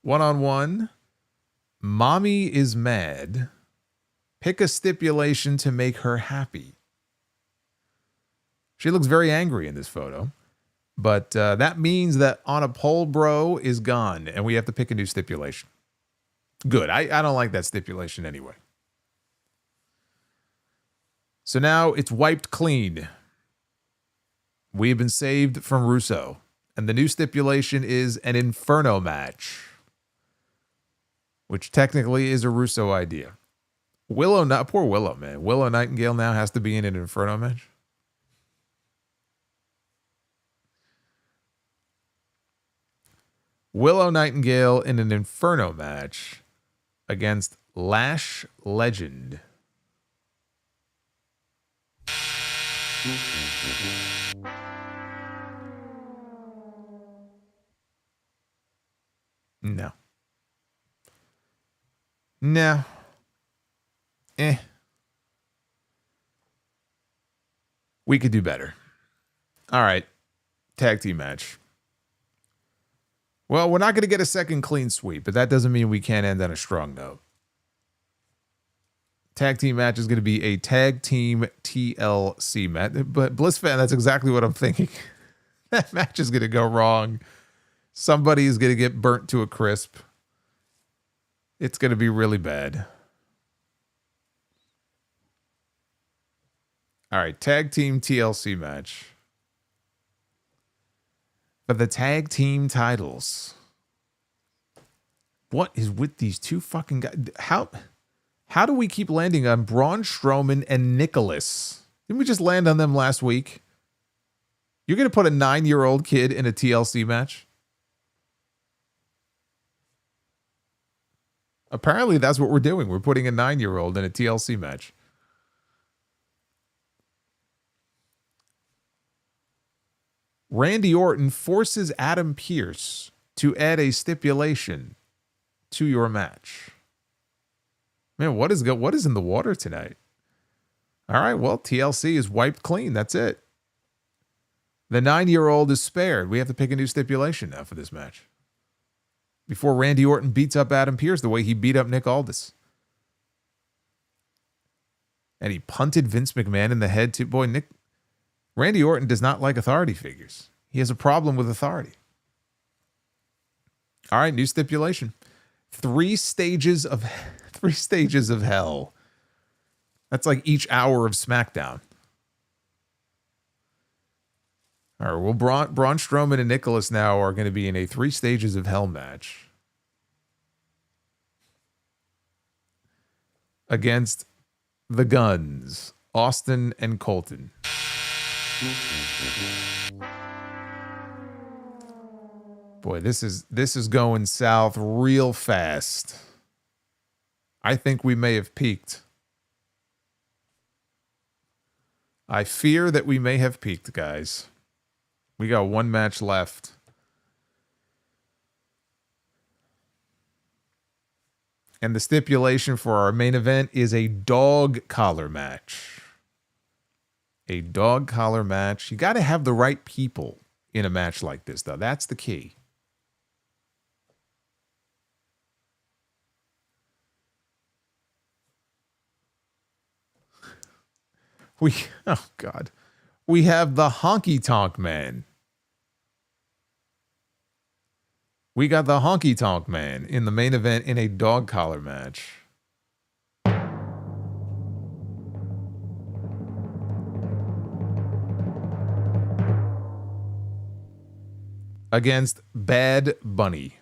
1-on-1. Mommy is mad. Pick a stipulation to make her happy. She looks very angry in this photo. But that means that on a pole, bro, is gone. And we have to pick a new stipulation. Good. I don't like that stipulation anyway. So now it's wiped clean. We have been saved from Russo. And the new stipulation is an Inferno match. Which technically is a Russo idea. Poor Willow, man. Willow Nightingale now has to be in an Inferno match. Willow Nightingale in an Inferno match against Lash Legend. No. No. We could do better. All right. Tag team match. Well, we're not going to get a second clean sweep, but that doesn't mean we can't end on a strong note. Tag team match is going to be a tag team TLC match. But Bliss fan, that's exactly what I'm thinking. That match is going to go wrong. Somebody is going to get burnt to a crisp. It's going to be really bad. All right, tag team TLC match. For the tag team titles. What is with these two fucking guys? How do we keep landing on Braun Strowman and Nicholas? Didn't we just land on them last week? You're going to put a 9-year-old kid in a TLC match? Apparently that's what we're doing. We're putting a 9-year-old in a TLC match. Randy Orton forces Adam Pearce to add a stipulation to your match. Man, what is in the water tonight? All right, well, TLC is wiped clean. That's it. The 9-year-old is spared. We have to pick a new stipulation now for this match. Before Randy Orton beats up Adam Pearce the way he beat up Nick Aldis. And he punted Vince McMahon in the head too. Boy, Randy Orton does not like authority figures. He has a problem with authority. All right, new stipulation. 3 stages of hell. That's like each hour of SmackDown. All right, well, Braun Strowman and Nicholas now are going to be in a 3 stages of hell match against the Guns, Austin and Colton. Boy, this is going south real fast. I think we may have peaked. I fear that we may have peaked, guys. We got one match left. And the stipulation for our main event is a dog collar match. A dog collar match. You got to have the right people in a match like this, though. That's the key. Oh God. We have the Honky Tonk Man. We got the Honky Tonk Man in the main event in a dog collar match. Against Bad Bunny.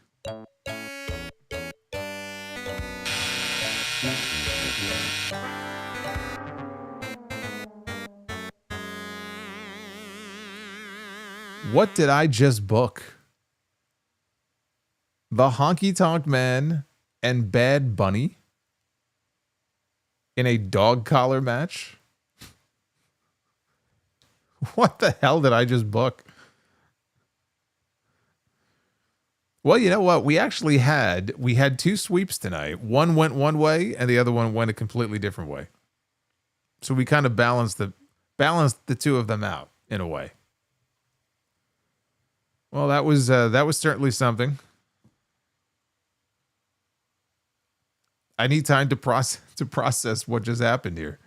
What did I just book? The Honky Tonk Man and Bad Bunny in a dog collar match? What the hell did I just book? Well, you know what? We had two sweeps tonight. One went one way and the other one went a completely different way. So we kind of balanced the two of them out in a way. Well, that was certainly something. I need time to process what just happened here.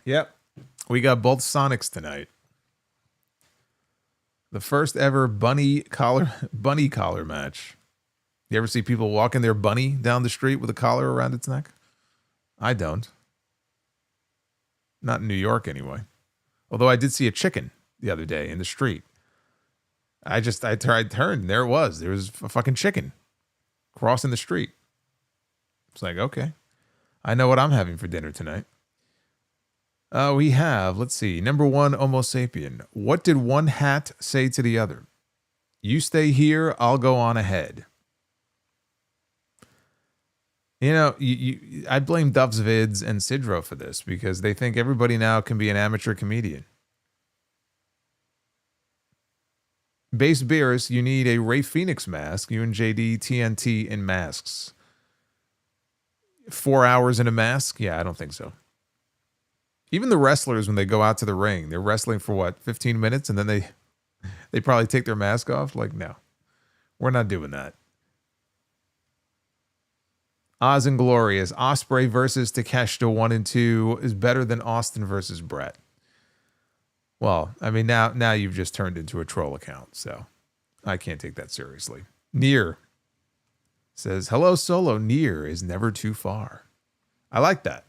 Yep. We got both Sonics tonight. The first ever bunny collar match. You ever see people walking their bunny down the street with a collar around its neck? I don't. Not in New York anyway. Although I did see a chicken the other day in the street. I turned and there it was. There was a fucking chicken crossing the street. It's like, okay. I know what I'm having for dinner tonight. We have, let's see, number one, Homo sapien. What did one hat say to the other? You stay here, I'll go on ahead. You know, I blame Duff's Vids and Sidro for this because they think everybody now can be an amateur comedian. Base Beerus, you need a Ray Phoenix mask. You and JD, TNT, and masks. 4 hours in a mask? Yeah, I don't think so. Even the wrestlers, when they go out to the ring, they're wrestling for what, 15 minutes? And then they probably take their mask off? Like, no. We're not doing that. Oz and Glorious. Ospreay versus Takeshita 1 and 2 is better than Austin versus Brett. Well, I mean, now you've just turned into a troll account, so I can't take that seriously. Near says, hello, Solo. Near is never too far. I like that.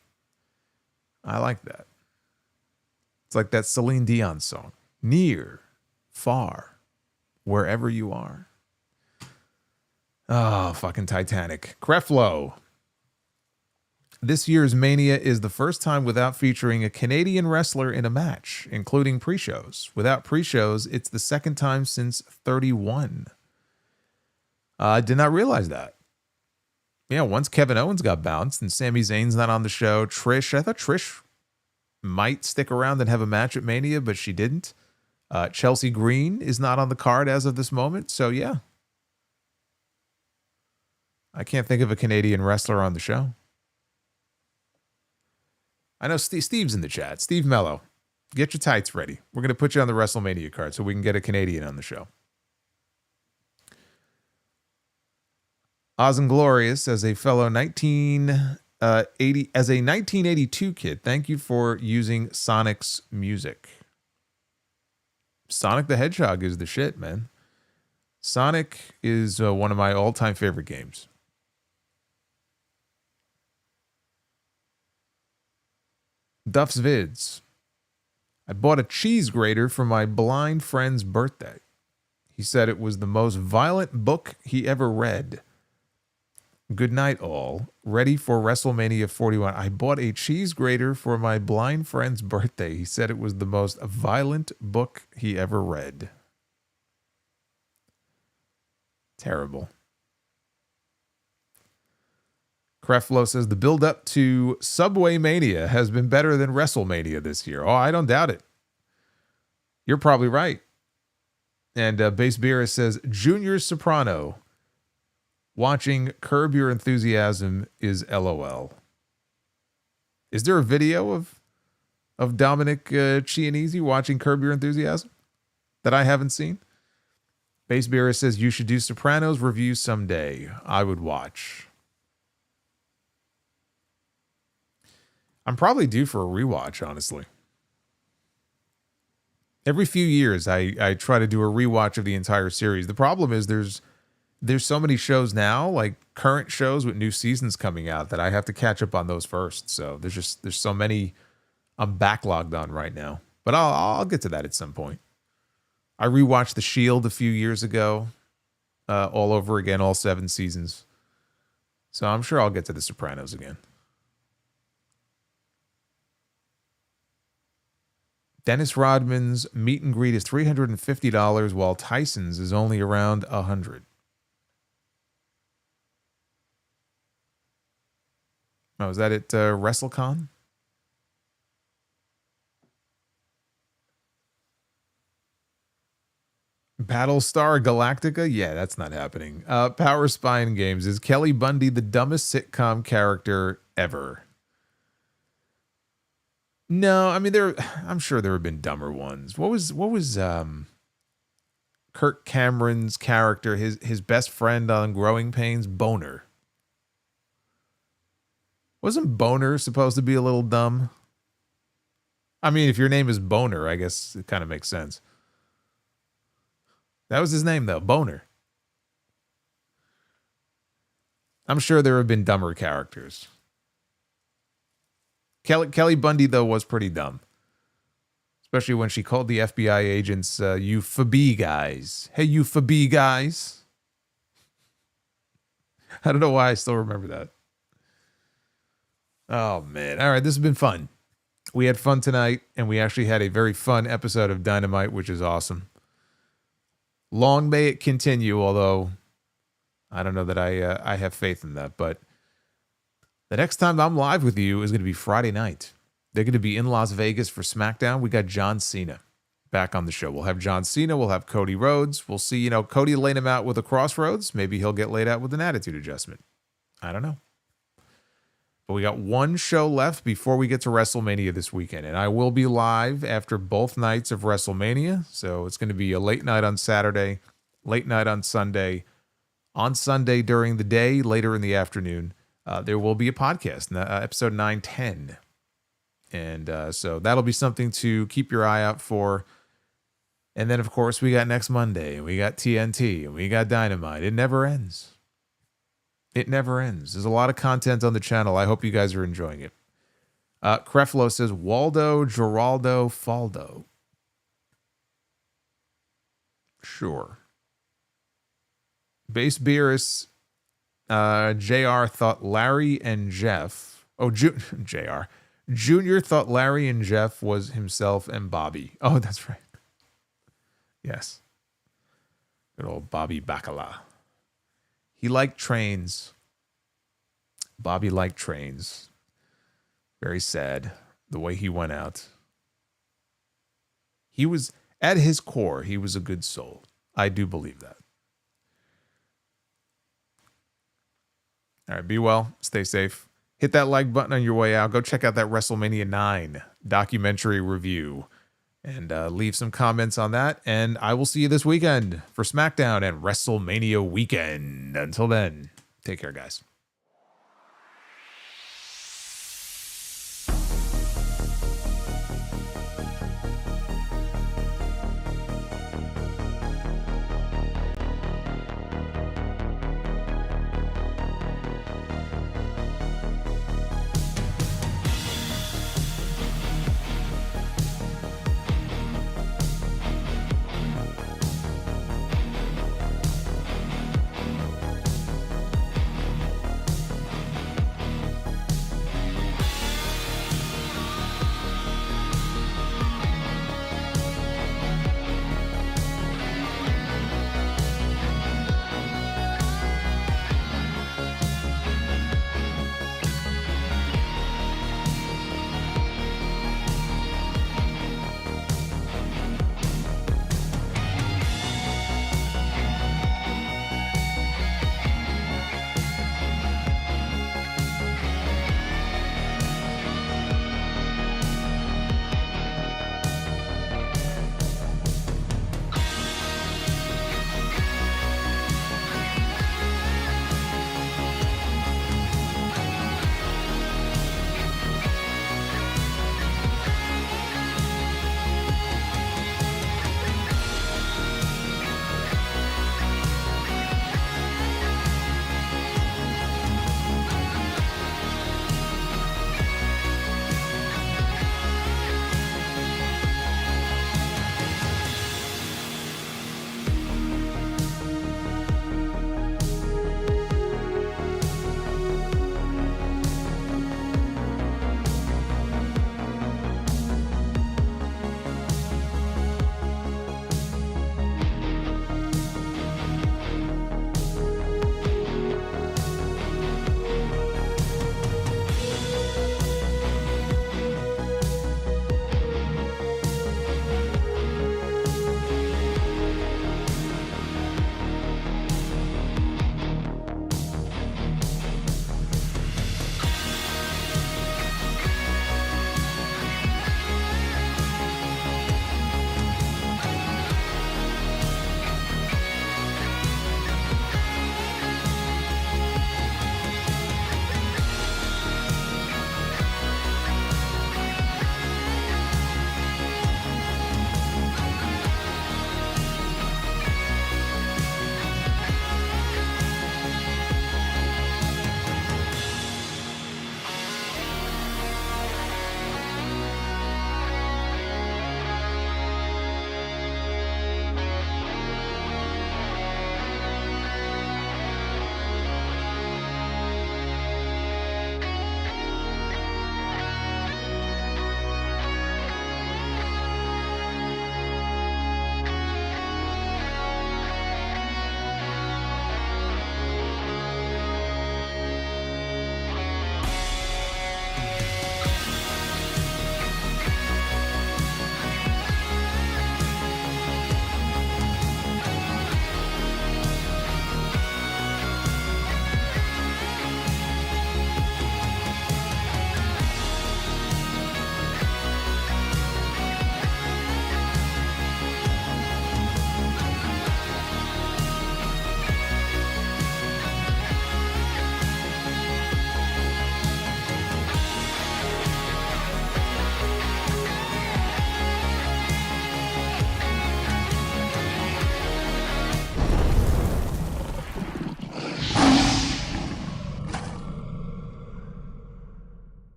It's like that Celine Dion song. Near, far, wherever you are. Oh, fucking Titanic. Creflo. This year's Mania is the first time without featuring a Canadian wrestler in a match, including pre-shows. Without pre-shows, it's the second time since 31. I did not realize that. Yeah, once Kevin Owens got bounced and Sami Zayn's not on the show. I thought Trish might stick around and have a match at Mania, but she didn't. Chelsea Green is not on the card as of this moment, so yeah. I can't think of a Canadian wrestler on the show. I know Steve's in the chat. Steve Mello, get your tights ready. We're going to put you on the WrestleMania card so we can get a Canadian on the show. Oz and Glorious, as a fellow 1982 kid, thank you for using Sonic's music. Sonic the Hedgehog is the shit, man. Sonic is one of my all-time favorite games. Duff's Vids. I bought a cheese grater for my blind friend's birthday. He said it was the most violent book he ever read. Good night, all. Ready for WrestleMania 41. I bought a cheese grater for my blind friend's birthday. He said it was the most violent book he ever read. Terrible. Creflo says the build up to Subway Mania has been better than WrestleMania this year. Oh, I don't doubt it. You're probably right. And Base Beerus says Junior Soprano watching Curb Your Enthusiasm is LOL. Is there a video of Dominic Chianese watching Curb Your Enthusiasm that I haven't seen? Base Beerus says you should do Sopranos review someday. I would watch. I'm probably due for a rewatch, honestly. Every few years, I try to do a rewatch of the entire series. The problem is there's so many shows now, like current shows with new seasons coming out, that I have to catch up on those first. So there's so many I'm backlogged on right now. But I'll get to that at some point. I rewatched The Shield a few years ago, all over again, all 7 seasons. So I'm sure I'll get to The Sopranos again. Dennis Rodman's meet and greet is $350, while Tyson's is only around $100. Oh, is that at WrestleCon? Battlestar Galactica? Yeah, that's not happening. Power Spine Games. Is Kelly Bundy the dumbest sitcom character ever? No, I mean I'm sure there have been dumber ones. What was Kirk Cameron's character, his best friend on Growing Pains? Boner. Wasn't Boner supposed to be a little dumb? I mean, if your name is Boner, I guess it kind of makes sense. That was his name, though, Boner. I'm sure there have been dumber characters. Kelly Bundy, though, was pretty dumb. Especially when she called the FBI agents, you FB guys. Hey, you FB guys. I don't know why I still remember that. Oh, man. All right, this has been fun. We had fun tonight, and we actually had a very fun episode of Dynamite, which is awesome. Long may it continue, although I don't know that I have faith in that. But the next time I'm live with you is going to be Friday night. They're going to be in Las Vegas for SmackDown. We got John Cena back on the show. We'll have John Cena. We'll have Cody Rhodes. We'll see, Cody laid him out with a crossroads. Maybe he'll get laid out with an attitude adjustment. I don't know. But we got one show left before we get to WrestleMania this weekend. And I will be live after both nights of WrestleMania. So it's going to be a late night on Saturday, late night on Sunday. On Sunday during the day, later in the afternoon, there will be a podcast, episode 910. And so that'll be something to keep your eye out for. And then, of course, we got next Monday, and we got TNT, and we got Dynamite. It never ends. It never ends. There's a lot of content on the channel. I hope you guys are enjoying it. Creflo says, Waldo, Geraldo, Faldo. Sure. Base Beerus, JR thought Larry and Jeff. Oh, JR. Junior thought Larry and Jeff was himself and Bobby. Oh, that's right. Yes. Good old Bobby Bacala. He liked trains. Bobby liked trains. Very sad the way he went out. He was, at his core, he was a good soul. I do believe that. All right, be well. Stay safe. Hit that like button on your way out. Go check out that WrestleMania 9 documentary review and leave some comments on that. And I will see you this weekend for SmackDown and WrestleMania weekend. Until then, take care, guys.